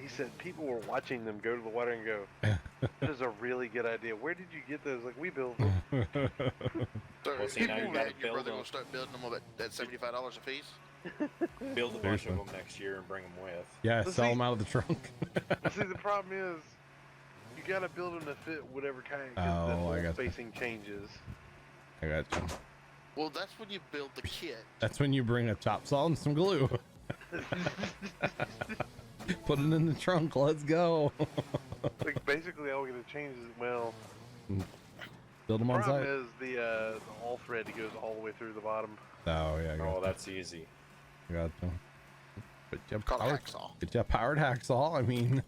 said people were watching them go to the water and go, "This is a really good idea. Where did you get those?" Like, we built them. So see, now you gotta your brother build will start building them at $75 a piece. Build a bunch of them next year and bring them with. Yeah, sell them out of the trunk. See, the problem is, you gotta build them to fit whatever kayak. Oh, I got spacing changes. I got you. Well, that's when you build the kit. That's when you bring a chop saw and some glue. Put it in the trunk. Let's go. Like, basically, all we're gonna change is, well, build them on site. The problem is the all thread that goes all the way through the bottom. Oh yeah. Oh, that's easy. Got you. But you Called hacksaw. Get you a powered hacksaw. I mean,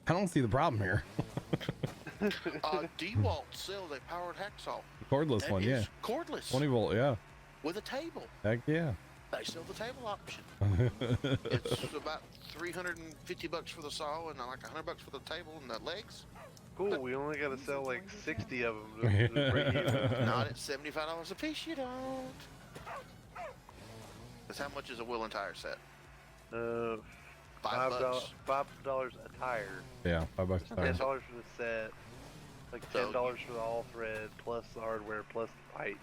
I don't see the problem here. DeWalt sells a powered hacksaw. Cordless That one, is yeah. Cordless. 20 volt, yeah. With a table. Heck yeah. They sell the table option. It's about $350 for the saw and like $100 for the table and the legs. Cool. We only gotta sell like 60 of them to break even. Not at $75 a piece. You don't. That's how much is a wheel and tire set? $5 $5. $5 a tire. Yeah, $5 a tire. $10 for the set. Like $10 for the all thread plus the hardware plus the pipe.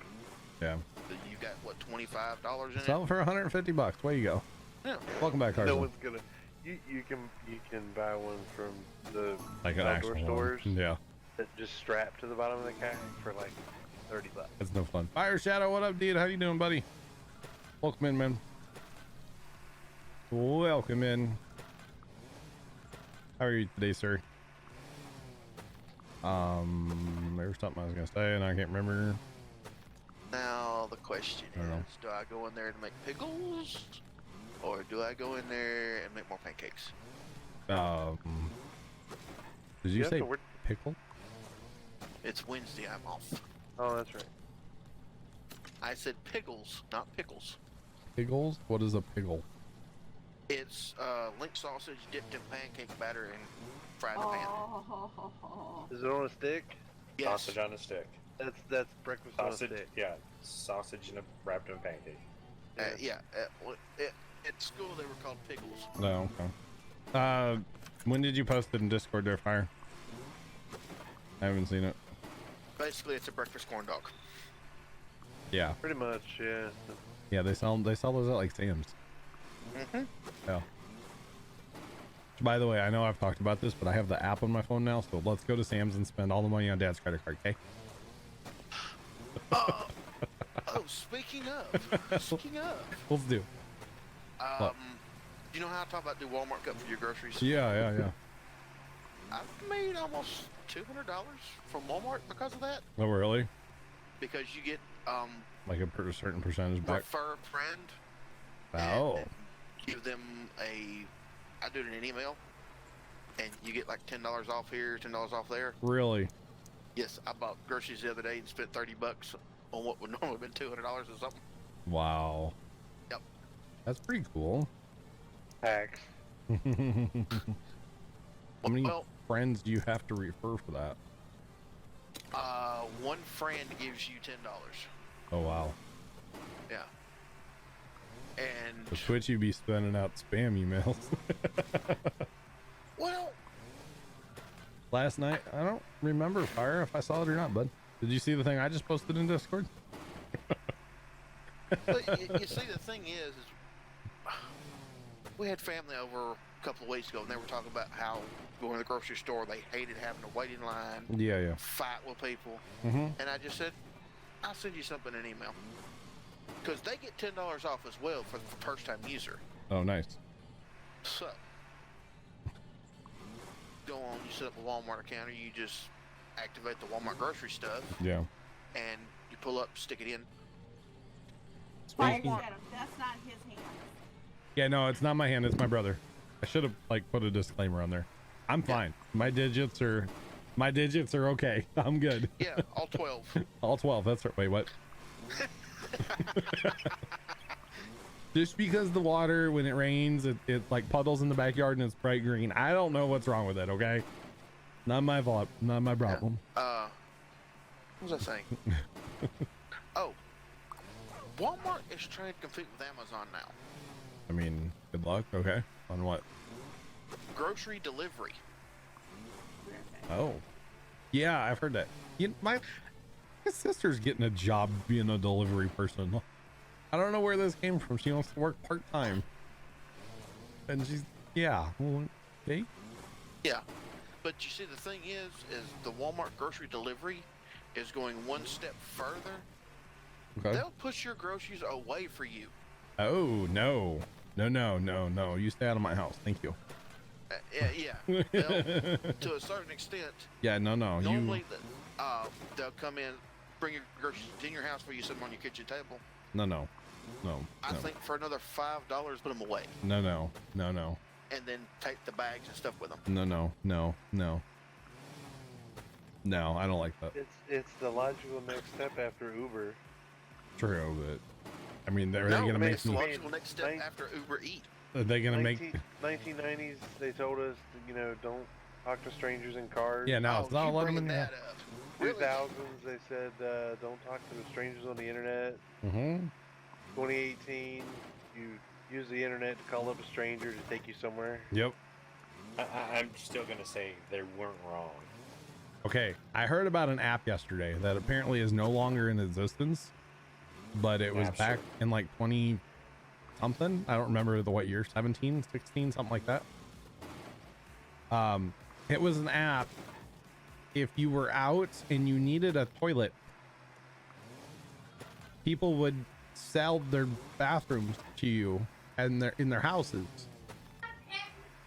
Yeah. So you got what, $25 in it? Sell for $150. Way you go. Yeah. Welcome back, Carson. No one's gonna. You can buy one from the like an outdoor actual stores. one. Yeah. That just strap to the bottom of the kayak for like $30. That's no fun. Fire Shadow, what up, dude? How you doing, buddy? Welcome in, man. Welcome in. How are you today, sir? There's something I was gonna say and I can't remember. Now the question is, do I go in there to make pickles, or do I go in there and make more pancakes? Did you say pickle? It's Wednesday. I'm off. Oh, that's right. I said pickles, not pickles. Piggles? What is a piggle? It's link sausage dipped in pancake batter and fried in the pan. Oh. Is it on a stick? Yes. Sausage on a stick. That's breakfast on a Sausage, stick. yeah. Sausage wrapped in a pancake. At school they were called pickles. No, okay. When did you post it in Discord there, Fire? I haven't seen it. Basically, it's a breakfast corn dog. Yeah. Pretty much, yeah. Yeah, they sell those at like Sam's. Mm-hmm. Yeah. By the way, I know I've talked about this, but I have the app on my phone now, so let's go to Sam's and spend all the money on Dad's credit card, okay? Speaking of, Let's do. you know how I talk about do Walmart Cup for your groceries? Yeah. I've made almost $200 from Walmart because of that. Oh, really? Because you get Like a certain percentage back. refer a friend. Oh. And give them I do it in an email, and you get like $10 off here, $10 off there. Really? Yes, I bought groceries the other day and spent $30 on what would normally have been $200 or something. Wow. Yep. That's pretty cool. Hacks. How many friends do you have to refer for that? One friend gives you $10. Oh, wow. Yeah. And The Twitch, you be sending out spam emails. well, last night, I don't remember, Fire, if I saw it or not, bud. Did you see the thing I just posted in Discord? but you see, the thing is we had family over a couple of weeks ago, and they were talking about how going to the grocery store, they hated having to wait in line, Yeah. fight with people. Mm-hmm. And I just said, I'll send you something in an email. Because they get $10 off as well for the first-time user. Oh, nice. So, go on, you set up a Walmart account, or you just activate the Walmart grocery stuff. Yeah. And you pull up, stick it in. Fire said him. That's not his hand. Yeah, no, it's not my hand. It's my brother. I should have put a disclaimer on there. I'm fine. My digits are okay. I'm good. Yeah, all 12. All 12. That's right. Wait, what? Just because the water, when it rains, it like puddles in the backyard and it's bright green. I don't know what's wrong with it. Okay, not my fault. Not my problem. What was I saying? Oh, Walmart is trying to compete with Amazon now. I mean, good luck. Okay, on what? Grocery delivery. Oh, yeah, I've heard that. My sister's getting a job being a delivery person. I don't know where this came from. She wants to work part-time. And she's, yeah. Okay. Yeah. But you see, the thing is the Walmart grocery delivery is going one step further. Okay. They'll push your groceries away for you. Oh, no. No. You stay out of my house. Thank you. Yeah. To a certain extent. Yeah, no. Normally, they'll come in, bring your groceries in your house for you, set them on your kitchen table. No. I think for another $5, put them away. No. And then take the bags and stuff with them. No. No, I don't like that. It's the logical next step after Uber. True, but I mean, they're No, they gonna make it's the some. logical next step after Uber Eat. Are they gonna make? 1990s, they told us, don't talk to strangers in cars. Yeah, now it's not letting them in there. 2000s, they said, don't talk to strangers on the internet. Mm-hmm. 2018, you use the internet to call up a stranger to take you somewhere. Yep. I'm still gonna say they weren't wrong. Okay, I heard about an app yesterday that apparently is no longer in existence, but it was back in like 20 something. I don't remember what year, 17, 16, something like that. It was an app. If you were out and you needed a toilet, people would sell their bathrooms to you and in their houses.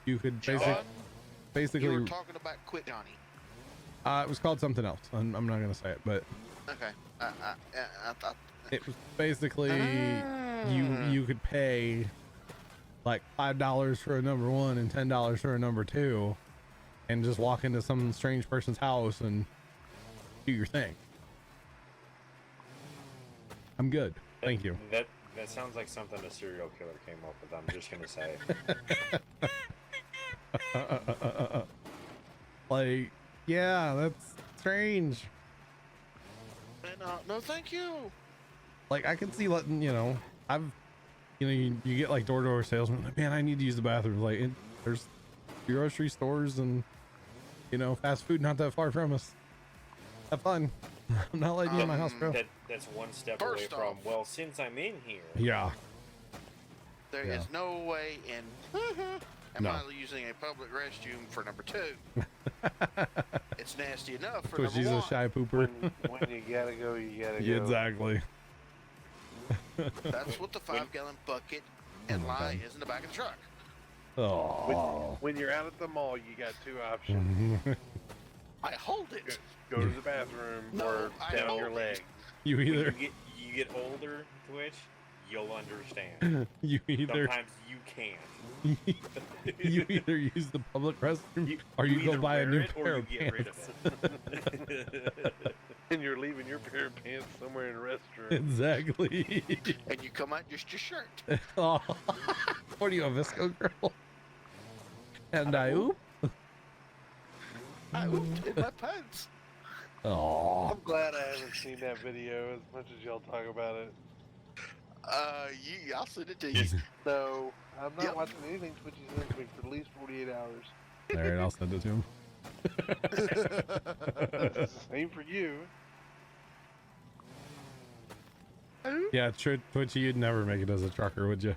You could basically. You were talking about Quick Johnny. It was called something else. I'm not gonna say it, but Okay. I thought it was basically you could pay like $5 for a number 1 and $10 for a number 2, and just walk into some strange person's house and do your thing. I'm good. Thank you. That sounds like something a serial killer came up with. I'm just gonna say. Like, yeah, that's strange. And no, thank you. Like, I can see letting, you know, you get like door-to-door salesmen, like, man, I need to use the bathroom. Like, there's grocery stores and, you know, fast food not that far from us. Have fun. I'm not letting you in my house, bro. That's one step First away from, off- well, since I'm in here. Yeah. There Yeah. is no way in am No. I using a public restroom for number 2. It's nasty enough for Because number she's 1. a shy pooper. When you gotta go, you gotta Yeah, go. exactly. That's what the 5-gallon bucket and Oh my lie God. is in the back of the truck. Oh. When you're out at the mall, you got 2 options. I hold it. Go to the bathroom No, or I down hold your it. leg. You When either you get older, Twitch, you'll understand. you either Sometimes you can't. you either use the public restroom or you go either buy a wear new it or pair you of get rid pants. of it. And you're leaving your pair of pants somewhere in the restroom. Exactly. And you come out just your shirt. Oh. What are you, a Visco girl? And I oop. I ooped in my pants. Oh. I'm glad I haven't seen that video as much as y'all talk about it. I'll send it to you. No, I'm not Yep. watching anything Twitchy sends me for at least 48 hours. All right, I'll send it to him. It's the same for you. Yeah, Twitchy, you'd never make it as a trucker, would you?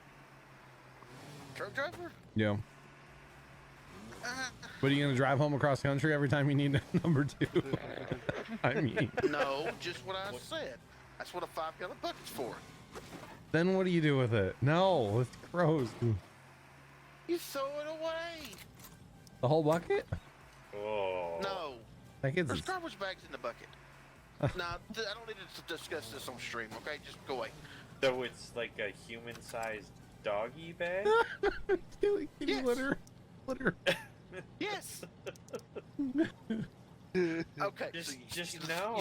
Truck driver? Yeah. What are you gonna drive home across country every time you need number 2? I mean, No, just what I said. That's what a 5-gallon bucket's for. then what do you do with it? No, it's gross. You throw it away. The whole bucket? Oh. No, Like it's there's garbage bags in the bucket. Nah, I don't need to discuss this on stream, okay? Just go away. So it's like a human-sized doggy bag? kitty Yes. litter. Yes. Okay. Just you, no.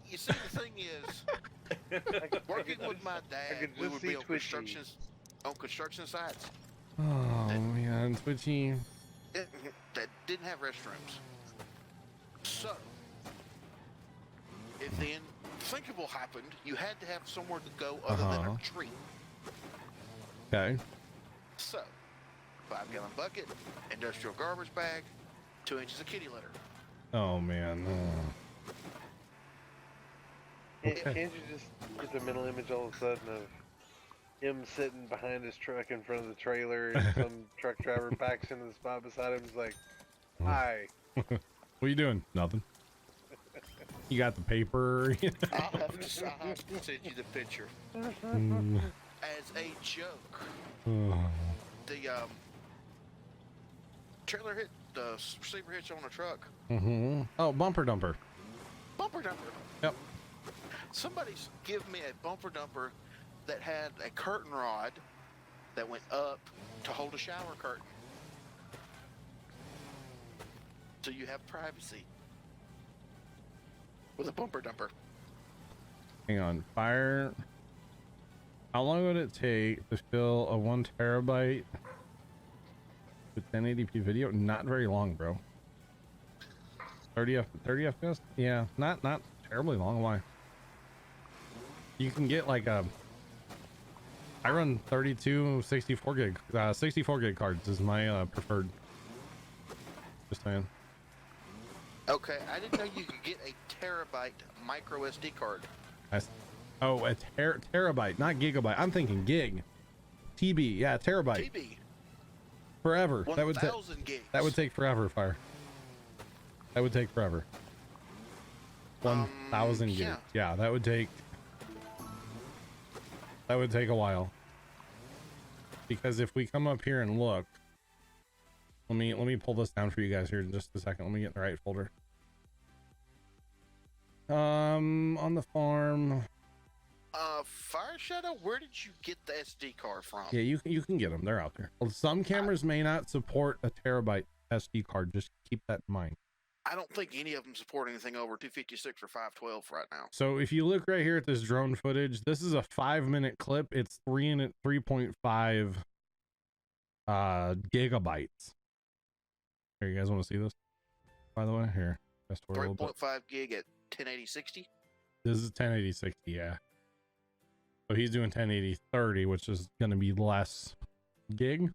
You see, the thing is, working with my dad, could we just would see be on Twitchy. construction sites Oh man, Twitchy. that didn't have restrooms. So, if the unthinkable happened, you had to have somewhere to go other than Uh-huh. a tree. Okay. So, 5-gallon bucket, industrial garbage bag, 2 inches of kitty litter. Oh man. Can't you just get the mental image all of a sudden of him sitting behind his truck in front of the trailer and some truck driver backs into the spot beside him and is like, hi. What are you doing? Nothing. You got the paper. I'll have to send you the picture. Mm. As a joke, Oh. the trailer hit, the receiver hitch on the truck. Mm-hmm. Oh, bumper dumper. Bumper dumper. Yep. Somebody's give me a bumper dumper that had a curtain rod that went up to hold a shower curtain. So you have privacy with a bumper dumper. Hang on. Fire. How long would it take to fill a 1 terabyte with 1080p video? Not very long, bro. 30 FPS? Yeah, not terribly long. Why? You can get like a. I run 32, 64 gig. 64 gig cards is my preferred. Just saying. Okay, I didn't know you could get a terabyte micro SD card. Oh, a terabyte, not gigabyte. I'm thinking gig. TB, yeah, terabyte. TB. Forever. 1,000 gigs. That would take forever, Fire. That would take forever. 1,000 gigs. yeah. Yeah, that would take. That would take a while. Because if we come up here and look, let me pull this down for you guys here in just a second. Let me get in the right folder. On the farm. Fire Shadow, where did you get the SD card from? Yeah, you can get them. They're out there. Well, some cameras may not support a terabyte SD card. Just keep that in mind. I don't think any of them support anything over 256 or 512 right now. So if you look right here at this drone footage, this is a 5-minute clip. It's 3.5 gigabytes. Here, you guys want to see this? By the way, here. 3.5 gig at 1080/60. This is 1080/60, yeah. So he's doing 1080/30, which is going to be less gig.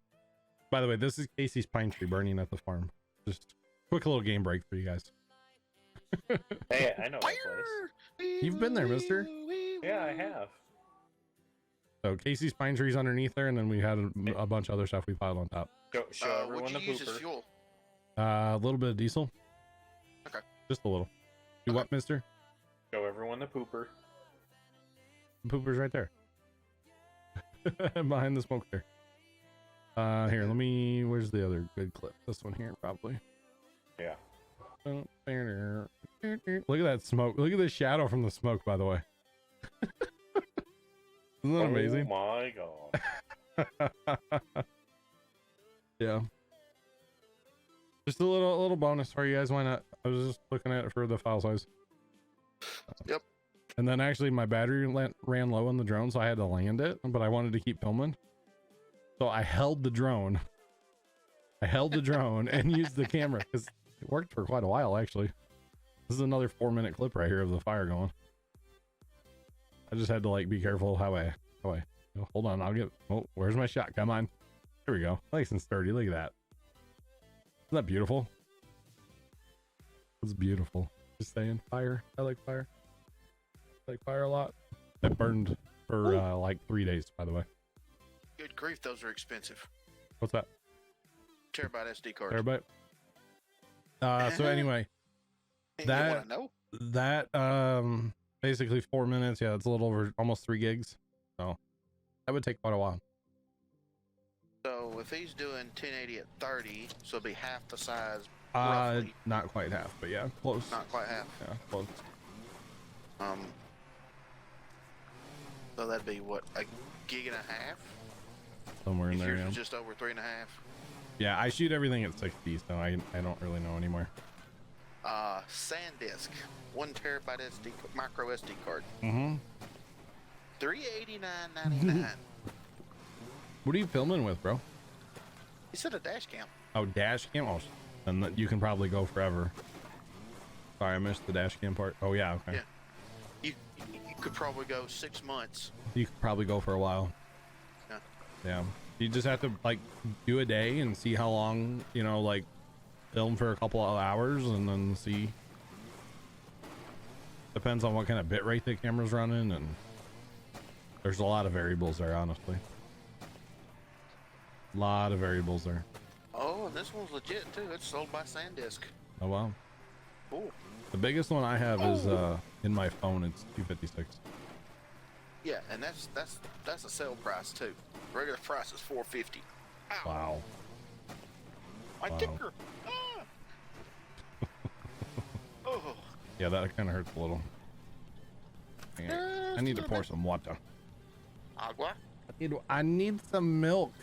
By the way, this is Casey's pine tree burning at the farm. Just quick little game break for you guys. Hey, I know that place. You've been there, mister. Yeah, I have. So Casey's pine tree's underneath there, and then we had a bunch of other stuff we piled on top. Show everyone What'd the you use as pooper. fuel? A little bit of diesel. Okay. Just a little. Do what, mister? Show everyone the pooper. The pooper's right there. Behind the smoke there. Here, where's the other good clip? This one here, probably. Yeah. Look at that smoke. Look at the shadow from the smoke, by the way. Isn't that amazing? Oh my god. Yeah. Just a little bonus for you guys. Why not? I was just looking at it for the file size. Yep. And then actually my battery ran low on the drone, so I had to land it, but I wanted to keep filming. So I held the drone. And used the camera because it worked for quite a while, actually. This is another 4-minute clip right here of the fire going. I just had to like be careful how I hold on. Where's my shot? Come on. Here we go. Nice and sturdy. Look at that. Isn't that beautiful? It's beautiful. Just saying, fire. I like fire. I like fire a lot. It burned for like 3 days, by the way. Good grief, those are expensive. What's that? Terabyte SD card. Terabyte. So anyway, that basically 4 minutes. Yeah, it's a little over almost 3 gigs. So that would take quite a while. So if he's doing 1080 at 30, so it'll be half the size. Roughly. Not quite half, but yeah, close. Not quite half. Yeah, close. So that'd be what, a gig and a half? Somewhere in if there. Yours Yeah. is just over 3.5. Yeah, I shoot everything at 60, so I don't really know anymore. SanDisk, 1 terabyte SD micro SD card. Mm-hmm. $389.99. What are you filming with, bro? He said a dash cam. Oh, dash cam. Oh, and you can probably go forever. Sorry, I missed the dash cam part. Oh yeah, okay. Yeah. You could probably go 6 months. You could probably go for a while. Yeah. Yeah. You just have to like do a day and see how long, like film for a couple of hours and then see. Depends on what kind of bit rate the camera's running, and there's a lot of variables there, honestly. A lot of variables there. Oh, and this one's legit too. It's sold by SanDisk. Oh wow. Cool. The biggest one I have is in my phone. It's 256. Yeah, and that's a sale price too. Regular price is $450. Ow. Wow. My ticker. Ah. Oh. Yeah, that kind of hurts a little. I need to pour some water. Agua. I need some milk.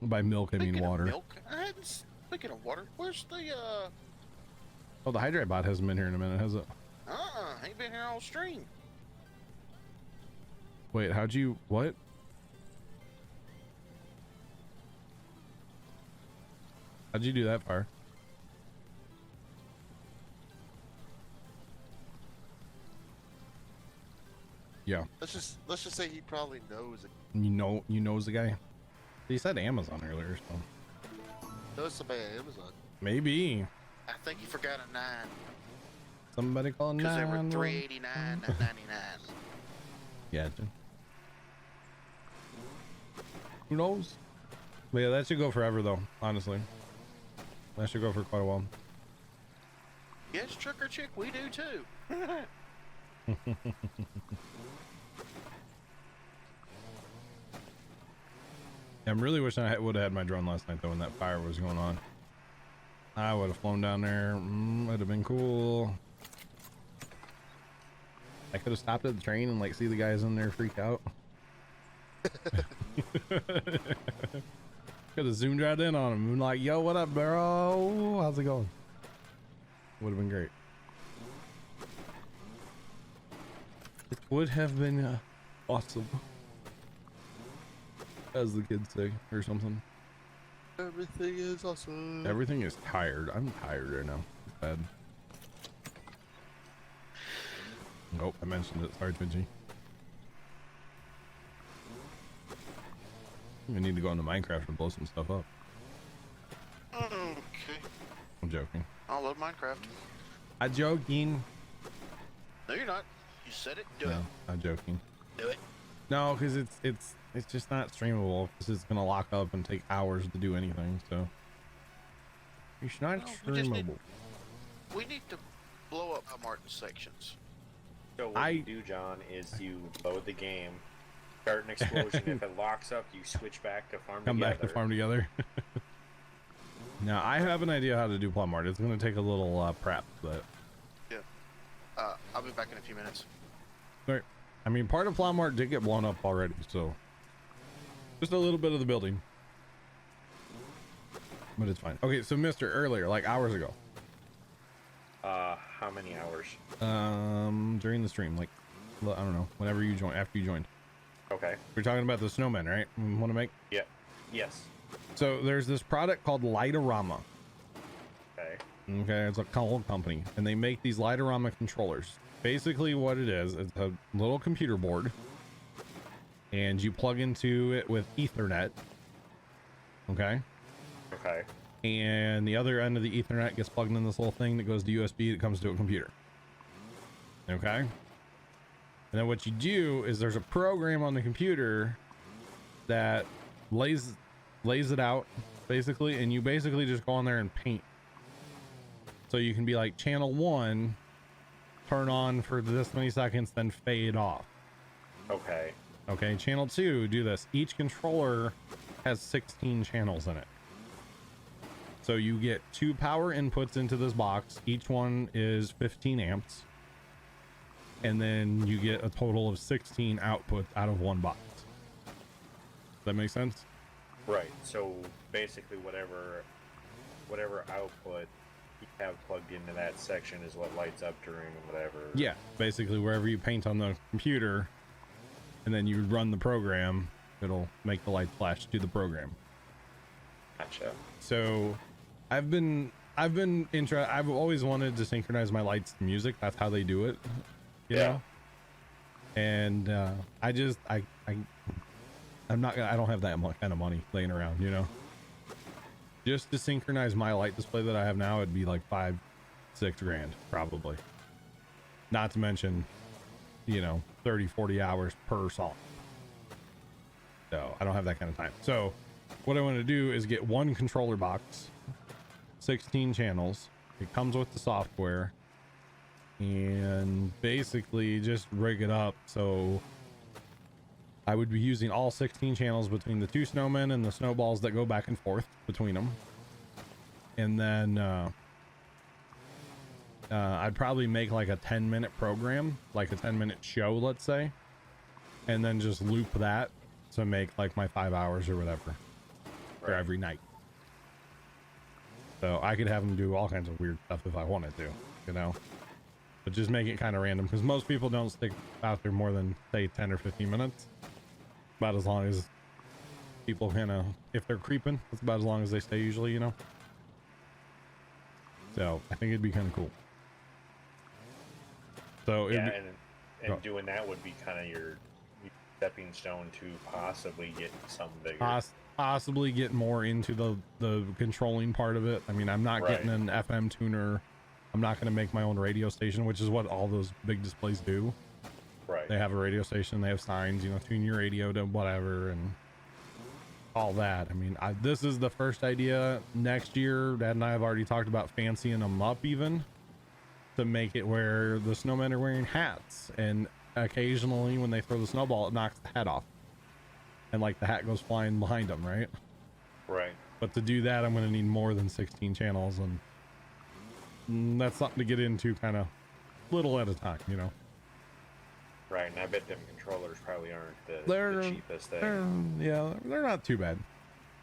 By milk, I mean Speaking of water. milk, speaking of water, where's the Oh, the hydrate bot hasn't been here in a minute, has it? ain't been here all stream. Wait, what? How'd you do that far? Yeah. Let's just say he probably knows it. You knows the guy? He said Amazon earlier, so Knows somebody at Amazon. maybe I think you forgot a 9 somebody calling because they were 911. $389.99. Yeah. Who knows? But yeah, that should go forever though, honestly. That should go for quite a while. Yes, Trick or Chick, we do too. I'm really wishing I would have had my drone last night though when that fire was going on. I would have flown down there. Would have been cool. I could have stopped at the train and like see the guys in there freak out. Could have zoomed right in on them and like, yo, what up, bro? How's it going? Would have been great. It would have been awesome, as the kids say, or something. Everything is awesome. Everything is tired. I'm tired right now. It's bad. Nope, I mentioned it. Sorry, Twitchy. I need to go into Minecraft and blow some stuff up. Okay. I'm joking. I love Minecraft. I'm joking. No, you're not. You said it. Do No, it. I'm joking. Do it. No, because it's just not streamable. Because it's gonna lock up and take hours to do anything. So it's not streamable. We need to blow up Martin sections. So what you do, John, is you load the game, start an explosion. If it locks up, you switch back to farm Come together. back to farm together. Now I have an idea how to do Plum Art. It's gonna take a little prep, but yeah. I'll be back in a few minutes. all right. I mean, part of Plum Art did get blown up already, so just a little bit of the building, but it's fine. Okay, so Mr. Earlier, like hours ago. How many hours? During the stream, like I don't know, whenever you joined, after you joined. Okay. We're talking about the snowmen, right? Want to make? Yeah. Yes. So there's this product called Lightorama. Okay. Okay, it's a company, and they make these Lightorama controllers. Basically, what it is, it's a little computer board, and you plug into it with Ethernet. Okay. Okay. And the other end of the Ethernet gets plugged in this little thing that goes to USB that comes to a computer. Okay. And then what you do is there's a program on the computer that lays it out basically, and you basically just go on there and paint. So you can be like, channel 1 turn on for this many seconds, then fade off. Okay. Okay, channel 2 do this. Each controller has 16 channels in it. So you get 2 power inputs into this box. Each one is 15 amps. And then you get a total of 16 outputs out of one box. Does that make sense? Right. So basically, whatever output you have plugged into that section is what lights up during whatever. Yeah, basically wherever you paint on the computer, and then you run the program, it'll make the light flash to the program. Gotcha. So I've always wanted to synchronize my lights to music. That's how they do it, you know? And I don't have that kind of money laying around, you know? Just to synchronize my light display that I have now, it'd be like $5-6 grand probably, not to mention, you know, 30-40 hours per song. So I don't have that kind of time. So what I want to do is get one controller box, 16 channels. It comes with the software, and basically just rig it up so I would be using all 16 channels between the 2 snowmen and the snowballs that go back and forth between them. And then I'd probably make like a 10-minute program, like a 10-minute show, let's say, and then just loop that to make like my 5 hours or whatever for every night. So I could have them do all kinds of weird stuff if I wanted to, you know, but just make it kind of random, because most people don't stick out there more than, say, 10 or 15 minutes. About as long as people kind of, if they're creeping, that's about as long as they stay usually, you know. So I think it'd be kind of cool. So yeah, and doing that would be kind of your stepping stone to possibly get some bigger. Possibly get more into the controlling part of it. I mean, I'm not getting an FM tuner. I'm not going to make my own radio station, which is what all those big displays do. Right. They have a radio station. They have signs, you know, tune your radio to whatever and all that. I mean, this is the first idea. Next year, Dad and I have already talked about fancying them up even to make it where the snowmen are wearing hats, and occasionally when they throw the snowball, it knocks the hat off, and like the hat goes flying behind them, right? Right. But to do that, I'm going to need more than 16 channels, and that's something to get into kind of little at a time, you know. Right, and I bet them controllers probably aren't the cheapest thing. Yeah, they're not too bad.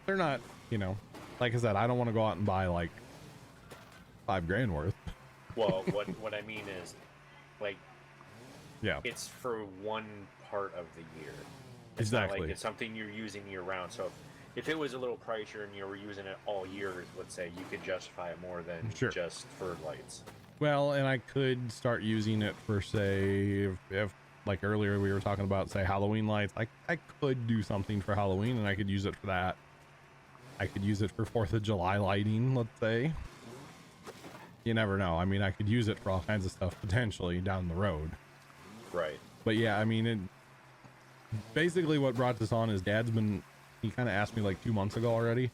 They're not, you know, like I said, I don't want to go out and buy like $5 grand worth. Well, what I mean is, like, Yeah, it's for one part of the year. It's not exactly. like it's something you're using year round. So if it was a little pricier and you were using it all year, let's say, you could justify it more than Sure. just for lights. Well, and I could start using it for, say, if like earlier we were talking about, say, Halloween lights. I could do something for Halloween, and I could use it for that. I could use it for 4th of July lighting, let's say. You never know. I mean, I could use it for all kinds of stuff potentially down the road. Right. But yeah, I mean, basically what brought this on is he kind of asked me like 2 months ago already,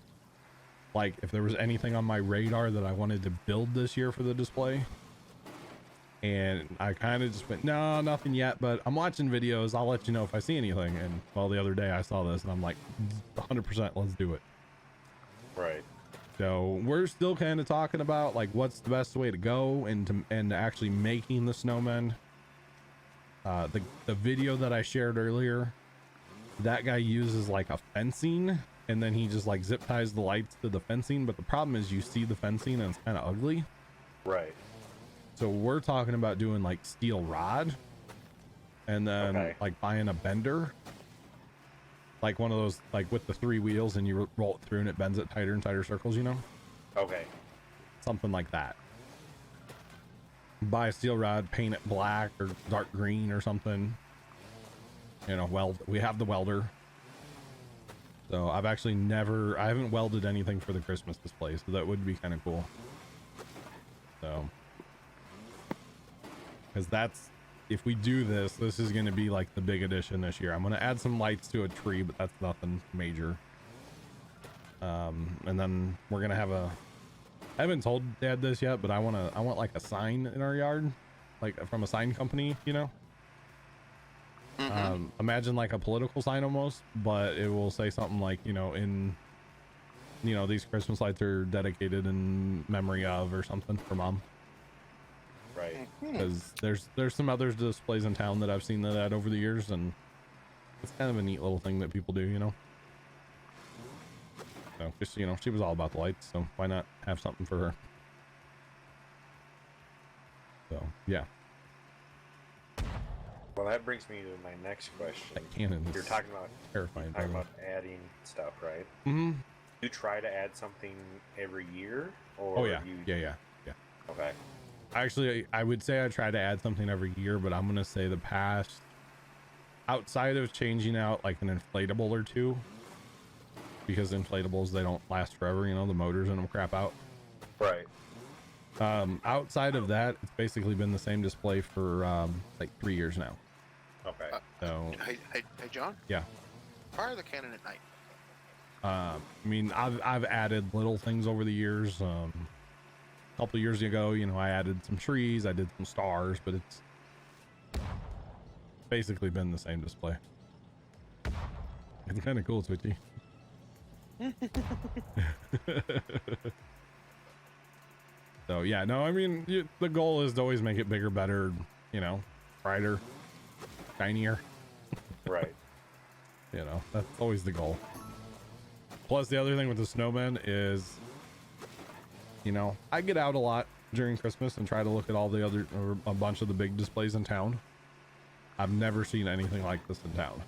like if there was anything on my radar that I wanted to build this year for the display. And I kind of just went, no, nothing yet, but I'm watching videos. I'll let you know if I see anything. And well, the other day I saw this and I'm like, 100%, let's do it. Right. So we're still kind of talking about like what's the best way to go and actually making the snowmen. The video that I shared earlier, that guy uses like a fencing, and then he just like zip ties the lights to the fencing. But the problem is you see the fencing and it's kind of ugly. Right. So we're talking about doing like steel rod, and then like buying a bender, like one of those like with the 3 wheels, and you roll it through and it bends it tighter and tighter circles, you know? Okay. Something like that. Buy a steel rod, paint it black or dark green or something. You know, we have the welder. So I haven't welded anything for the Christmas display, so that would be kind of cool. So, because if we do this is going to be like the big addition this year. I'm going to add some lights to a tree, but that's nothing major. And then we're going to have I haven't told Dad this yet, but I want like a sign in our yard, like from a sign company, you know? Imagine like a political sign almost, but it will say something like, these Christmas lights are dedicated in memory of, or something, for Mom. Right. Because there's some other displays in town that I've seen that over the years, and it's kind of a neat little thing that people do, you know? So just, she was all about the lights, so why not have something for her? So, yeah. Well, that brings me to my next question. That cannon is You're talking about terrifying. Talking about adding stuff, right? Mm-hmm. You try to add something every year, or Oh yeah, yeah. Okay. Actually, I would say I try to add something every year, but I'm gonna say the past, outside of changing out like an inflatable or two, because inflatables, they don't last forever, the motors in them crap out. Right. Outside of that, it's basically been the same display for like 3 years now. Okay. So Hey, John. Yeah. Fire the cannon at night. I mean, I've added little things over the years. A couple of years ago, I added some trees, I did some stars, but it's basically been the same display. It's kind of cool, Twitchy. So yeah, no, I mean, the goal is to always make it bigger, better, brighter, shinier. Right. That's always the goal. Plus, the other thing with the snowmen is, I get out a lot during Christmas and try to look at all the other, or a bunch of the big displays in town. I've never seen anything like this in town.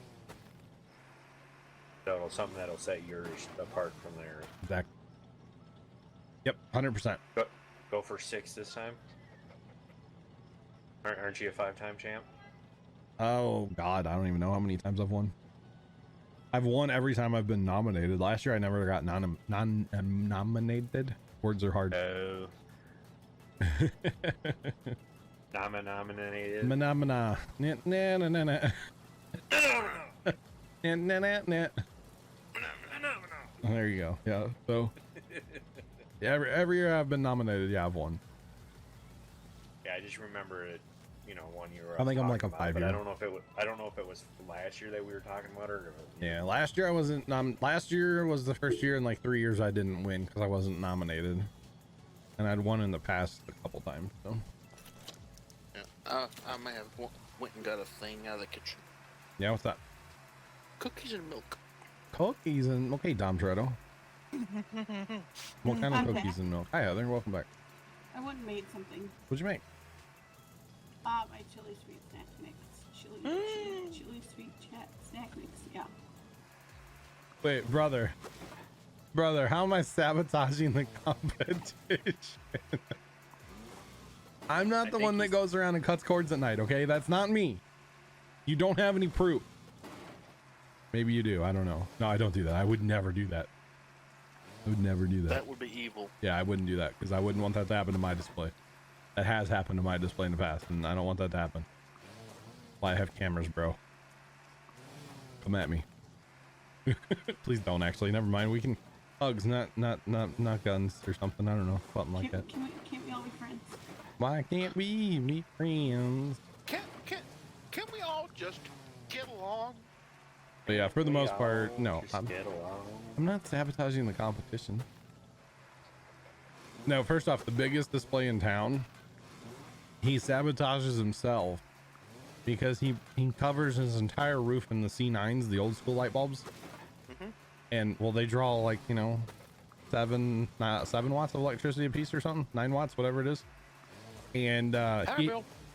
So something that'll set yours apart from theirs. Exactly. Yep, 100%. Go for 6 this time. Aren't you a 5-time champ? Oh God, I don't even know how many times I've won. I've won every time I've been nominated. Last year I never got nominated. Words are hard. No. Nominated. Nah. There you go. Yeah. So every year I've been nominated, yeah, I've won. Yeah, I just remember it. One year. I think I'm like a 5-year. I don't know if it was. I don't know if it was last year that we were talking about it. Or Yeah, last year I wasn't. Last year was the first year in like 3 years I didn't win because I wasn't nominated, and I'd won in the past a couple times. So. Yeah, I may have went and got a thing out of the kitchen. Yeah, what's that? Cookies and milk. Cookies and Dom Toretto. What kind of cookies and milk? Hi, Heather. Welcome back. I went and made something. What'd you make? My chili sweet snack mix. Chili sweet snack mix. Yeah. Wait, brother, how am I sabotaging the competition? I'm not the one that goes around and cuts cords at night, okay? That's not me. You don't have any proof. Maybe you do. I don't know. No, I don't do that. I would never do that. I would never do that. That would be evil. Yeah, I wouldn't do that because I wouldn't want that to happen to my display. That has happened to my display in the past, and I don't want that to happen. Why I have cameras, bro. Come at me. Please don't. Actually, never mind. We can hugs, not guns or something. I don't know, something like that. Can't we all be friends? Why can't we be friends? Can we all just get along? But yeah, for the most part, no. I'm Get along. not sabotaging the competition. No, first off, the biggest display in town, he sabotages himself because he covers his entire roof in the C9s, the old school light bulbs. And well, they draw like, you know, 7 watts of electricity a piece or something, 9 watts, whatever it is. And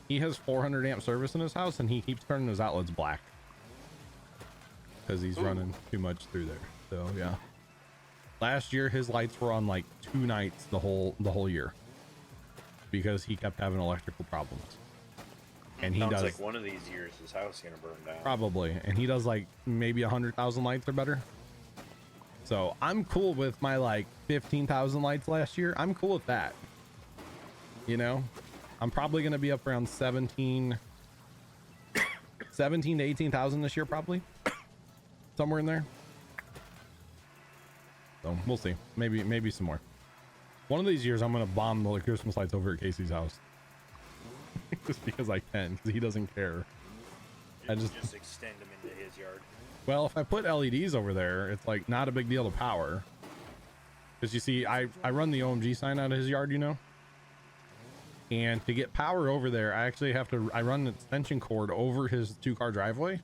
he has 400 amp service in his house, and he keeps turning his outlets black because he's running too much through there. So yeah, last year his lights were on like 2 nights the whole year because he kept having electrical problems. And he Sounds does like one of these years his house is gonna burn down. probably, and he does like maybe 100,000 lights or better. So I'm cool with my like 15,000 lights last year. I'm cool with that. You know, I'm probably gonna be up around 17 to 18,000 this year, probably somewhere in there. So we'll see. Maybe some more. One of these years, I'm gonna bomb the Christmas lights over at Casey's house, just because I can, because he doesn't care. I just extend them into his yard. Well, if I put LEDs over there, it's like not a big deal to power. Because you see, I run the OMG sign out of his yard, you know. And to get power over there, I actually have to, I run an extension cord over his 2-car driveway.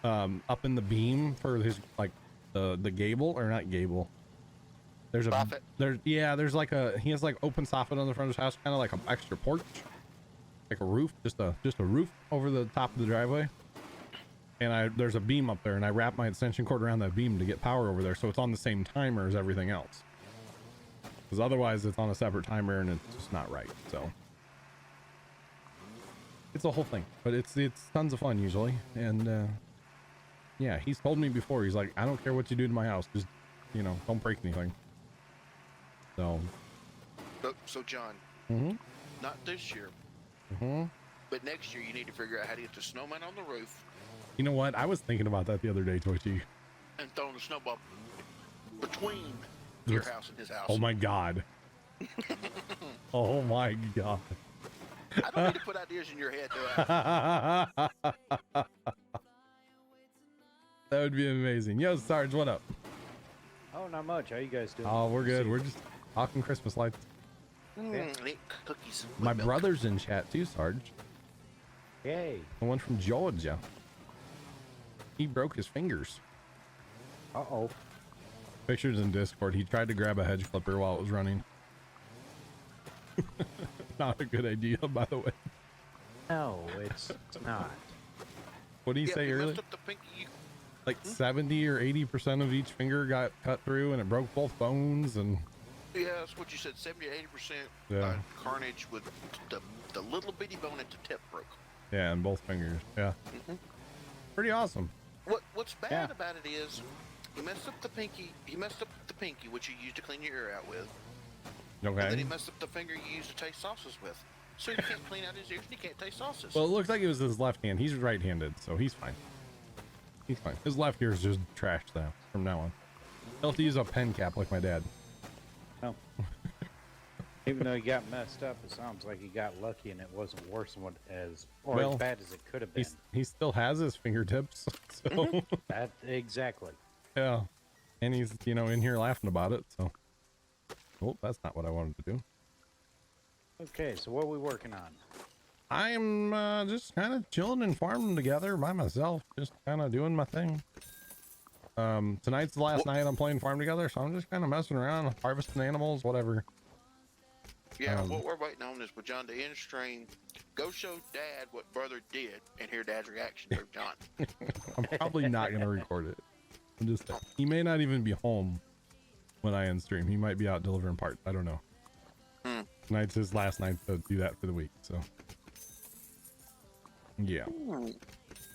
Up in the beam for his, like, the gable, or not gable. There's there's like he has like open soffit on the front of his house, kind of like an extra porch. Like a roof, just a roof over the top of the driveway. And there's a beam up there, and I wrap my extension cord around that beam to get power over there, so it's on the same timer as everything else. Because otherwise it's on a separate timer and it's just not right. So it's a whole thing, but it's tons of fun usually. And yeah, he's told me before, he's like, I don't care what you do to my house, just, you know, don't break anything. So John, not this year, but next year you need to figure out how to get the snowman on the roof. You know what? I was thinking about that the other day, Twitchy. And throwing the snowball between your house and his house. Oh my god. Oh my god. I don't need to put ideas in your head, do I? That would be amazing. Yo, Sarge, what up? Oh, not much. How you guys doing? Oh, we're good. We're just talking Christmas lights. Cookies. My brother's in chat too, Sarge. Yay. The one from Georgia. He broke his fingers. Uh-oh. Pictures in Discord. He tried to grab a hedge clipper while it was running. Not a good idea, by the way. No, it's not. What did he say earlier? Like 70 or 80% of each finger got cut through, and it broke both bones. And yeah, that's what you said. 70 to 80% carnage with the little bitty bone at the tip broke. Yeah, and both fingers. Yeah. Pretty awesome. What's bad about it is he messed up the pinky. He messed up the pinky, which you used to clean your ear out with. Okay. And then he messed up the finger you used to taste sauces with. So he can't clean out his ears and he can't taste sauces. Well, it looks like it was his left hand. He's right-handed, so he's fine. He's fine. His left ear is just trash now from now on. He'll have to use a pen cap like my dad. Oh. Even though he got messed up, it sounds like he got lucky and it wasn't worse than as bad as it could have been. He still has his fingertips, so That exactly. yeah. And he's, you know, in here laughing about it, so. Oh, that's not what I wanted to do. Okay, so what are we working on? I'm just kind of chilling and farming together by myself, just kind of doing my thing. Tonight's the last night I'm playing Farm Together, so I'm just kind of messing around, harvesting animals, whatever. Yeah, what we're waiting on is for John to end stream, go show Dad what brother did, and hear Dad's reaction to John. I'm probably not gonna record it. I'm just saying. He may not even be home when I end stream. He might be out delivering parts. I don't know. Tonight's his last night to do that for the week, so yeah.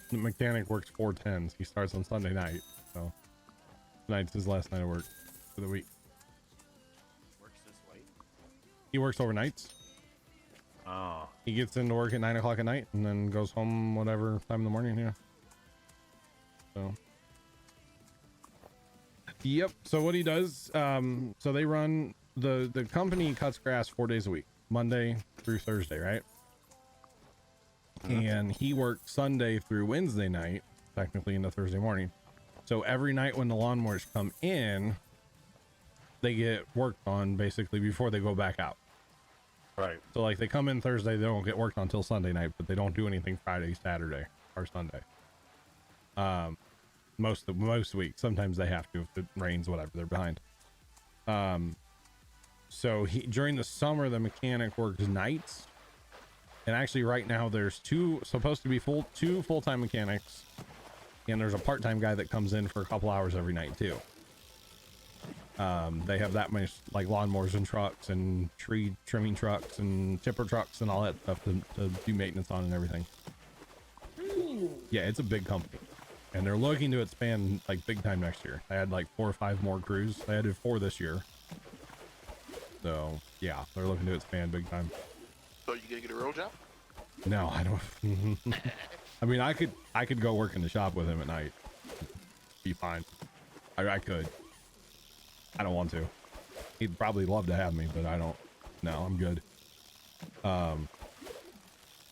The mechanic works 4/10s. He starts on Sunday night, so tonight's his last night of work for the week. Works this late? He works overnights. Oh. He gets into work at 9 o'clock at night and then goes home whatever time in the morning. Yeah. So. Yep. So what he does, so they run the company cuts grass 4 days a week, Monday through Thursday, right? And he works Sunday through Wednesday night, technically into Thursday morning. So every night when the lawnmowers come in, they get worked on basically before they go back out. Right. So like they come in Thursday, they don't get worked on until Sunday night, but they don't do anything Friday, Saturday, or Sunday. Most weeks. Sometimes they have to if it rains, whatever, they're behind. So during the summer, the mechanic works nights. And actually right now there's two full-time mechanics, and there's a part-time guy that comes in for a couple hours every night too. They have that many like lawnmowers and trucks and tree trimming trucks and chipper trucks and all that stuff to do maintenance on and everything. Yeah, it's a big company, and they're looking to expand like big time next year. I had like 4 or 5 more crews. I added 4 this year. So yeah, they're looking to expand big time. So you gonna get a real job? No, I don't. I mean, I could go work in the shop with him at night. Be fine. I could. I don't want to. He'd probably love to have me, but I don't. No, I'm good. Cause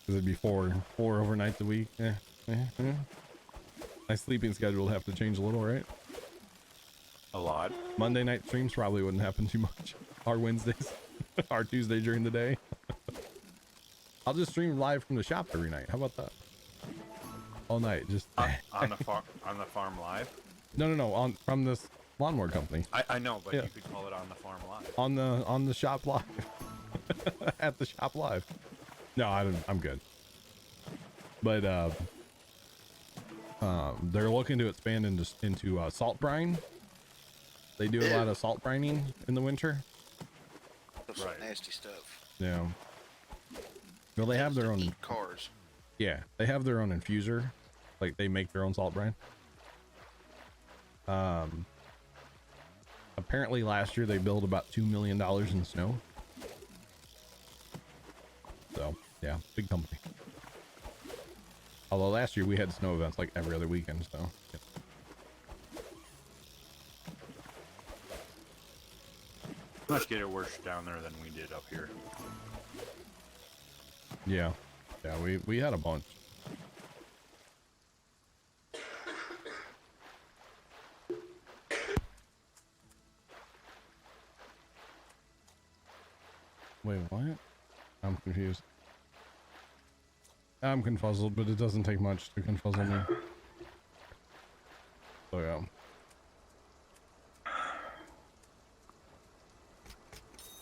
it'd be four overnights a week. My sleeping schedule would have to change a little, right? A lot. Monday night streams probably wouldn't happen too much. Our Wednesdays, our Tuesday during the day. I'll just stream live from the shop every night. How about that? All night, just on the farm live. No, from this lawnmower company. I know, but yeah. You could call it on the farm live. On the shop live. At the shop live. No, I'm good. But they're looking to expand into salt brine. They do a lot of salt brining in the winter. That's some nasty stuff. Yeah. Well, they have their own cars. Yeah, they have their own infuser. Like they make their own salt brine. Apparently last year they billed about $2 million in snow. So yeah, big company. Although last year we had snow events like every other weekend, so yeah. Must get it worse down there than we did up here. Yeah, we had a bunch. Wait, what? I'm confused. I'm confuzzled, but it doesn't take much to confuzzle me. So yeah.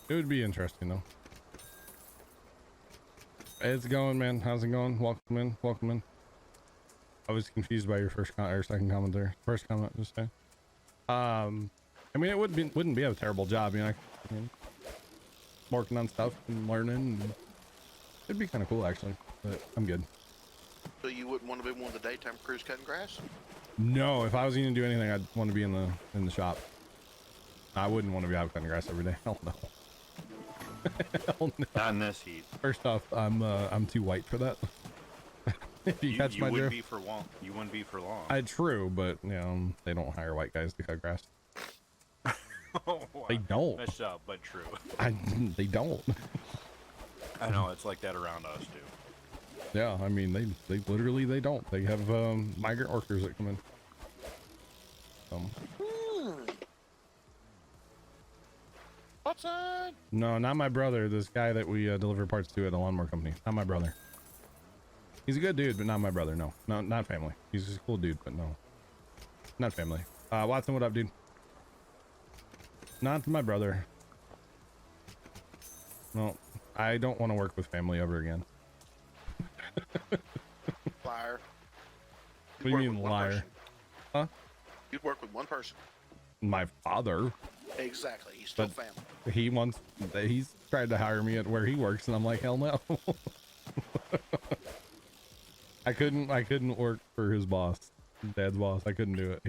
It would be interesting though. It's going, man. How's it going? Welcome in. Welcome in. I was confused by your second comment there. First comment, just saying. I mean, it wouldn't be a terrible job, you know. I mean, working on stuff and learning. And it'd be kind of cool, actually. But I'm good. So you wouldn't want to be one of the daytime crews cutting grass? No, if I was going to do anything, I'd want to be in the shop. I wouldn't want to be out cutting grass every day. Hell no. Hell no. Not in this heat. First off, I'm too white for that. If you catch my drift. You wouldn't be for long. True, but you know, they don't hire white guys to cut grass. Oh, they don't. Messed up, but true. They don't. I know, it's like that around us too. Yeah, I mean, they literally, they don't. They have migrant workers that come in. What's up? No, not my brother. This guy that we deliver parts to at the lawnmower company. Not my brother. He's a good dude, but not my brother. No, not family. He's just a cool dude, but no, not family. Watson, what up, dude? Not my brother. No, I don't want to work with family ever again. Liar. What do you mean liar? Huh? You'd work with one person. My father. Exactly. He's still family. He's tried to hire me at where he works, and I'm like, hell no. I couldn't work for his boss, Dad's boss. I couldn't do it.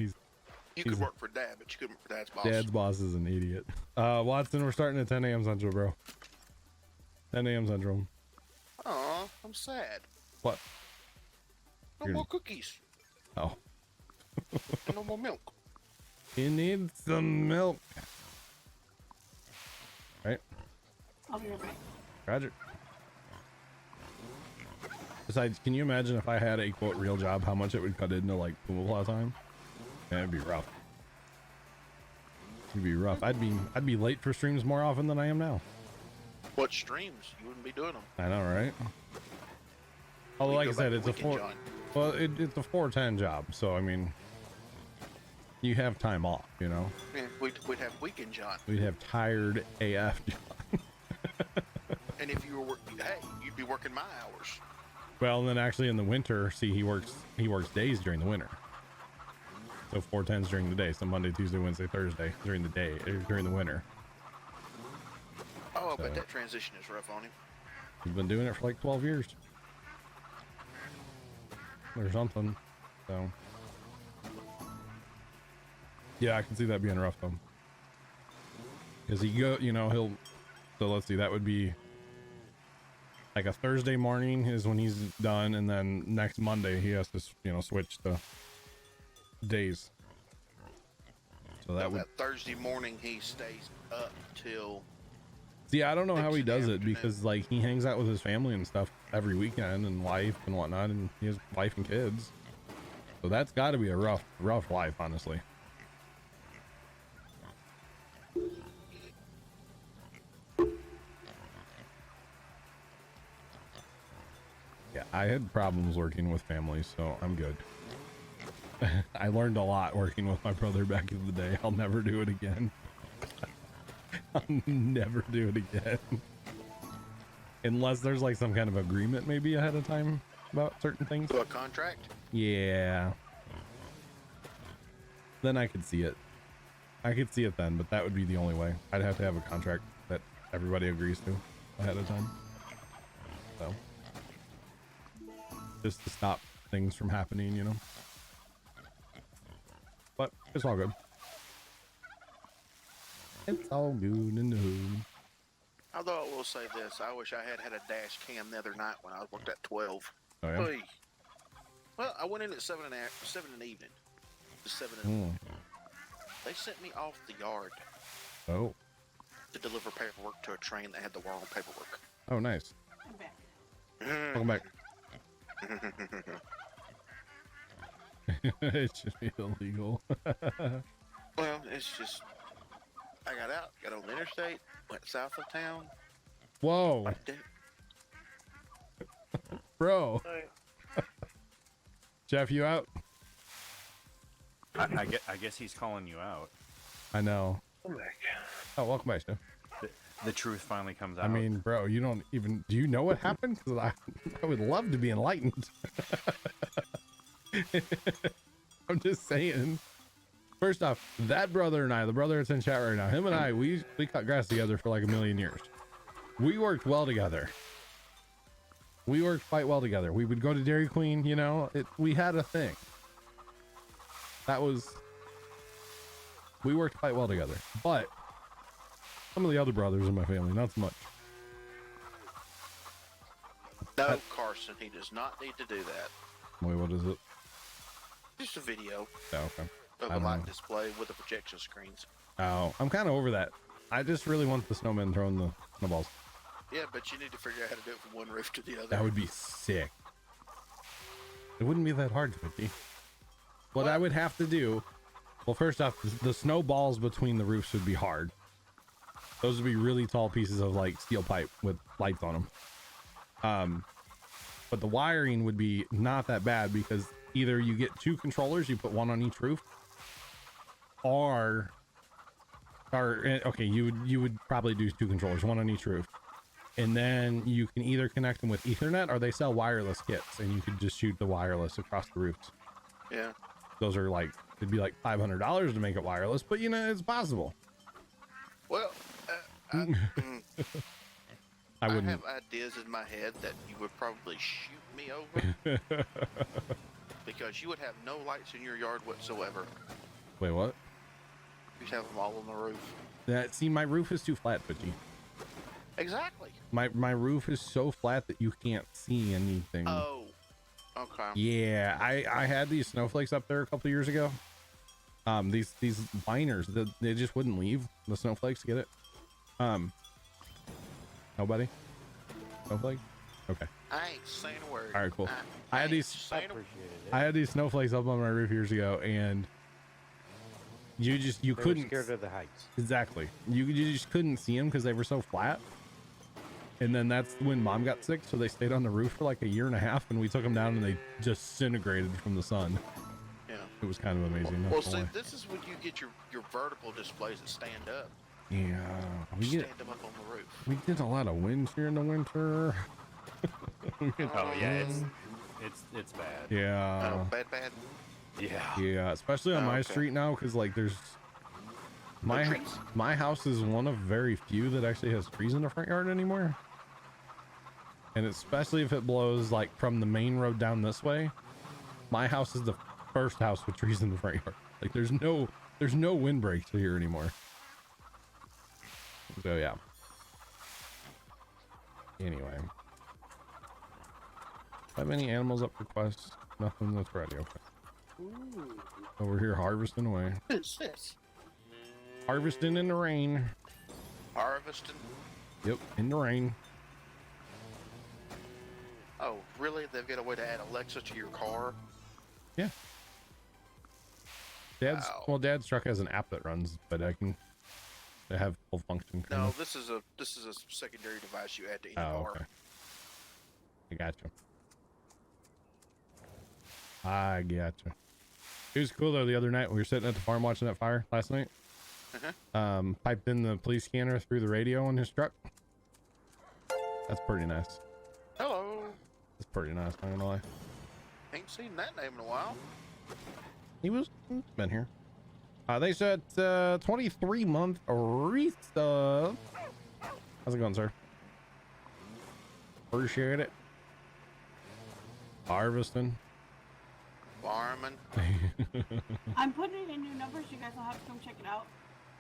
You could work for Dad, but you couldn't work for Dad's boss. Dad's boss is an idiot. Watson, we're starting at 10 a.m. Central, bro. 10 a.m. Central. Aw, I'm sad. What? No more cookies. Oh. And no more milk. You need some milk. Right? I'll be right back. Roger. Besides, can you imagine if I had a quote real job, how much it would cut into like Puma Plow time? Man, it'd be rough. It'd be rough. I'd be late for streams more often than I am now. What streams? You wouldn't be doing them. I know, right? Although, like I said, it's a it's a 410 job, so I mean, you have time off, you know. Yeah, we'd have weekend John. We'd have tired AF John. And if you were working, hey, you'd be working my hours. Well, and then actually in the winter, see, he works days during the winter. So 410s during the day, so Monday, Tuesday, Wednesday, Thursday during the day, during the winter. Oh, but that transition is rough on him. He's been doing it for like 12 years. Or something. So yeah, I can see that being rough though. Because so let's see, that would be like a Thursday morning is when he's done, and then next Monday he has to, switch to days. So that Thursday morning he stays up till. See, I don't know how he does it, because like he hangs out with his family and stuff every weekend, and wife and whatnot, and he has wife and kids. So that's got to be a rough life, honestly. Yeah, I had problems working with family, so I'm good. I learned a lot working with my brother back in the day. I'll never do it again. I'll never do it again. Unless there's like some kind of agreement maybe ahead of time about certain things. So a contract? Yeah. Then I could see it. I could see it then, but that would be the only way. I'd have to have a contract that everybody agrees to ahead of time. So. Just to stop things from happening, you know. But it's all good. It's all good in the hood. Although I will say this, I wish I had a dash cam the other night when I worked at 12. Oh, yeah? Oy. Well, I went in at 7 in the evening. 7 in the evening. They sent me off the yard. Oh. To deliver paperwork to a train that had the wrong paperwork. Oh, nice. I'm back. Welcome back. It should be illegal. Well, it's just, I got on the interstate, went south of town. Whoa. Bro. Jeff, you out? I guess he's calling you out. I know. Oh, welcome back, Jeff. The truth finally comes out. I mean, bro, you don't even, do you know what happened? Because I would love to be enlightened. I'm just saying. First off, that brother and I, the brother that's in chat right now, him and I, we cut grass together for like a million years. We worked well together. We worked quite well together. We would go to Dairy Queen, you know, we had a thing. We worked quite well together. But some of the other brothers in my family, not so much. No, Carson, he does not need to do that. Wait, what is it? Just a video. Oh, okay. Of a light display with the projection screens. Oh, I'm kind of over that. I just really want the snowman throwing the snowballs. Yeah, but you need to figure out how to do it from one roof to the other. That would be sick. It wouldn't be that hard, 50. What I would have to do, well, first off, the snowballs between the roofs would be hard. Those would be really tall pieces of like steel pipe with lights on them. But the wiring would be not that bad, because either you get two controllers, you put one on each roof, or okay, you would probably do two controllers, one on each roof, And then you can either connect them with Ethernet or they sell wireless kits, and you could just shoot the wireless across the roofs. Yeah. Those are like, it'd be like $500 to make it wireless, but you know, it's possible. Well, I wouldn't. have ideas in my head that you would probably shoot me over because you would have no lights in your yard whatsoever. Wait, what? You'd have them all on the roof. See, my roof is too flat, Twitchy. Exactly. My roof is so flat that you can't see anything. Oh, okay. Yeah, I had these snowflakes up there a couple years ago. These liners, they just wouldn't leave the snowflakes. Get it? Nobody? Snowflake? Okay. I ain't saying a word. All right, cool. I had these. I appreciated it. I had these snowflakes up on my roof years ago, and you They couldn't. were scared of the heights. Exactly. You just couldn't see them because they were so flat. And then that's when Mom got sick, so they stayed on the roof for like a year and a half, and we took them down, and they disintegrated from the sun. Yeah. It was kind of amazing. Well, see, this is when you get your vertical displays that stand up. Yeah, Stand them up on the roof. we get a lot of wind here in the winter. Oh yeah, it's bad. Yeah. Oh, bad. Yeah. Yeah, especially on my okay. street now, because like there's my house is one of very few that actually has trees in the front yard anymore. And especially if it blows like from the main road down this way, my house is the first house with trees in the front yard. Like there's no wind breaks here anymore. So yeah. Anyway. Have any animals up for quests? Nothing that's ready. Okay. Ooh. Over here harvesting away. What's this? Harvesting in the rain. Harvesting? Yep, in the rain. Oh, really? They've got a way to add Alexa to your car? Yeah. Dad's truck has an app that runs, but I can have full function. No, this is a secondary device you add to any car. Okay. I got you. It was cool though. The other night we were sitting at the farm watching that fire last night. Piped in the police scanner through the radio on his truck. That's pretty nice. Hello. That's pretty nice. Not gonna lie. Ain't seen that name in a while. He's been here. They said 23-month Arista. How's it going, sir? Appreciate it. Harvesting. Farming. I'm putting it in new numbers. You guys will have to come check it out.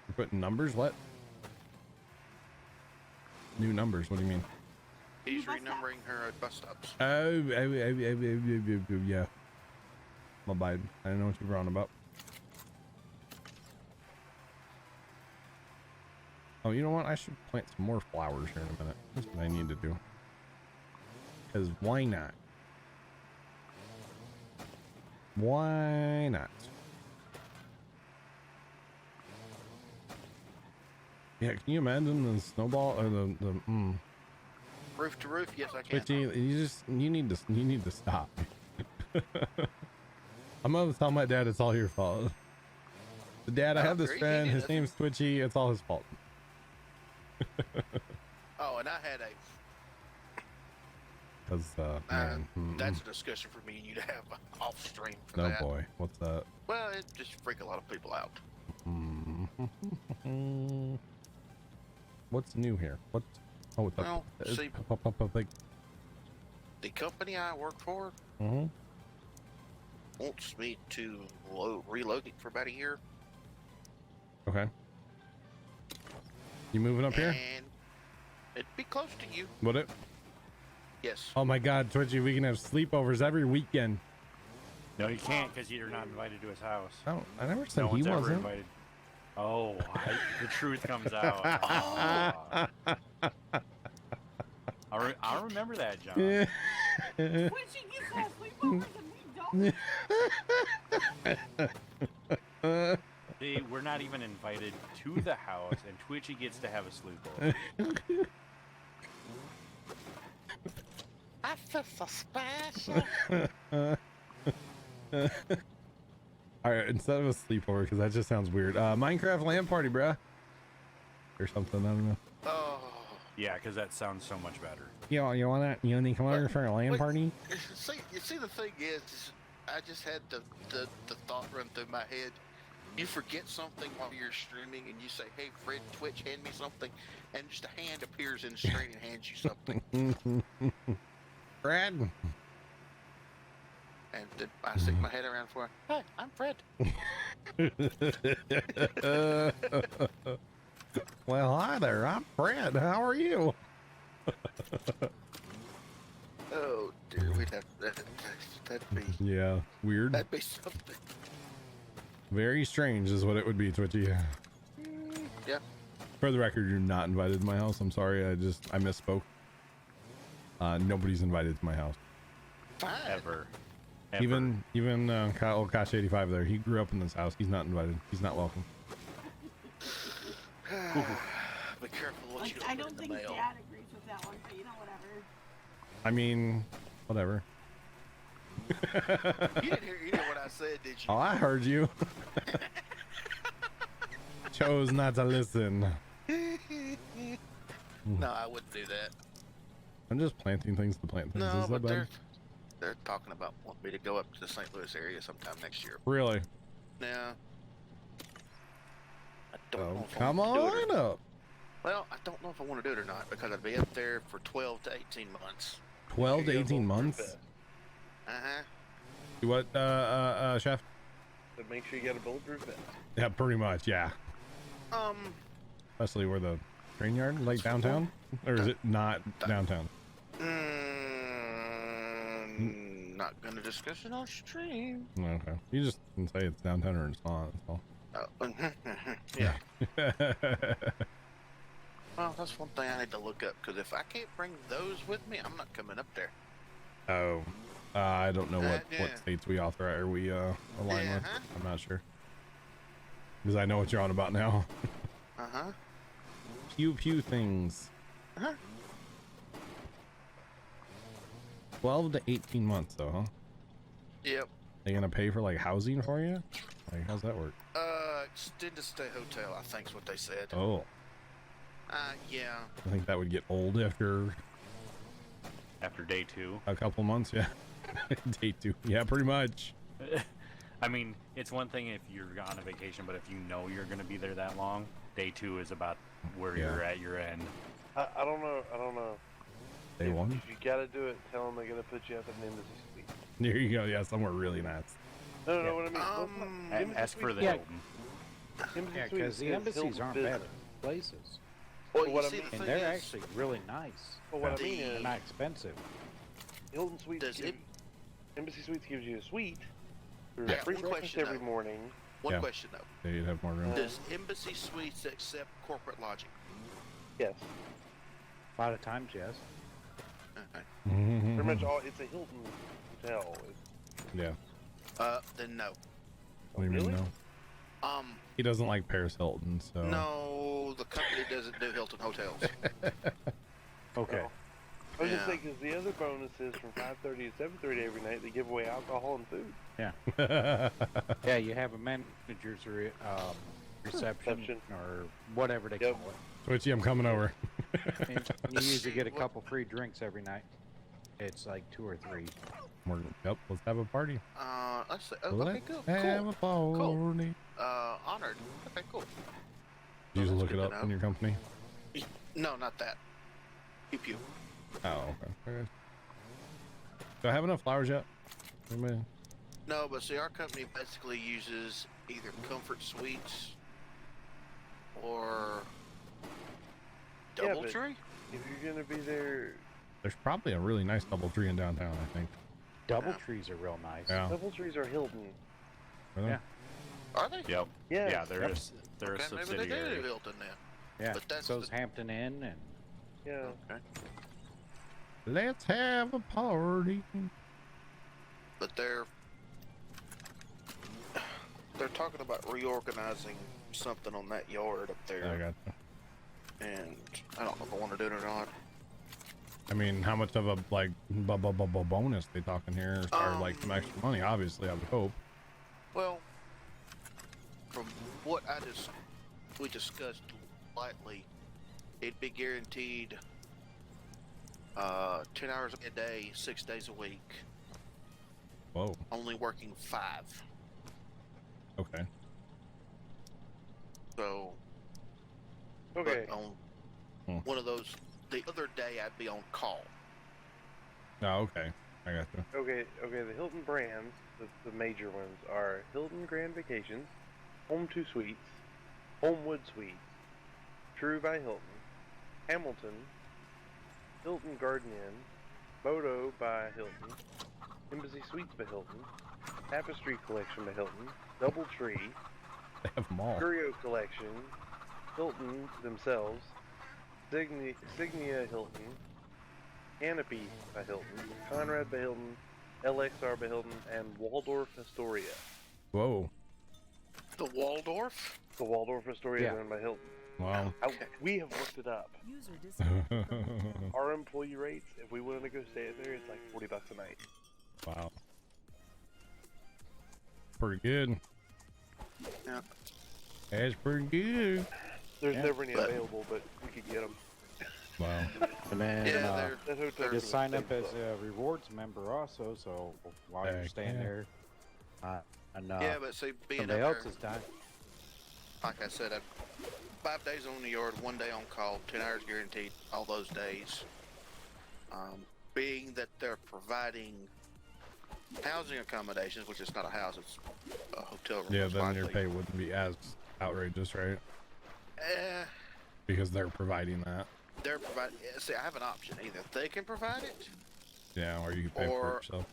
You're putting numbers? What? New numbers? What do you mean? He's renumbering her at bus stops. Oh, yeah. My bad. I didn't know what you were on about. Oh, you know what? I should plant some more flowers here in a minute. That's what I need to do. Because why not? Why not? Yeah, can you imagine the snowball or the Roof to roof? Yes, I can. But you need to stop. I'm gonna tell my dad it's all your fault. Dad, I have this friend. His name's Twitchy. It's all his fault. Oh, and I had a. Because man, that's a discussion for me and you to have off stream. For no that. boy, what's that? Well, it just freak a lot of people out. What's new here? What's what's up? Well, see, the company I work for wants me to relocate for about a year. Okay. You moving up here? And it'd be close to you. Would it? Yes. Oh my God, Twitchy, we can have sleepovers every weekend. No, you can't because you're not invited to his house. Oh, I never said no he one's ever wasn't. invited. Oh, the truth comes out. I'll remember that, John. When she gets to have sleepovers and we don't. See, we're not even invited to the house, and Twitchy gets to have a sleepover. I feel so special. All right, instead of a sleepover, because that just sounds weird. Minecraft LAN party, bruh, or something. I don't know. Oh, Yeah, because that sounds so much better. You want to come over for a LAN party? See, the thing is I just had the thought run through my head. You forget something while you're streaming, and you say, "Hey, Fred, Twitch, hand me something," and just a hand appears in the screen and hands you something. Fred. And then I stick my head around for, "Hi, I'm Fred." Well, hi there. I'm Fred. How are you? Oh dear, we'd have that'd be Yeah, weird. that'd be something. Very strange is what it would be, Twitchy. Yeah. For the record, you're not invited to my house. I'm sorry. I misspoke. Nobody's invited to my house. Fine. Ever. Even old Kosh 85 there. He grew up in this house. He's not invited. He's not welcome. Be careful what you I put don't in the think mail. Dad agrees with that one, but you know, whatever. I mean, whatever. You didn't hear what I said, did you? Oh, I heard you. Chose not to listen. No, I wouldn't do that. I'm just planting things to plant things. No, Is but that bad? they're talking about wanting me to go up to the St. Louis area sometime next year. Really? Yeah. I don't know Oh, if I come want to do it or- on up. Well, I don't know if I want to do it or not because I'd be up there for 12 to 18 months. 12 to 18 months? Uh-huh. Do what, Chef? But make sure you got a bulletproof vest. Yeah, pretty much, yeah. Especially where the train yard, like downtown? Or is it not downtown? Not gonna discuss it on stream. Okay. You just can say it's downtown or it's not. That's all. Yeah. Well, that's one thing I need to look up because if I can't bring those with me, I'm not coming up there. Oh. I don't know what yeah. states we authorize or we align with. Uh-huh. I'm not sure. Because I know what you're on about now. Uh-huh. Pew things. Uh-huh. 12 to 18 months though, huh? Yep. They gonna pay for like housing for you? Like, how's that work? Extended stay hotel, I think is what they said. Oh. Yeah. I think that would get old after day 2. a couple months, yeah. Day 2. Yeah, pretty much. I mean, it's one thing if you're on a vacation, but if you know you're going to be there that long, day 2 is about where you're at your end. I don't know. Day 1? If you gotta do it, tell them they're gonna put you up in the embassy suite. There you go. Yeah, somewhere really nice. No, what I mean. Ask for the yeah. Hilton. Yeah, because the embassies aren't bad places. Well, what you I see, mean, the and thing they're is- actually really nice. But what I mean they're is, not expensive. Hilton Suites Does it- Embassy Suites gives you a suite. There's Yeah, free one breakfast question, every though. morning. One Yeah. question though. Yeah, you'd have more room. Does Embassy Suites accept corporate lodging? Yes. A lot of times, yes. Okay. Pretty much all. It's a Hilton hotel. Yeah. Then no. What do you mean Really? no? He doesn't like Paris Hilton, so. No, the company doesn't do Hilton hotels. Okay. I was just Yeah. saying because the other bonuses from 5:30 to 7:30 every night they give away alcohol and food. Yeah. Yeah, you have a manager's reception or whatever they call it. Twitchy, I'm coming over. And you usually get a couple free drinks every night. It's like 2 or 3. Yep, let's have a party. Let's say, okay, Let's cool. have a party. Cool. Honored. Okay, cool. Did you just that's look it good to up in know. your company? No, not that. Pew pew. Oh, okay. Do I have enough flowers yet? Anybody? No, but see, our company basically uses either Comfort Suites or Yeah, but DoubleTree. If you're gonna be there, There's probably a really nice DoubleTree in downtown, I think. DoubleTrees are real nice. Yeah. DoubleTrees are Hilton. Really? Yeah. Are they? Yep. Yes. Yeah, they're a Okay, maybe they subsidiary. do Hilton then. Yeah. But that's So's the- Hampton Inn and Yeah. Okay. Let's have a party. But they're talking about reorganizing something on that yard up there. I got you. And I don't know if I want to do it or not. I mean, how much of a like bonus they talking here? Or like some extra money? Obviously, I would hope. Well, from what we discussed lightly, it'd be guaranteed 10 hours a day, 6 days a week. Whoa. Only working 5. Okay. So, Okay. but on one of those, the other day I'd be on call. Oh, okay. I got you. Okay, the Hilton brands, the major ones are Hilton Grand Vacations, Home 2 Suites, Homewood Suites, True by Hilton, Hamilton, Hilton Garden Inn, Moto by Hilton, Embassy Suites by Hilton, Tapestry Collection by Hilton, Doubletree, They have them all. Curio Collection, Hilton themselves, Signia Hilton, Canopy by Hilton, Conrad by Hilton, LXR by Hilton, and Waldorf Astoria. Whoa. The Waldorf? The Waldorf Astoria is owned by Hilton. Wow. We have looked it up. User disconnected. Our employee rates, if we wanted to go stay there, it's like $40 a night. Wow. Pretty good. Yeah. That's pretty good. There's never any available, but we could get them. Wow. And then Yeah, just sign up as a rewards member also, so while you're Heck staying yeah. there, and Yeah, but see, being somebody up else there, is done. like I said, 5 days on the yard, 1 day on call, 10 hours guaranteed all those days. Being that they're providing housing accommodations, which is not a house, it's a hotel room. Yeah, most then your likely. pay wouldn't be as outrageous, right? Eh, Because they're providing that. they're providing. See, I have an option. Either they can provide it, Yeah, or you can pay for Or- it yourself.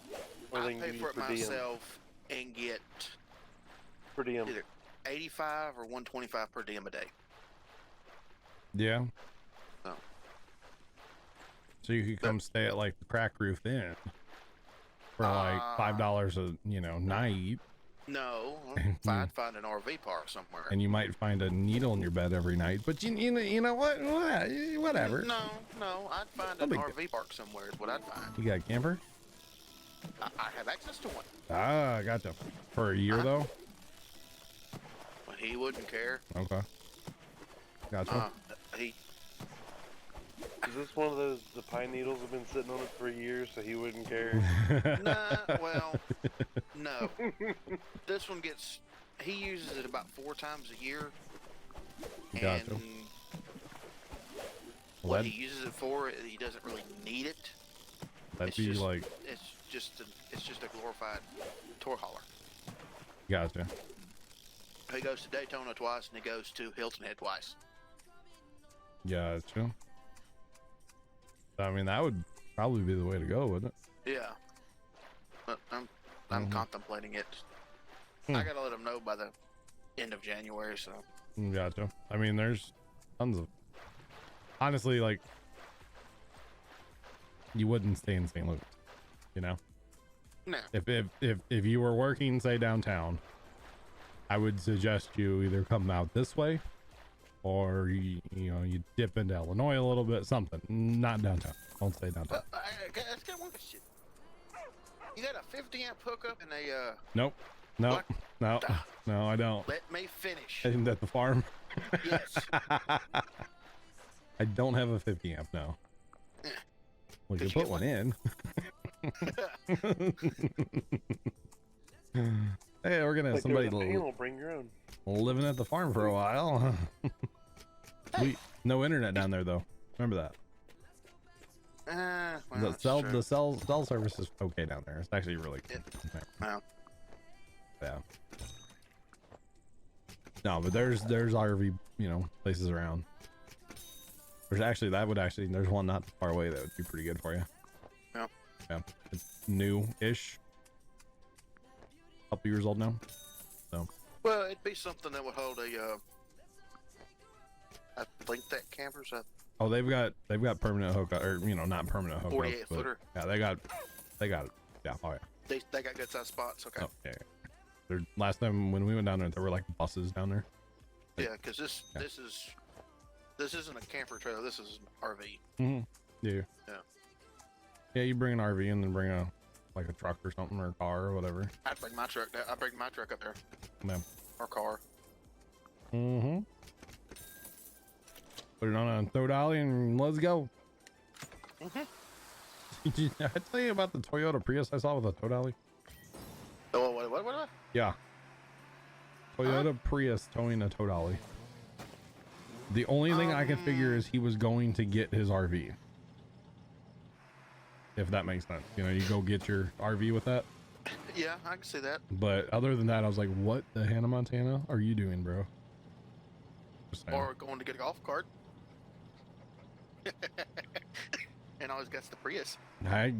Or I they can pay give for you it per diem. myself and get Per diem. either 85 or 125 per diem a day. Yeah. Oh. So you could come stay at like the Crack Roof Inn for like $5 a night, No, I'd find an RV park somewhere. and you might find a needle in your bed every night. But you know what? Whatever. No, I'd find No an big RV park somewhere is what I'd find. You got a camper? I have access to one. Ah, gotcha. For a year though. Well, he wouldn't care. Okay. Gotcha. He Is this one of those, the pine needles have been sitting on it for years, so he wouldn't care? well, no. This one he uses it about 4 times a year. Gotcha. And what he uses it for, he doesn't really need it. That'd be like. It's just a glorified tour hauler. Gotcha. He goes to Daytona twice and he goes to Hilton Head twice. Gotcha. I mean, that would probably be the way to go, wouldn't it? Yeah. But I'm contemplating it. I gotta let him know by the end of January, so. Gotcha. I mean, there's tons of. Honestly, like, you wouldn't stay in St. Louis, you know. No. If you were working, say downtown, I would suggest you either come out this way, or you dip into Illinois a little bit, something. Not downtown. Don't stay downtown. I got one question. You got a 50 amp hookup and a Nope. No. What? No. No, I don't. Let me finish. Isn't that the farm? Yes. I don't have a 50 amp now. We could put one in. Hey, we're gonna have Like somebody there's a panel, bring your own. living at the farm for a while. No internet down there though. Remember that. Well, The that's cell true. cell service is okay down there. It's actually really good. Well, Yeah. No, but there's RV places around. There's one not far away that would be pretty good for you. Yeah. Yeah. It's new-ish. Couple years old now. So. well, it'd be something that would hold a. I think that campers. Oh, they've got permanent hookup, or not permanent hookup. 48 footer. Yeah, they got it. Yeah. Oh yeah. They got good size spots. Okay. Oh yeah. Last time when we went down there were like buses down there. Yeah, because this isn't a camper trailer. This is an RV. Mm-hmm. Yeah. Yeah. Yeah, you bring an RV and then bring a truck or something, or a car or whatever. I'd bring my truck. I bring my truck up there. Yeah. Or car. Mm-hmm. Put it on a tow dolly and let's go. Mm-hmm. Did I tell you about the Toyota Prius I saw with a tow dolly? Oh, what? Yeah. Toyota Prius towing a tow dolly. The only thing I can figure is he was going to get his RV. If that makes sense. You know, you go get your RV with that. Yeah, I can see that. But other than that, I was like, what the Hannah Montana are you doing, bro? Just saying. Or going to get a golf cart. And always gets the Prius. I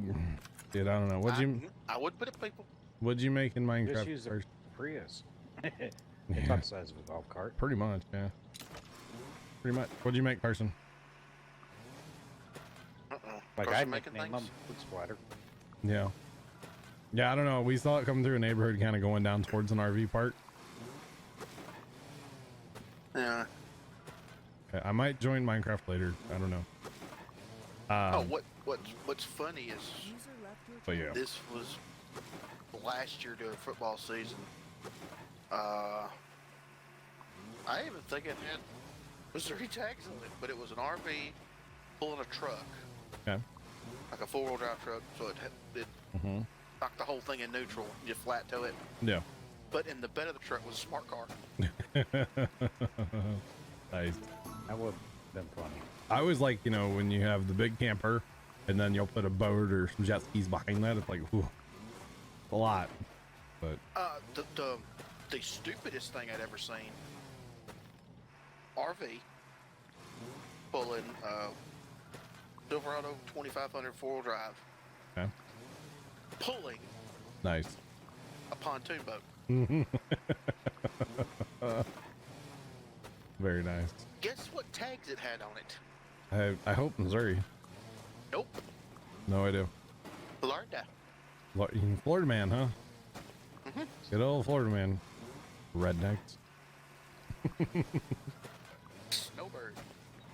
don't know. I would put it, people. What'd you make in Minecraft? Just use a Prius. It's about the size of a golf cart. Pretty much, yeah. Pretty much. What'd you make, Carson? Like Carson I'd making nickname things? them food splatter. Yeah. Yeah, I don't know. We saw it coming through a neighborhood kind of going down towards an RV park. Yeah. Okay, I might join Minecraft later. I don't know. What's funny is but yeah. this was last year during football season. I even think it had Missouri tags on it, but it was an RV pulling a truck. Okay. Like a 4-wheel drive truck, so it knocked the whole thing in neutral, you flat tow it. Yeah. But in the bed of the truck was a smart car. Nice. That would have been funny. I always like, you know, when you have the big camper and then you'll put a boat or some jet skis behind that. It's like, whew, a lot. But The stupidest thing I'd ever seen. RV pulling Silverado 2500 4-wheel drive. Okay. Pulling Nice. a pontoon boat. Very nice. Guess what tags it had on it? I hope Missouri. Nope. No idea. Florida. Florida man, huh? Good old Florida man. Rednecks. Snowbird.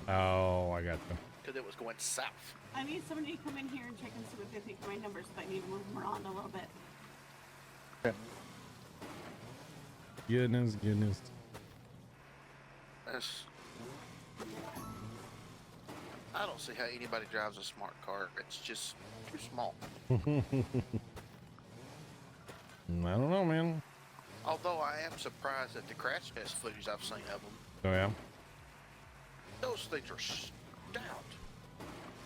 Oh, I got you. Because it was going south. I need somebody to come in here and check and see what they think of my numbers, but I need to move them around a little bit. Goodness. I don't see how anybody drives a smart car. It's just too small. I don't know, man. Although I am surprised at the crash test footage I've seen of them. Oh, yeah? Those things are stout.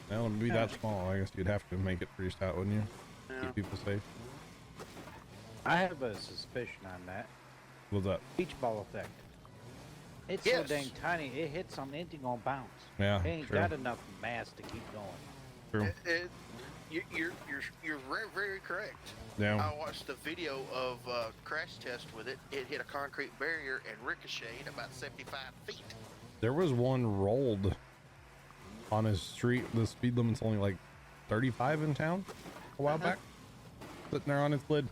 Well, it'd be that small. I guess you'd have to make it pretty stout, wouldn't you? Yeah. Keep people safe. I have a suspicion on that. What's up? Beach ball effect. It's Yes. so dang tiny, it hits something, it ain't gonna bounce. Yeah, It ain't true. got enough mass to keep going. True. You're very, very correct. Yeah. I watched the video of crash test with it. It hit a concrete barrier and ricocheted about 75 feet. There was one rolled on his street. The speed limit's only like 35 in town a while back. Sitting there on its lid.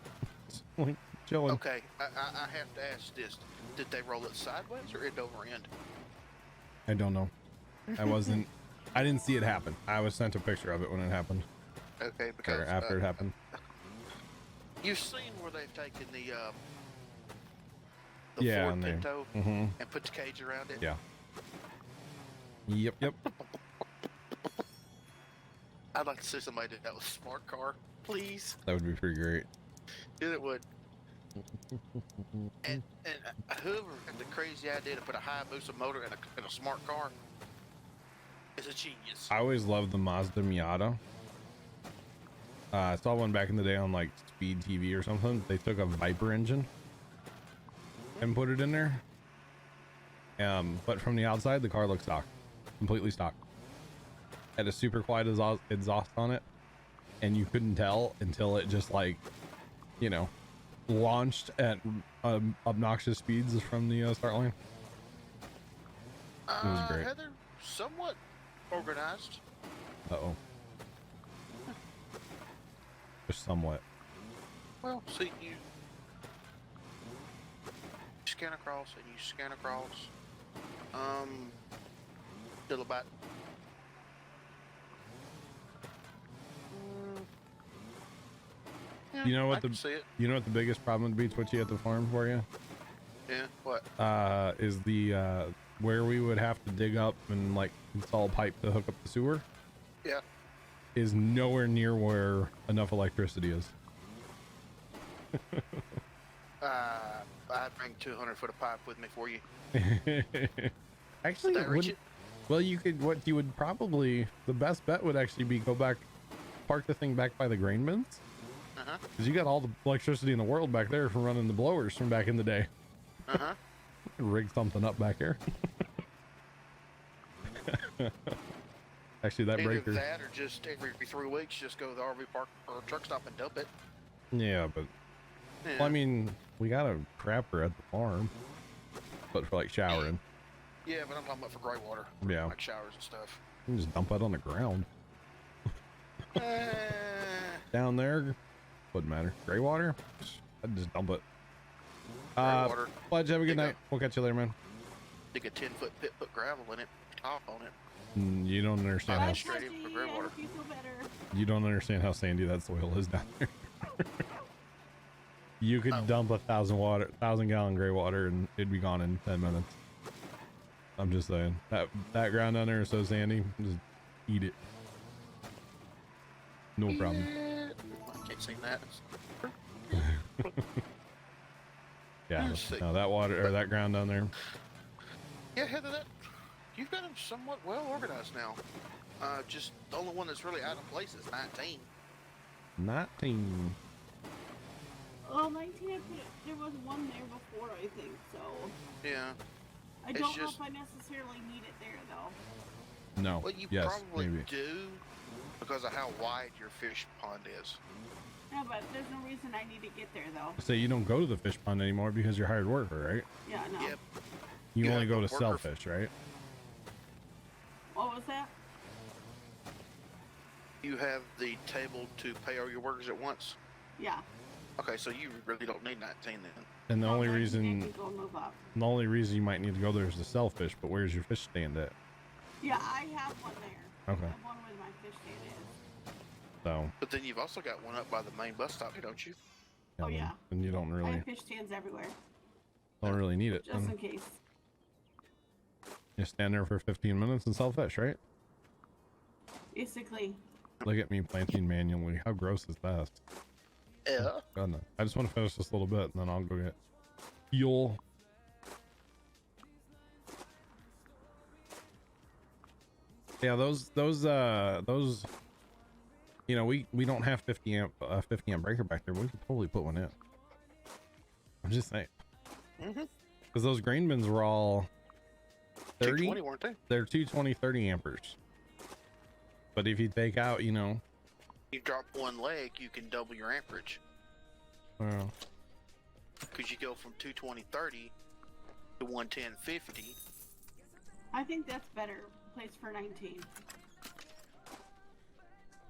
Like chilling. Okay, I have to ask this. Did they roll it sideways or end over end? I don't know. I didn't see it happen. I was sent a picture of it when it happened. Okay, because Or after it happened. you've seen where they've taken the Yeah, Ford and they- Pinto Mhm. and put the cage around it? Yeah. Yep. I'd like to see somebody do that with a smart car, please. That would be pretty great. Yeah, it would. And whoever had the crazy idea to put a Hayabusa motor in a smart car is a genius. I always loved the Mazda Miata. I saw one back in the day on like Speed TV or something. They took a Viper engine and put it in there. But from the outside, the car looked stock, completely stock. Had a super quiet exhaust on it, and you couldn't tell until it just like, you know, launched at obnoxious speeds from the start line. It was great. Heather, somewhat organized. Uh-oh. Just somewhat. Well, see, you scan across and you scan across. Till about yeah, You know what I can see it. you know what the biggest problem would be, Twitchy, at the farm for you? Yeah, what? Is the where we would have to dig up and like it's all pipe to hook up the sewer, Yeah. is nowhere near where enough electricity is. I'd bring 200 foot of pipe with me for you. Actually, Did I reach it? well, you could, what you would probably, the best bet would actually be go back, park the thing back by the grain bins. Uh-huh. Because you got all the electricity in the world back there from running the blowers from back in the day. Uh-huh. Rig something up back here. Actually, that Either breaker. that or just every 3 weeks, just go to the RV park or truck stop and dump it. Yeah, but Yeah. well, I mean, we got a crapper at the farm, but for like showering. Yeah, but I'm talking about for gray water. Yeah. Like showers and stuff. You can just dump it on the ground. Eh, Down there, wouldn't matter. Gray water, I'd just dump it. gray water. Pledge, have a good Dig night. We'll catch you later, man. Dig a 10-foot pit, put gravel in it, top on it. You don't understand Bye, how straight in for gray I water. hope you feel better. you don't understand how sandy that soil is down there. You could dump 1,000 gallon gray water and it'd be gone in 10 minutes. I'm just saying that ground down there is so sandy, just eat it. No problem. I can't see that. Yeah, Let's see. no, that water or that ground down there. Yeah, Heather, you've got them somewhat well organized now. Just the only one that's really out of place is 19. 19. Oh, 19, there was one there before, I think, so. Yeah. I don't know if I necessarily need it there, though. No. Well, you yes, probably maybe. do because of how wide your fish pond is. No, but there's no reason I need to get there, though. So you don't go to the fish pond anymore because you're hired worker, right? Yeah, no. Yep. You Yeah, only go the to sell worker- fish, right? What was that? You have the table to pay all your workers at once. Yeah. Okay, so you really don't need 19 then. And the only Then reason you go move up. you might need to go there is to sell fish, but where's your fish stand at? Yeah, I have one there. Okay. I have one where my fish stand is. So But then you've also got one up by the main bus stop, don't you? Oh, yeah. then you don't I really have fish stands everywhere, need it. just Then in case. you stand there for 15 minutes and sell fish, right? Basically. Look at me planting manually. How gross is that? Yeah. God, no. I just want to finish this a little bit and then I'll go get fuel. Yeah, those you know, we don't have 50 amp breaker back there, but we could totally put one in. I'm just saying. Because those grain bins were all 30, 220, weren't they? they're 220 30 amperes. But if you take out, you know, You drop one leg, you can double your amperage. well, Because you go from 220 30 to 110 50. I think that's better place for 19.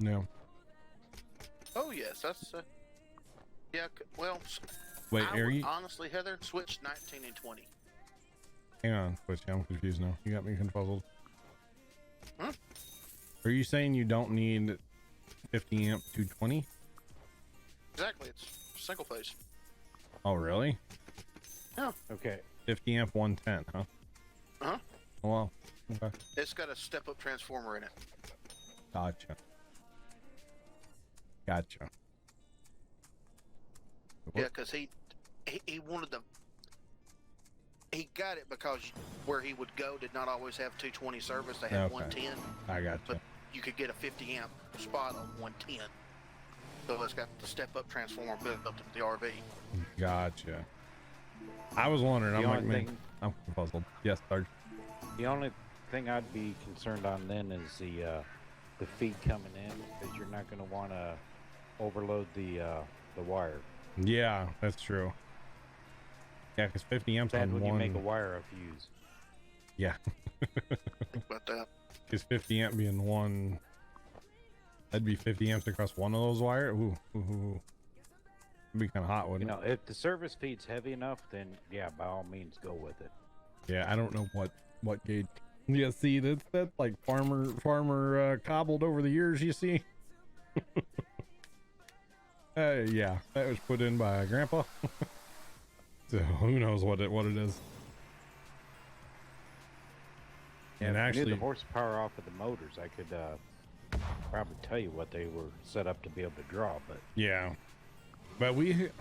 no. Oh, yes, that's. Yeah, well, Wait, I are would you? honestly, Heather, switch 19 and 20. Hang on, wait, I'm confused now. You got me confuzzled. Huh? Are you saying you don't need 50 amp 220? Exactly, it's single phase. Oh, really? Yeah. Okay. 50 amp 110, huh? Uh huh. Oh, wow. Okay. It's got a step up transformer in it. Gotcha. Gotcha. Yeah, because he wanted the. He got it because where he would go did not always have 220 service. They had Okay. 110. I gotcha. But you could get a 50 amp spot on 110. So it's got the step up transformer built up to the RV. Gotcha. I was wondering. The I'm like, only man, thing- I'm puzzled. Yes, Sarge. The only thing I'd be concerned on then is the feed coming in, because you're not going to want to overload the wire. Yeah, that's true. Yeah, because 50 amps Bad on when one. you make a wire a fuse. Yeah. Think about that. Because 50 amp being one, that'd be 50 amps across one of those wires. Ooh, ooh, ooh. It'd be kind of hot, You wouldn't know, if the service feed's heavy enough, then yeah, by all means, go with it. it? Yeah, I don't know what gauge. Yeah, see, that's like farmer cobbled over the years. You see. Yeah, that was put in by Grandpa. So who knows what it is. And if I knew actually, the horsepower off of the motors, I could probably tell you what they were set up to be able to draw. But yeah, but we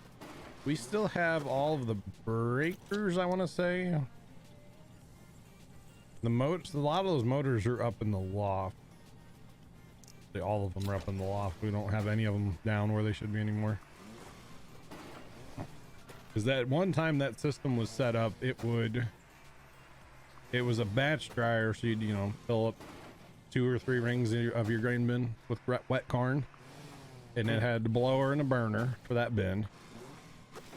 still have all of the breakers, I want to say. The motors, a lot of those motors are up in the loft. All of them are up in the loft. We don't have any of them down where they should be anymore. Because that one time that system was set up, it was a batch dryer, so you'd, you know, fill up 2 or 3 rings of your grain bin with wet corn, and it had a blower and a burner for that bin.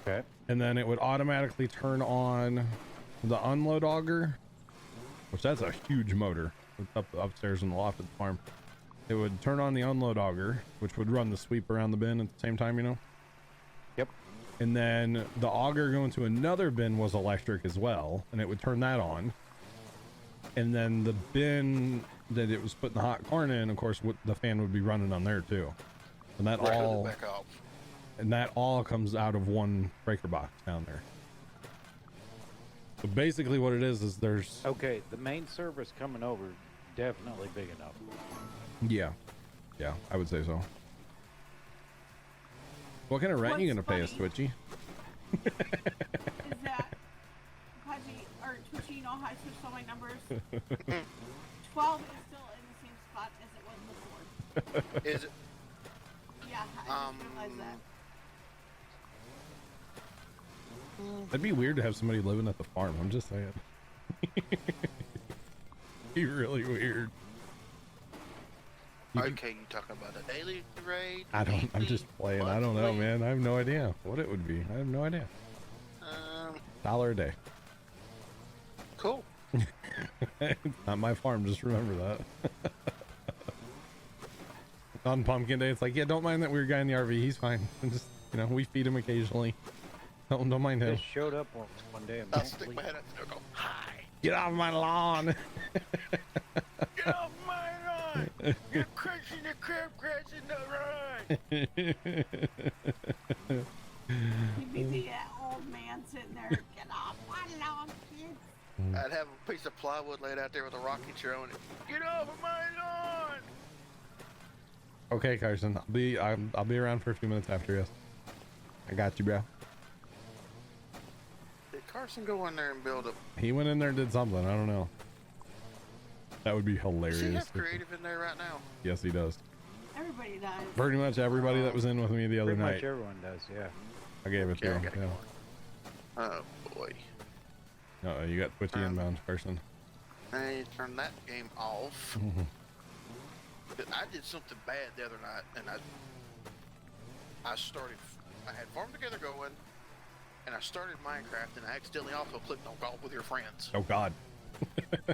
Okay. And then it would automatically turn on the unload auger, which that's a huge motor. It's up upstairs in the loft at the farm. It would turn on the unload auger, which would run the sweep around the bin at the same time, you know? Yep. And then the auger going to another bin was electric as well, and it would turn that on. And then the bin that it was putting the hot corn in, of course, the fan would be running on there too. And that all comes out of one breaker box down there. So basically what it is there's... Okay, the main service coming over, definitely big enough. Yeah, I would say so. What kind of rent are you gonna pay us, Twitchy? Is that Pudgy or Twitchy? You know how I switched all my numbers? 12 is still in the same spot as it was before. Is it? Yeah, I just realized that. That'd be weird to have somebody living at the farm. I'm just saying. Be really weird. Okay, you talking about a daily rate? I'm just playing. I don't know, man. I have no idea what it would be. I have no idea. $1 a day. Cool. It's not my farm, just remember that. On pumpkin day, it's like, yeah, don't mind that weird guy in the RV. He's fine. And just, you know, we feed him occasionally. Don't mind him. Just showed up one day. I'll stick my head up there and go, hi. Get off my lawn. Get off my lawn. You're crushing the crabgrass in the run. You'd be the old man sitting there. Get off my lawn, kids. I'd have a piece of plywood laid out there with a rocking chair on it. Get off of my lawn. Okay, Carson. I'll be around for a few minutes after this. I got you, bro. Did Carson go in there and build a... He went in there and did something. I don't know. That would be hilarious. Does he have creative in there right now? Yes, he does. Everybody does. Pretty much everybody that was in with me the other Pretty night. much everyone does, yeah. I gave it to him. Yeah. Oh boy. No, you got Twitchy inbound, Carson. I turned that game off. I did something bad the other night, and I had Farm Together going, and I started Minecraft, and I accidentally also clicked on Golf with Your Friends. Oh God.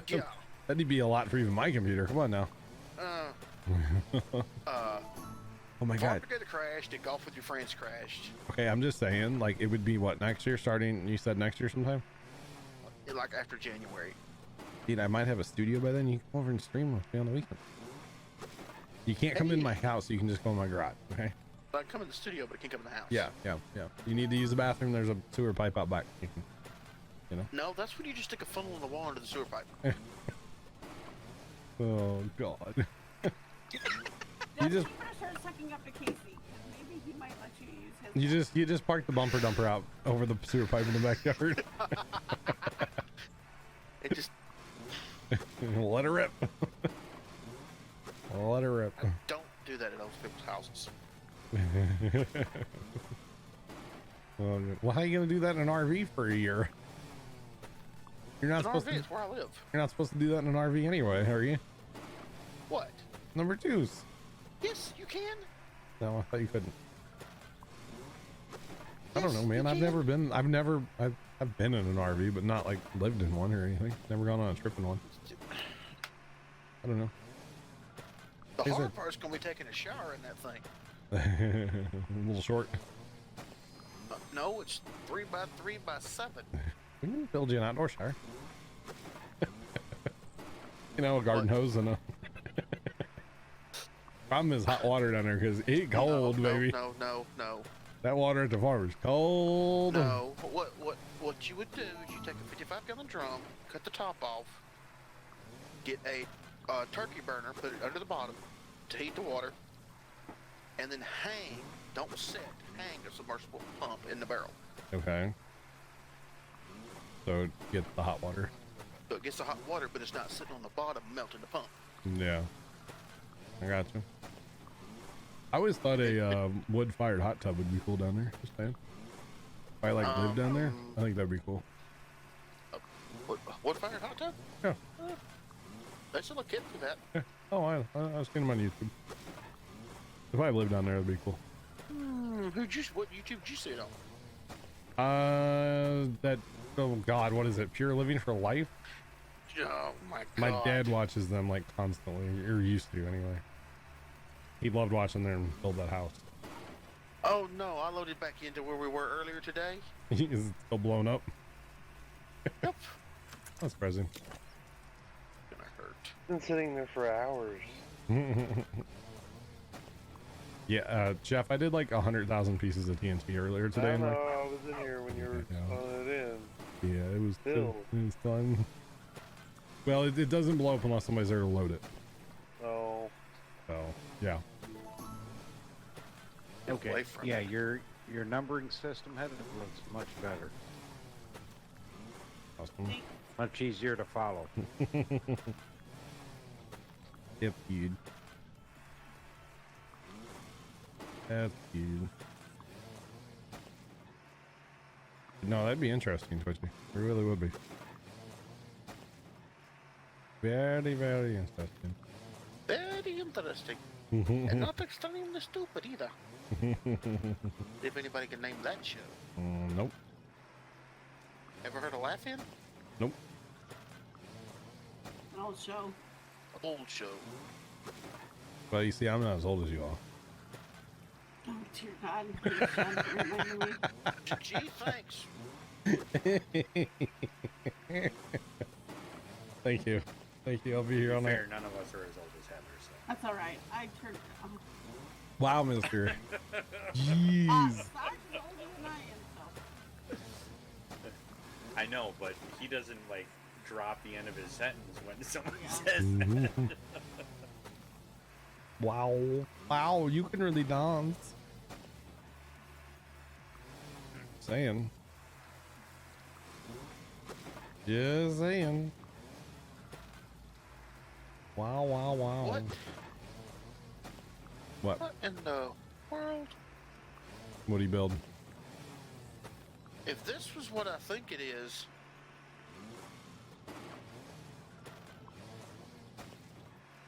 Yeah. That'd be a lot for even my computer. Come on now. Oh my Farm God. Together crashed, and Golf with Your Friends crashed. Okay, I'm just saying, like, it would be what, next year, starting, you said next year sometime? Like after January. Dude, I might have a studio by then. You can come over and stream with me on the weekend. You can't come in my house. You can just go in my garage, okay? I can come in the studio, but I can't come in the house. Yeah. You need to use the bathroom. There's a sewer pipe out back. You can, you know? No, that's when you just stick a funnel in the wall into the sewer pipe. Oh, God. You just start sucking up to Casey. Maybe he might let you use his. You just park the bumper dumper out over the sewer pipe in the backyard. It just let it rip. Let it rip. don't do that at other people's houses. Well, how are you gonna do that in an RV for a year? You're not supposed RV, to. it's where I live. You're not supposed to do that in an RV anyway, are you? What? Number 2s. Yes, you can. No, I thought you couldn't. I Yes, don't know, man. you I've can. never been. I've been in an RV, but not like lived in one or anything. Never gone on a trip in one. I don't know. The hard part's gonna be taking a shower in that thing. A little short. No, it's 3x3x7. We can build you an outdoor shower. You know, a garden hose and a. Problem is hot water down there because it's cold, baby. No. That water at the farm is cold. No. What you would do is you take a 55-gallon drum, cut the top off, get a turkey burner, put it under the bottom to heat the water, and then hang, don't sit, hang a submersible pump in the barrel. Okay. So it gets the hot water. So it gets the hot water, but it's not sitting on the bottom melting the pump. Yeah. I got you. I always thought a wood-fired hot tub would be cool down there. Just saying. If I like live down there, I think that'd be cool. Wood-fired hot tub? Yeah. They should look into that. Yeah. Oh, I was seeing them on YouTube. If I lived down there, it'd be cool. What YouTube did you see it on? Oh God, what is it? Pure Living for Life? Oh my God. My dad watches them like constantly, or used to anyway. He loved watching them build that house. Oh no, I loaded back into where we were earlier today. Is it still blown up? Yep. That's surprising. Gonna hurt. Been sitting there for hours. Yeah, Jeff, I did like 100,000 pieces of TNT earlier today. I know, Like, I was in here when you were throwing it in. yeah, it was Still. It was fun. Well, it doesn't blow up unless somebody's there to load it. Oh. So, yeah. Okay. Yeah, your numbering system headed looks much better. Awesome. Much easier to follow. Yep, dude. That's good. No, that'd be interesting, Twitchy. It really would be. Very, very interesting. Very interesting. And not extremely stupid either. If anybody can name that show. Nope. Ever heard of Laugh-In? Nope. An old show. Old show. Well, you see, I'm not as old as you are. Oh, dear God. Please don't remind me. Gee, thanks. Thank you. Thank you. I'll be here all night. Fair, none of us are as old as Heather, so. That's all right. I turned it off. Wow, mister. Jeez. Sarge's older than I am, so. I know, but he doesn't, like, drop the end of his sentence when someone says that. Wow. Wow, you can really dance. Saying. Just saying. Wow, wow, wow. What? What? In the world? What do you build? If this was what I think it is,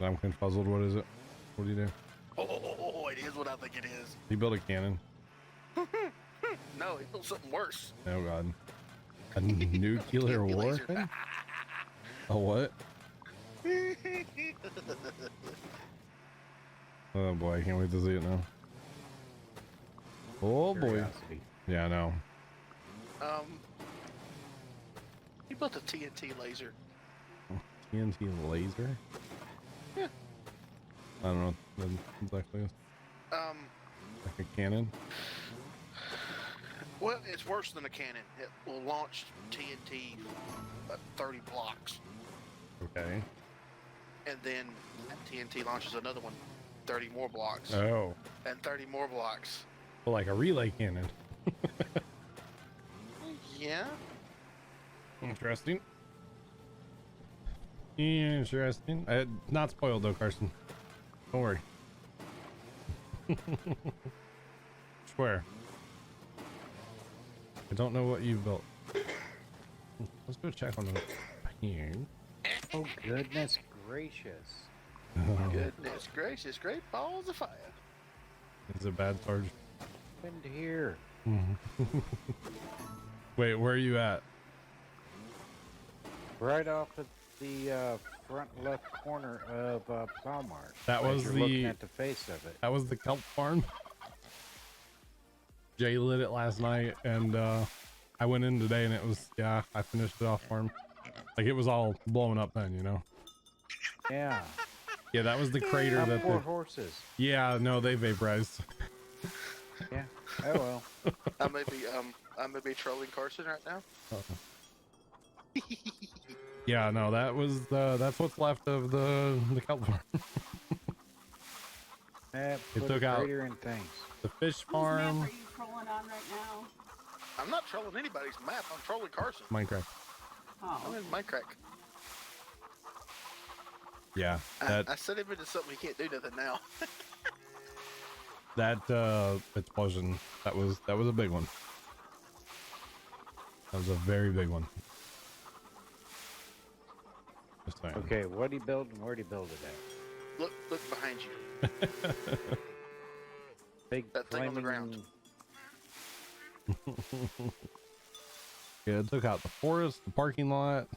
I'm confuzzled. What is it? What do you do? oh, it is what I think it is. You build a cannon. No, he built something worse. Oh God. A nuclear war thing? A what? Oh boy, I can't wait to see it now. Oh boy. Curiosity. Yeah, I know. He built a TNT laser. TNT laser? Yeah. I don't know what that exactly is. Like a cannon? Well, it's worse than a cannon. It will launch TNT at 30 blocks. Okay. And then that TNT launches another one, 30 more blocks. Oh. And 30 more blocks. Well, like a relay cannon. Yeah. Interesting. Interesting. Not spoiled though, Carson. Don't worry. Swear. I don't know what you built. Let's go check on the here. Oh goodness gracious! Goodness gracious, great balls of fire. It's a bad charge. Happened here. Wait, where are you at? Right off at the front left corner of Plow Mart. That As was you're the looking at the face of it. That was the kelp farm. Jay lit it last night, and I went in today, and it was I finished it off farm. Like it was all blowing up then, you know. Yeah. Yeah, that was the crater that. Poor horses. Yeah, no, they vaporized. Yeah. Oh well. I may be trolling Carson right now. Yeah, no, that was that's what's left of the kelp farm. It took out and things. the fish Whose map farm. are you trolling on right now? I'm not trolling anybody's map. I'm trolling Carson. Minecraft. Oh. I'm in Minecraft. Yeah, that I set him into something he can't do nothing now. that explosion, that was a big one. That was a very big one. Just saying. Okay, what he build and where'd he build it at? Look behind you. Big That thing on the ground. Yeah, it took out the forest, the parking lot.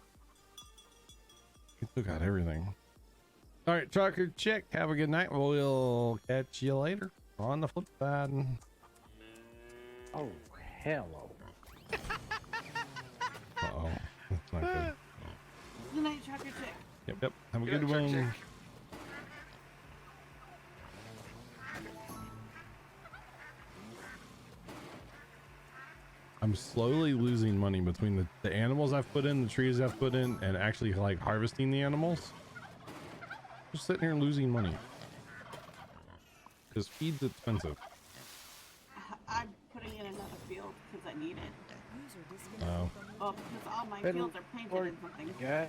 It took out everything. All right, trucker chick, have a good night. We'll catch you later on the flip side. Oh, hello. Uh-oh, that's not good. Good night, Trucker Chick. Yep. Have a Good good night, one. Trucker Chick. I'm slowly losing money between the animals I've put in, the trees I've put in, and actually like harvesting the animals. Just sitting here losing money. Because feed's expensive. I'm putting in another field because I need it. Oh. Well, because all my Good fields are painted Lord. in something. Yeah.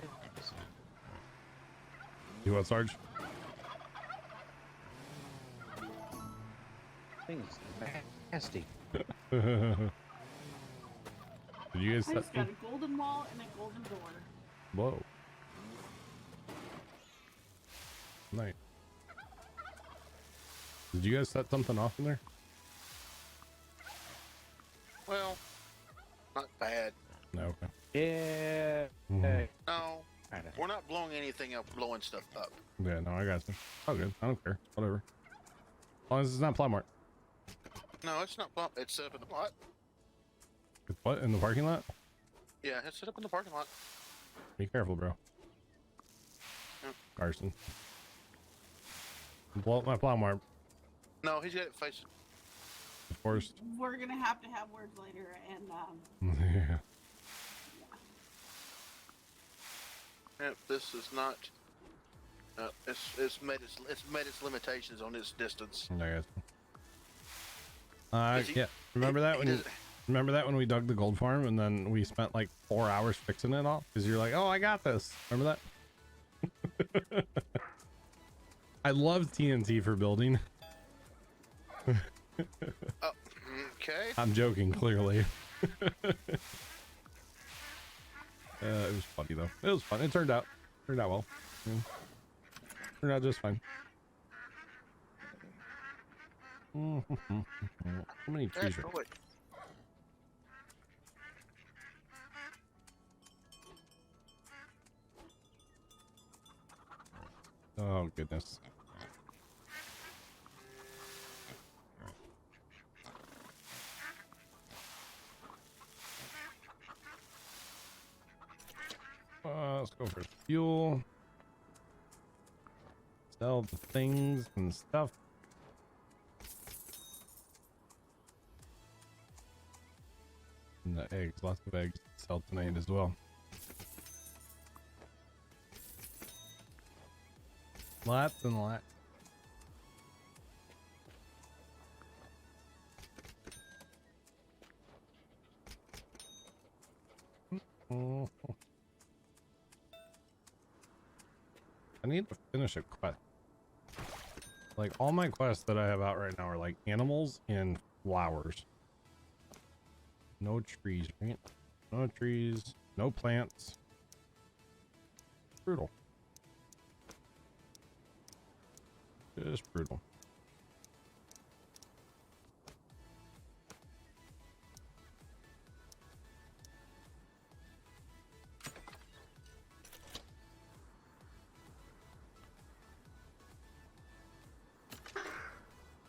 You what, Sarge? Things nasty. Did you guys I set just got a golden wall and a golden door. Whoa. Nice. Did you guys set something off in there? Well, not bad. No, okay. Yeah. Mhm. No, we're not blowing anything up, blowing stuff up. Yeah, no, I got you. Oh, good. I don't care. Whatever. As long as it's not plow mark. No, it's not bump. It's set up in the lot. It's what? In the parking lot? Yeah, it's set up in the parking lot. Be careful, bro. Yep. Carson. Blow up my plow mark. No, he's got it facing. Of course. We're gonna have to have words later, and Yeah. Yep, this is not. It's met its limitations on its distance. I guess. Does he- Yeah. Remember that when does- remember that when we dug the gold farm and then we spent like 4 hours fixing it all because you're like, oh, I got this. Remember that? I love TNT for building. Okay. I'm joking, clearly. It was funny though. It was fun. It turned out well. Yeah. Turned out just fine. How many trees are Troy. Oh goodness. Let's go for fuel. Sell the things and stuff. And the eggs, lots of eggs to sell tonight as well. Lots and lots. I need to finish a quest. Like all my quests that I have out right now are like animals and flowers. No trees, right? No trees, no plants. Brutal. Just brutal.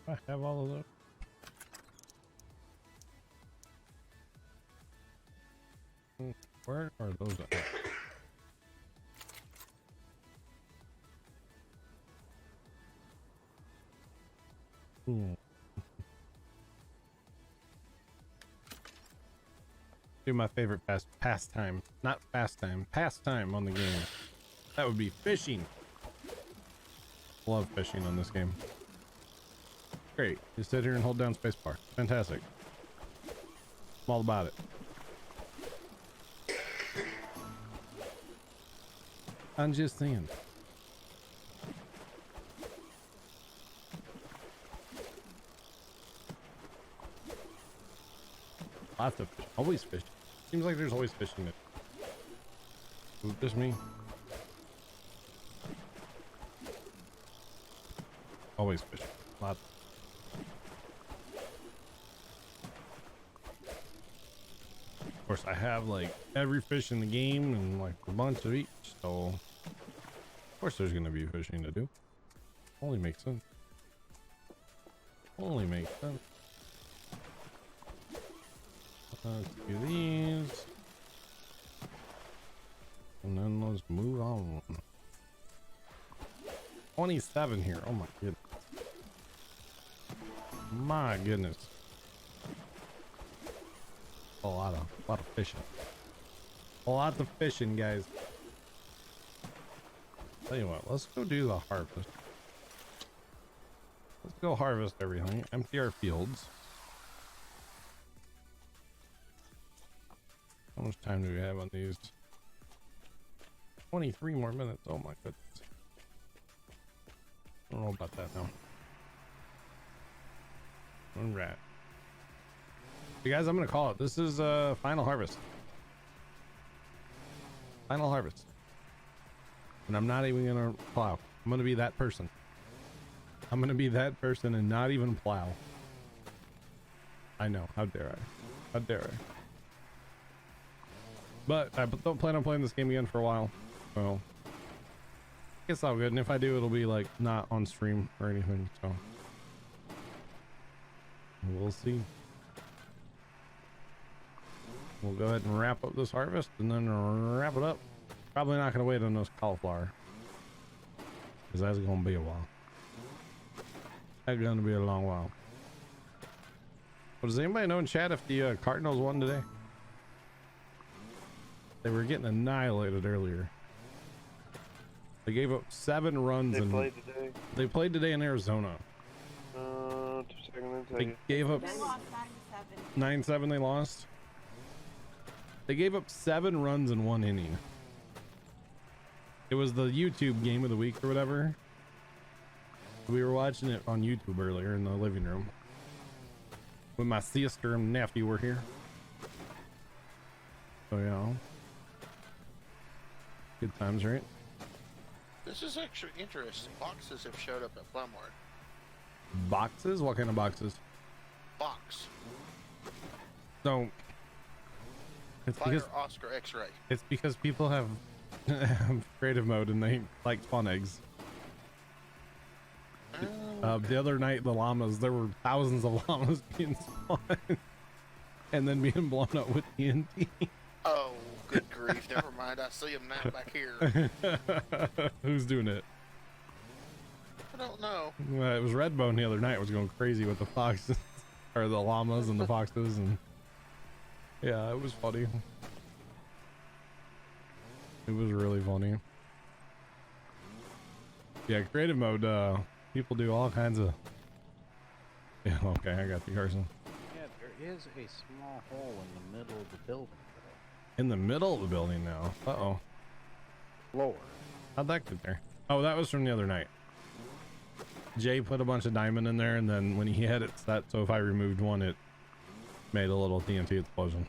I have all of those. Where are those at? Do my favorite pastime, not fast time, pastime on the game. That would be fishing. Love fishing on this game. Great. You sit here and hold down spacebar. Fantastic. I'm all about it. I'm just saying. Lots of fish. Always fish. Seems like there's always fish in it. Is it just me? Always fish. Lots. Of course, I have like every fish in the game and like a bunch of each, so of course there's gonna be fishing to do. Only makes sense. Only makes sense. Let's do these. And then let's move on. 27 here. Oh my goodness. My goodness. A lot of fishing. A lot of fishing, guys. Tell you what, let's go do the harvest. Let's go harvest everything. Empty our fields. How much time do we have on these? 23 more minutes. Oh my goodness. I don't know about that now. All right. You guys, I'm gonna call it. This is final harvest. Final harvest. And I'm not even gonna plow. I'm gonna be that person. I'm gonna be that person and not even plow. I know. How dare I? How dare I? But I don't plan on playing this game again for a while. So it's all good. And if I do, it'll be like not on stream or anything. So we'll see. We'll go ahead and wrap up this harvest and then wrap it up. Probably not going to wait on this cauliflower, because that's going to be a while. That's going to be a long while. Well, does anybody know in chat if the Cardinals won today? They were getting annihilated earlier. They gave up 7 runs. They played today in Arizona. 2 seconds. They gave up 9-7. They lost. They gave up 7 runs in 1 inning. It was the YouTube game of the week or whatever. We were watching it on YouTube earlier in the living room when my sister and nephew were here. So yeah, good times, right? This is actually interesting. Boxes have showed up at Plowmart. Boxes? What kind of boxes? Box. So it's Fire because Oscar X-ray. it's because people have creative mode and they like spawn eggs. The other night, the llamas, there were thousands of llamas being spawned and then being blown up with TNT. Oh, good grief. Never mind. I see them now back here. Who's doing it? I don't know. It was Redbone the other night. Was going crazy with the foxes or the llamas and the foxes, and yeah, it was funny. It was really funny. Yeah, creative mode, people do all kinds of... Yeah, okay, I got the Carson. Yeah, there is a small hole in the middle of the building today. In the middle of the building now. Uh-oh. Lower. How'd that get there? Oh, that was from the other night. Jay put a bunch of diamond in there, and then when he had it set, so if I removed one, it made a little TNT explosion.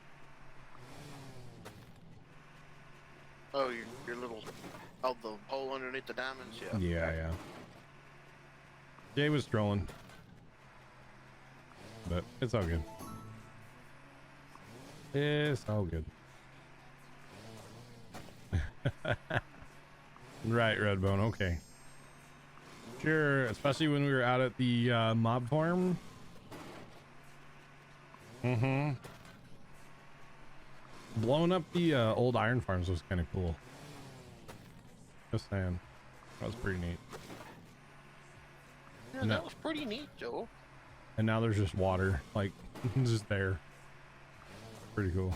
Oh, your little... Oh, the hole underneath the diamonds? Yeah. Yeah. Jay was trolling. But it's all good. It's all good. Right, Redbone, okay. Sure, especially when we were out at the mob farm. Blowing up the old iron farms was kind of cool. Just saying. That was pretty neat. Yeah, that was pretty neat, Joe. And now there's just water, like, just there. Pretty cool.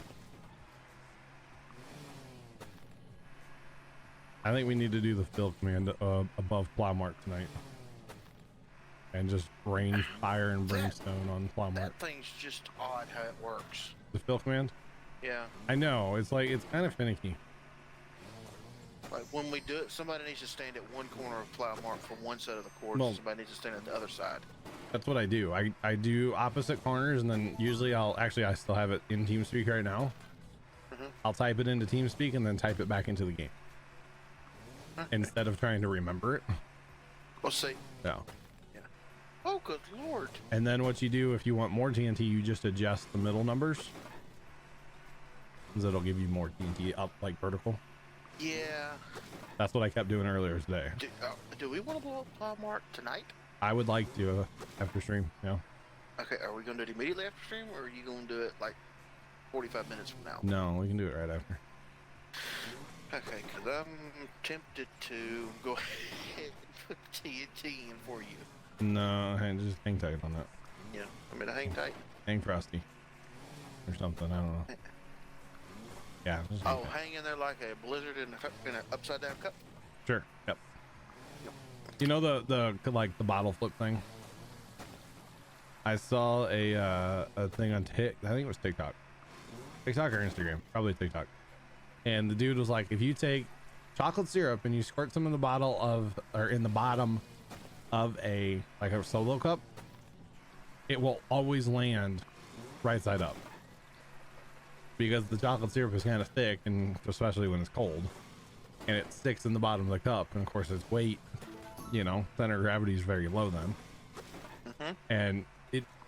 I think we need to do the fill command above Plow Mark tonight. And just rain fire and brimstone on Plow Mark. That thing's just odd how it works. The fill command? Yeah. I know, it's like, it's kind of finicky. Like when we do it, somebody needs to stand at one corner of Plow Mark from one side of the course, Well, and somebody needs to stand at the other side. That's what I do. I do opposite corners, and then usually I still have it in TeamSpeak right now. I'll type it into TeamSpeak and then type it back into the game. Instead of trying to remember it. We'll see. No. Oh, good lord. And then what you do if you want more TNT, you just adjust the middle numbers. Because it'll give you more TNT up, like vertical. Yeah. That's what I kept doing earlier today. Do we want to blow up Plow Mark tonight? I would like to after stream, yeah. Okay, are we going to do it immediately after stream, or are you going to do it like 45 minutes from now? No, we can do it right after. Okay, because I'm tempted to go ahead and put TNT in for you. No, just hang tight on that. Yeah, I'm going to hang tight. Hang frosty. Or something, I don't know. Yeah. Just hang in there like a blizzard in an upside down cup? Sure, yep. You know the like the bottle flip thing? I saw a thing on I think it was TikTok or Instagram, probably TikTok. And the dude was like, if you take chocolate syrup and you squirt some in the bottom of a solo cup, it will always land right side up. Because the chocolate syrup is kind of thick, and especially when it's cold, and it sticks in the bottom of the cup, and of course its weight, center of gravity is very low then. And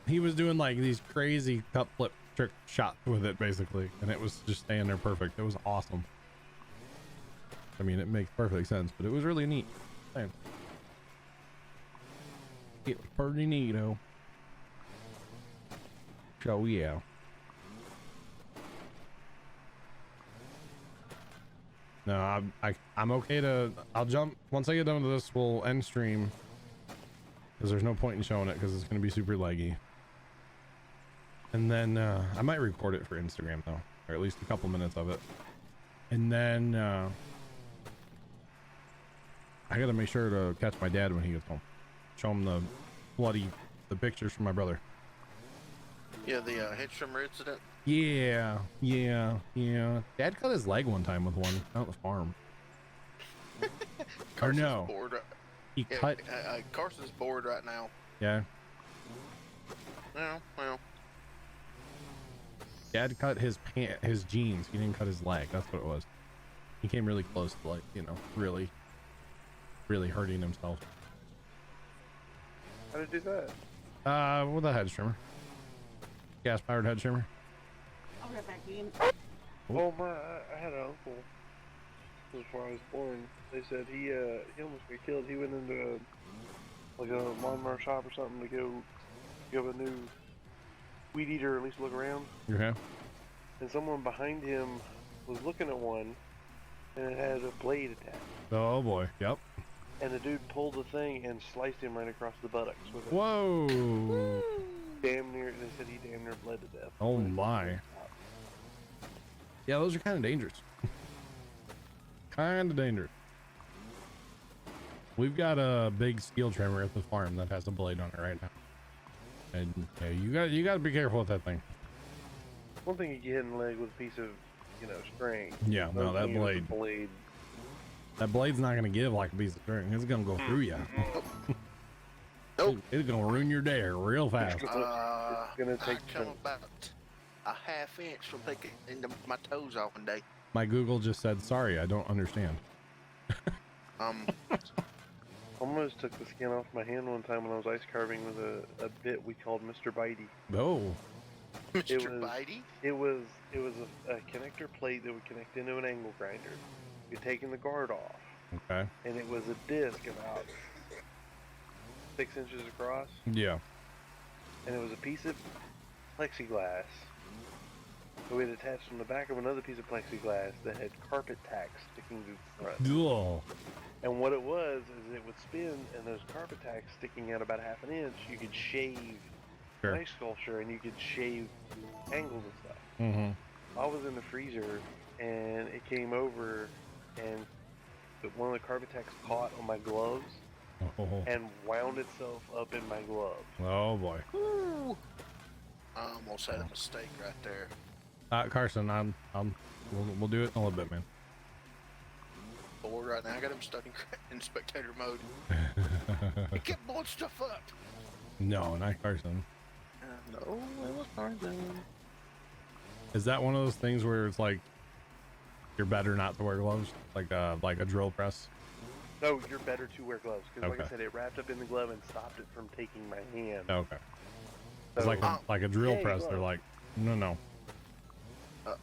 he was doing like these crazy cup flip trick shots with it basically, and it was just staying there perfect. It was awesome. I mean, it makes perfect sense, but it was really neat. Man. It was pretty neato. So yeah. No, I'm okay to. I'll jump once I get done with this. We'll end stream because there's no point in showing it because it's going to be super laggy. And then I might record it for Instagram though, or at least a couple minutes of it. And then I got to make sure to catch my dad when he gets home. Show him the pictures from my brother. Yeah, the head trimmer incident. Yeah. Dad cut his leg one time with one out at the farm. Or no, bored. he cut. Carson's bored right now. Yeah. Well. Dad cut his jeans. He didn't cut his leg. That's what it was. He came really close to really hurting himself. How did he do that? With a head trimmer. Gas powered head trimmer. I'll be right back, Ian. Oh my! I had an uncle before I was born. They said he almost got killed. He went into a lawnmower shop or something to go a new weed eater, or at least look around. Okay. And someone behind him was looking at one, and it had a blade attached. Oh boy. Yep. And the dude pulled the thing and sliced him right across the buttocks with it. Whoa. Damn near. They said he damn near bled to death. Oh my. Yeah, those are kind of dangerous. Kind of dangerous. We've got a big steel trimmer at the farm that has a blade on it right now. And yeah, you got to be careful with that thing. One thing you get hit in the leg with a piece of, string. Yeah, no, that blade. That blade's not going to give like a piece of string. It's going to go through you. Nope. It's going to ruin your day real fast. It's gonna take I come about a half inch from taking my toes off one day. My Google just said, sorry, I don't understand. Almost took the skin off my hand one time when I was ice carving with a bit we called Mr. Bitey. Oh. Mr. Bitey? It was a connector plate that would connect into an angle grinder. You're taking the guard off. Okay. And it was a disc about 6 inches across. Yeah. And it was a piece of plexiglass that we had attached on the back of another piece of plexiglass that had carpet tacks sticking to the front. Ugh. And what it was is it would spin, and those carpet tacks sticking out about half an inch, you could shave an ice sculpture, and you could shave angles and stuff. Mm-hmm. I was in the freezer, and it came over and one of the Carbitex caught on my gloves and wound itself up in my gloves. Oh boy. Ooh. I almost had a mistake right there. Carson, we'll do it in a little bit, man. Bored right now. I got him stuck in spectator mode. He kept blowing stuff up. No, not Carson. No, it was Carson. Is that one of those things where it's like you're better not to wear gloves, like a drill press? No, you're better to wear gloves because, like Okay. I said, it wrapped up in the glove and stopped it from taking my hand. Okay. It's So, like a drill yeah, press. gloves. They're like, no.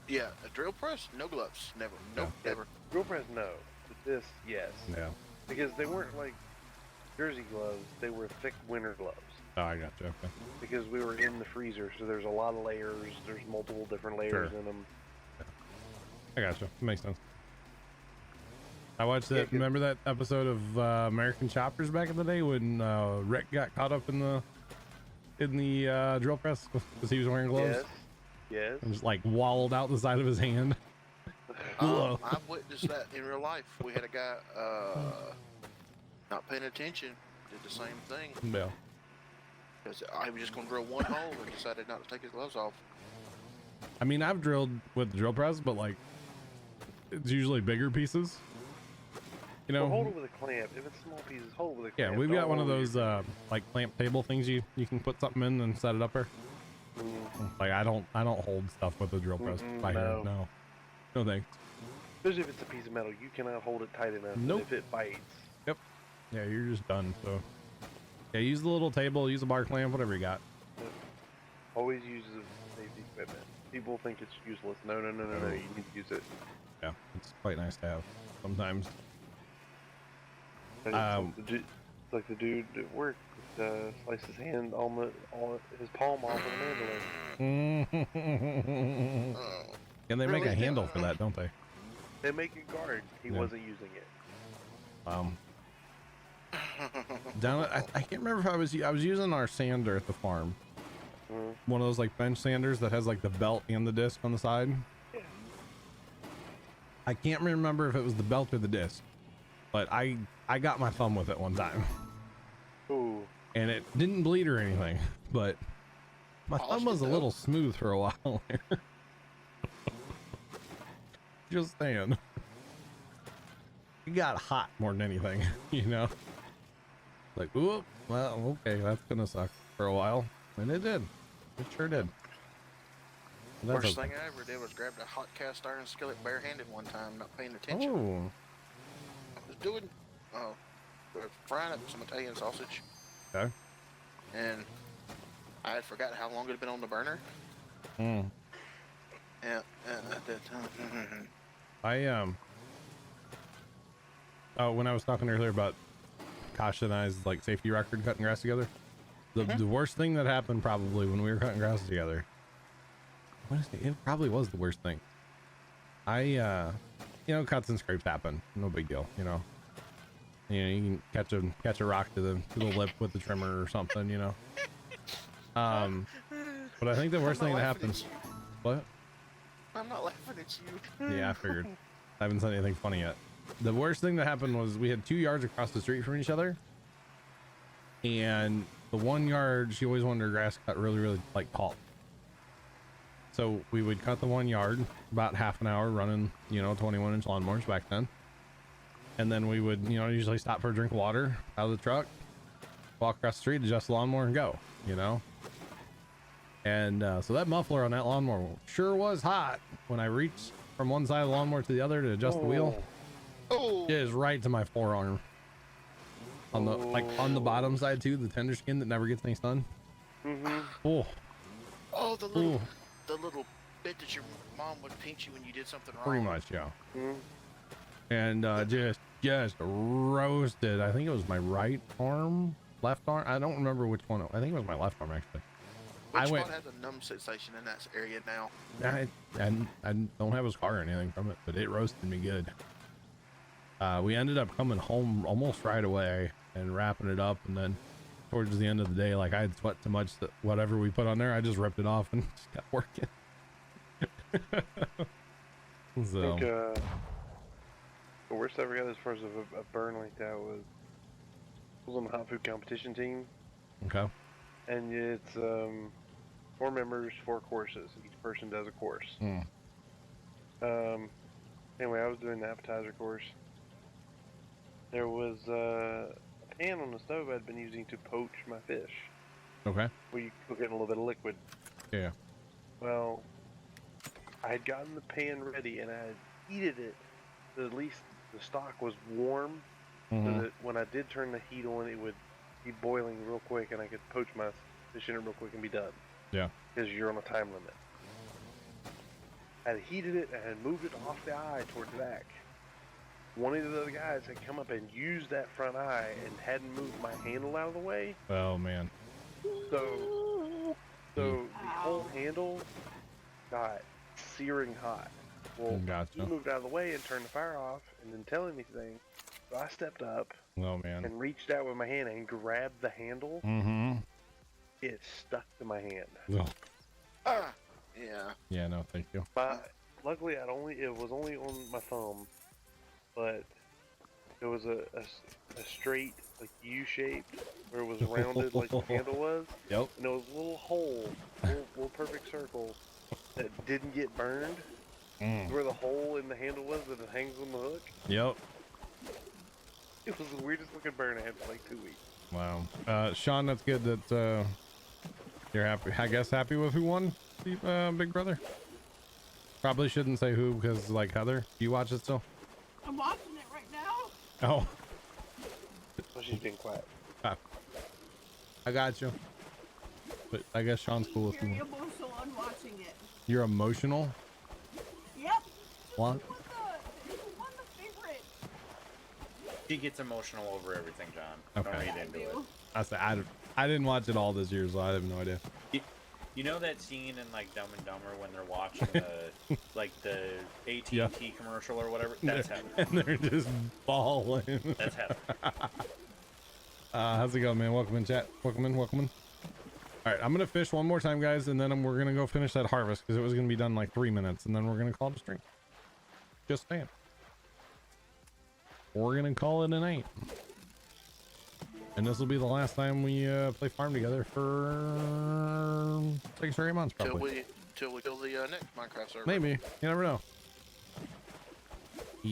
Yeah, a drill press, no gloves, never, nope, never. Drill press, no. But this, yes. Yeah. Because they weren't like jersey gloves; they were thick winter gloves. Oh, I got you. Okay. Because we were in the freezer, so there's a lot of layers. There's multiple different layers Sure. in them. I got you. Makes sense. I watched that. Yeah, 'cause- Remember that episode of American Choppers back in the day when Rick got caught up in the drill press because he was wearing gloves? Yes. Yes. And just like walled out the side of his hand. I've witnessed that in real life. We had a guy not paying attention, did the same thing. Yeah. Because I was just going to drill one hole and decided not to take his gloves off. I mean, I've drilled with the drill press, but like it's usually bigger pieces. You know. Well, hold it with a clamp. If it's small pieces, hold it with a Yeah, clamp. we've got Don't one of hold it those like clamp table things you can put something in and set it up there. Like I don't hold stuff with a drill press by hand. No thanks. Especially if it's a piece of metal, you cannot hold it tight enough. Nope. If it bites. Yep. Yeah, you're just done. So yeah, use the little table, use a bar clamp, whatever you got. Always use the safety equipment. People think it's useless. No. You need to use it. Yeah, it's quite nice to have sometimes. And it's like the dude at work sliced his hand his palm off with a mandolin. And they make a handle for that, don't they? They make a guard. He wasn't using it. Down I can't remember if I was using our sander at the farm. One of those like bench sanders that has like the belt and the disc on the side. Yeah. I can't remember if it was the belt or the disc, but I got my thumb with it one time. Ooh. And it didn't bleed or anything, but my thumb was a little smooth for a while there. Just saying. It got hot more than anything, you know? Like, whoop, well, okay, that's gonna suck for a while. And it did. It sure did. That's Worst thing I ever did was grab a hot cast iron skillet barehanded one time, not paying attention. Oh. I was doing, frying up some Italian sausage. Okay. And I had forgot how long it had been on the burner. Hmm. Yeah, at that time. When I was talking earlier about Kasha and I's like safety record cutting grass together, the worst thing that happened probably when we were cutting grass together, it probably was the worst thing. Cuts and scrapes happen, no big deal, you know. You can catch a rock to the lip with the trimmer or something, you know. But I think the worst thing that happened. What? I'm not laughing at you. Yeah, I figured. I haven't said anything funny yet. The worst thing that happened was we had 2 yards across the street from each other, and the 1 yard she always wanted her grass cut really like tall. So we would cut the 1 yard about half an hour running, 21-inch lawnmowers back then. And then we would, usually stop for a drink of water out of the truck, walk across the street, adjust the lawnmower and go, And so that muffler on that lawnmower sure was hot when I reached from one side of the lawnmower to the other to adjust the wheel. Oh. It is right to my forearm. On the on the bottom side too, the tender skin that never gets any sun. Oh. Oh, the little bit that your mom would pinch you when you did something wrong. Pretty much, yeah. And just roasted. I think it was my right arm, left arm. I don't remember which one. I think it was my left arm actually. Which one has a numb sensation in that area now? I don't have a scar or anything from it, but it roasted me good. We ended up coming home almost right away and wrapping it up, and then towards the end of the day, like I had sweat so much that whatever we put on there, I just ripped it off and just kept working. So The worst I ever got as far as a burn like that was on the hot food competition team. Okay. And it's 4 members, 4 courses. Each person does a course. Anyway, I was doing the appetizer course. There was a pan on the stove I'd been using to poach my fish. Okay. Where you cook it in a little bit of liquid. Yeah. Well, I had gotten the pan ready and I had heated it so at least the stock was warm, so that when I did turn the heat on, it would be boiling real quick and I could poach my fish in it real quick and be done. Yeah. Because you're on a time limit. I had heated it and had moved it off the eye towards the back. One of the other guys had come up and used that front eye and hadn't moved my handle out of the way. Oh man. So the whole handle got searing hot. Well, Gotcha. he moved out of the way and turned the fire off and didn't tell anything. So I stepped up Oh man. and reached out with my hand and grabbed the handle. It stuck to my hand. Oh. Yeah. Yeah. No, thank you. Luckily, it was only on my thumb, but it was a straight, like U-shaped, where it was rounded like the handle was. Yep. And there was a little hole, little perfect circle that didn't get burned. Where the hole in the handle was that it hangs on the hook. Yep. It was the weirdest looking burn I had for like 2 weeks. Wow. Sean, that's good that you're happy. I guess happy with who won, Big Brother. Probably shouldn't say who because, like, Heather, do you watch it still? I'm watching it right now. Oh. Well, she's being quiet. Ah. I got you. But I guess Sean's cool with Very me. emotional on watching it. You're emotional? Yep. What? Who won the favorite? She gets emotional over everything, John. Okay. Don't read into it. I said I didn't watch it all this year, so I have no idea. You know that scene in like Dumb and Dumber when they're watching the like the AT&T commercial or whatever? That's Heather. And they're just bawling. That's Heather. How's it going, man? Welcome in, chat. Welcome in. All right, I'm gonna fish one more time, guys, and then we're gonna go finish that harvest because it was gonna be done in like 3 minutes, and then we're gonna call it a stream. Just saying. We're gonna call it a night. And this will be the last time we play farm together for 6 or 8 months, probably. Till we kill the next Minecraft server. Maybe. You never know.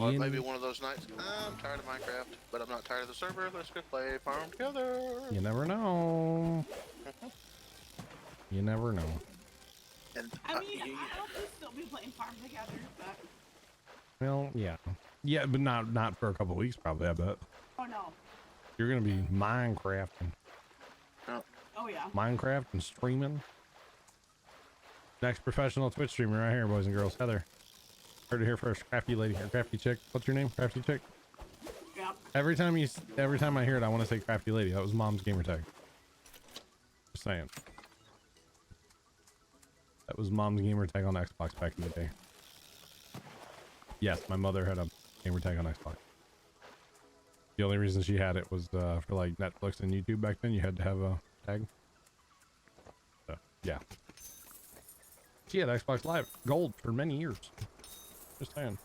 Or maybe one of those nights. I'm tired of Minecraft, but I'm not tired of the server. Let's go play farm together. You never know. You never know. And I mean, I hope we'll still be playing farm together, but. Well, yeah. Yeah, but not for a couple weeks, probably, I bet. Oh no. You're gonna be Minecrafting. Oh yeah. Minecraft and streaming. Next professional Twitch streamer right here, boys and girls. Heather. Heard it here first. Crafty lady or crafty chick. What's your name? Crafty chick. Yep. Every time I hear it, I want to say crafty lady. That was mom's gamer tag. Just saying. That was mom's gamer tag on Xbox back in the day. Yes, my mother had a gamer tag on Xbox. The only reason she had it was for like Netflix and YouTube back then. You had to have a tag. So, yeah. She had Xbox Live Gold for many years. Just saying.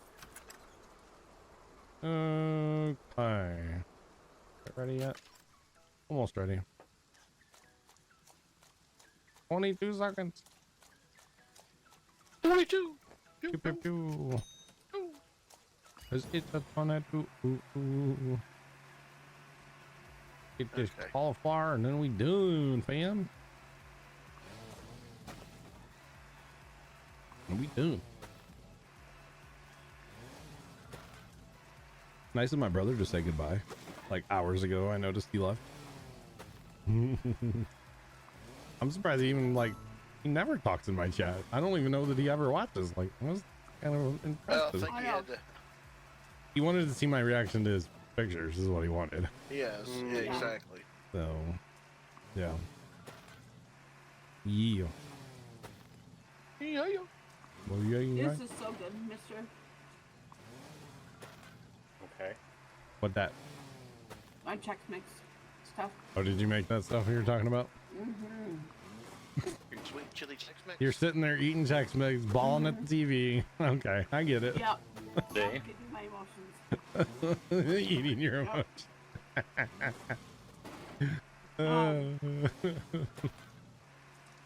Okay. Ready yet? Almost ready. 22 seconds. 22. Pew, pew, pew. Cause it's a tornado. Get this cauliflower and then we done, fam. And we done. Nice of my brother to say goodbye. Like hours ago, I noticed he left. I'm surprised he even he never talks in my chat. I don't even know that he ever watches. Like, I was kind of impressed. I think he had to. He wanted to see my reaction to his pictures, is what he wanted. Yes, yeah, exactly. So, yeah. Yeah. Yeah. Well, yeah, This is so good, mister. Okay. What that? My Chex Mix stuff. Oh, did you make that stuff you were talking about? Mm-hmm. Sweet chili Chex Mix. You're sitting there eating Chex Mix, balling at the TV. Okay, I get it. Yep. See? Getting my emotions. Eating your Yep. emotions.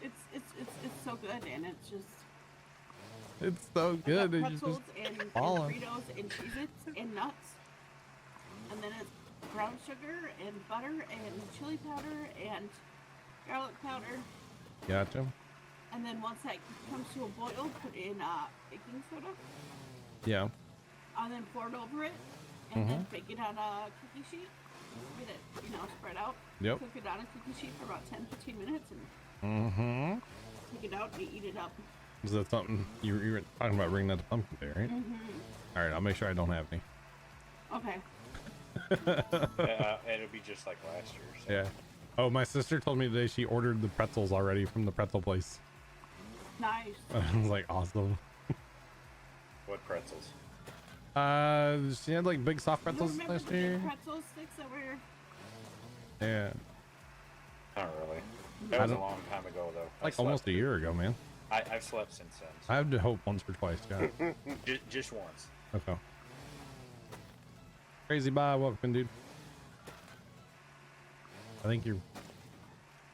It's so good, and it's just It's so I got good. It's pretzels just and falling. Fritos and Cheez-Its and nuts, and then it's brown sugar and butter and chili powder and garlic powder. Gotcha. And then once that comes to a boil, put in baking soda, Yeah. and then pour it over it, and then bake it on a cookie sheet. Get it, spread out. Yep. Cook it on a cookie sheet for about 10-15 minutes, and take it out and eat it up. Is that something you were talking about bringing that to pumpkin day, right? All right, I'll make sure I don't have any. Okay. And it'll be just like last year. So. Yeah. Oh, my sister told me today she ordered the pretzels already from the pretzel place. Nice. I was like, awesome. What pretzels? She had like big soft pretzels Remember last the big year. pretzel sticks that were... Yeah. Not really. That was a long time ago, though. Like almost a year ago, man. I've slept since then. I have to hope once or twice, Scott. Just once. Okay. Crazy bye, welcome, dude. I think you're. I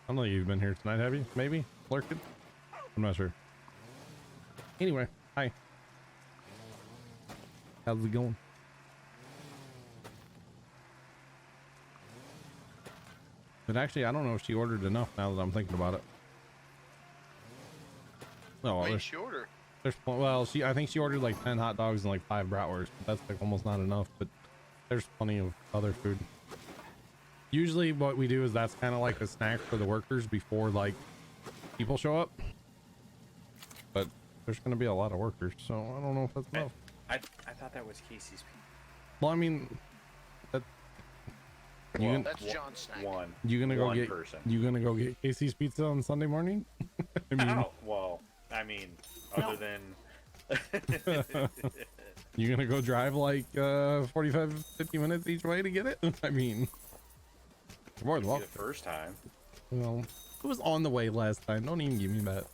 don't know. You've been here tonight, have you? Maybe lurking. I'm not sure. Anyway, hi. How's it going? But actually, I don't know if she ordered enough now that I'm thinking about it. No, What did there's, she order? well, I think she ordered like 10 hot dogs and like 5 bratwursts. But that's like almost not enough, but there's plenty of other food. Usually what we do is that's kind of like a snack for the workers before like people show up. But there's going to be a lot of workers, so I don't know if that's enough. I thought that was Casey's. Well, I mean, that Well, That's John's snack. you gonna go one get person. you gonna go get Casey's pizza on Sunday morning? I mean, Oh, well, I mean, other than you gonna go drive like 45-50 minutes each way to get it? I mean, you're more than the welcome. first time. Well, it was on the way last time. Don't even give me that.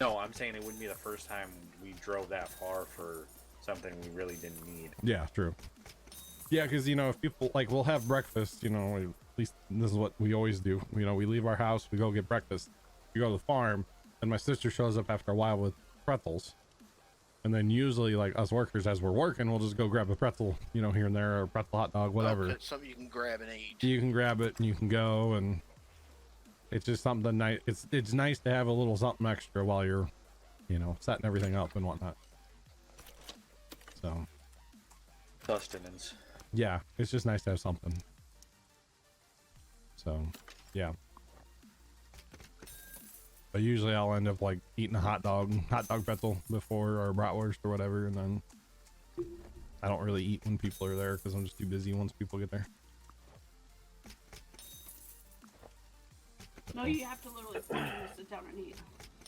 No, I'm saying it wouldn't be the first time we drove that far for something we really didn't need. Yeah, true. Yeah, because if people like we'll have breakfast, at least this is what we always do. We leave our house, we go get breakfast, we go to the farm, and my sister shows up after a while with pretzels. And then usually like us workers, as we're working, we'll just go grab a pretzel, here and there, or a pretzel hot dog, whatever. Okay, something you can grab and eat. You can grab it and you can go, and it's just something nice. It's nice to have a little something extra while you're, setting everything up and whatnot. So Sustenance. yeah, it's just nice to have something. So yeah. But usually I'll end up like eating a hot dog pretzel before, or bratwurst or whatever, and then I don't really eat when people are there because I'm just too busy once people get there. No, you have to literally force them to sit down and eat.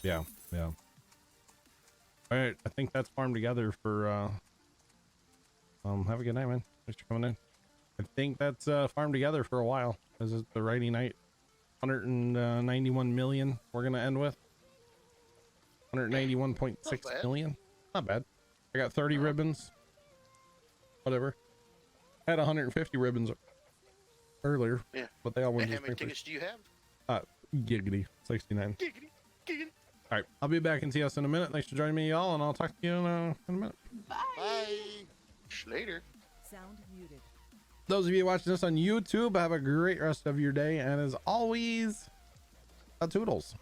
Yeah. All right, I think that's farm together for have a good night, man. Thanks for coming in. I think that's farm together for a while. This is the righty night. 191 million we're gonna end with. 191.6 million. Not bad. I got 30 ribbons. Whatever. I had 150 ribbons earlier. Yeah. But they all went And to how many scrapers. tickets do you have? Giggity. 69. Giggity. All right, I'll be back and see us in a minute. Thanks for joining me, y'all, and I'll talk to you in a minute. Bye. Later. Sound muted. Those of you watching this on YouTube, have a great rest of your day, and as always, toodles.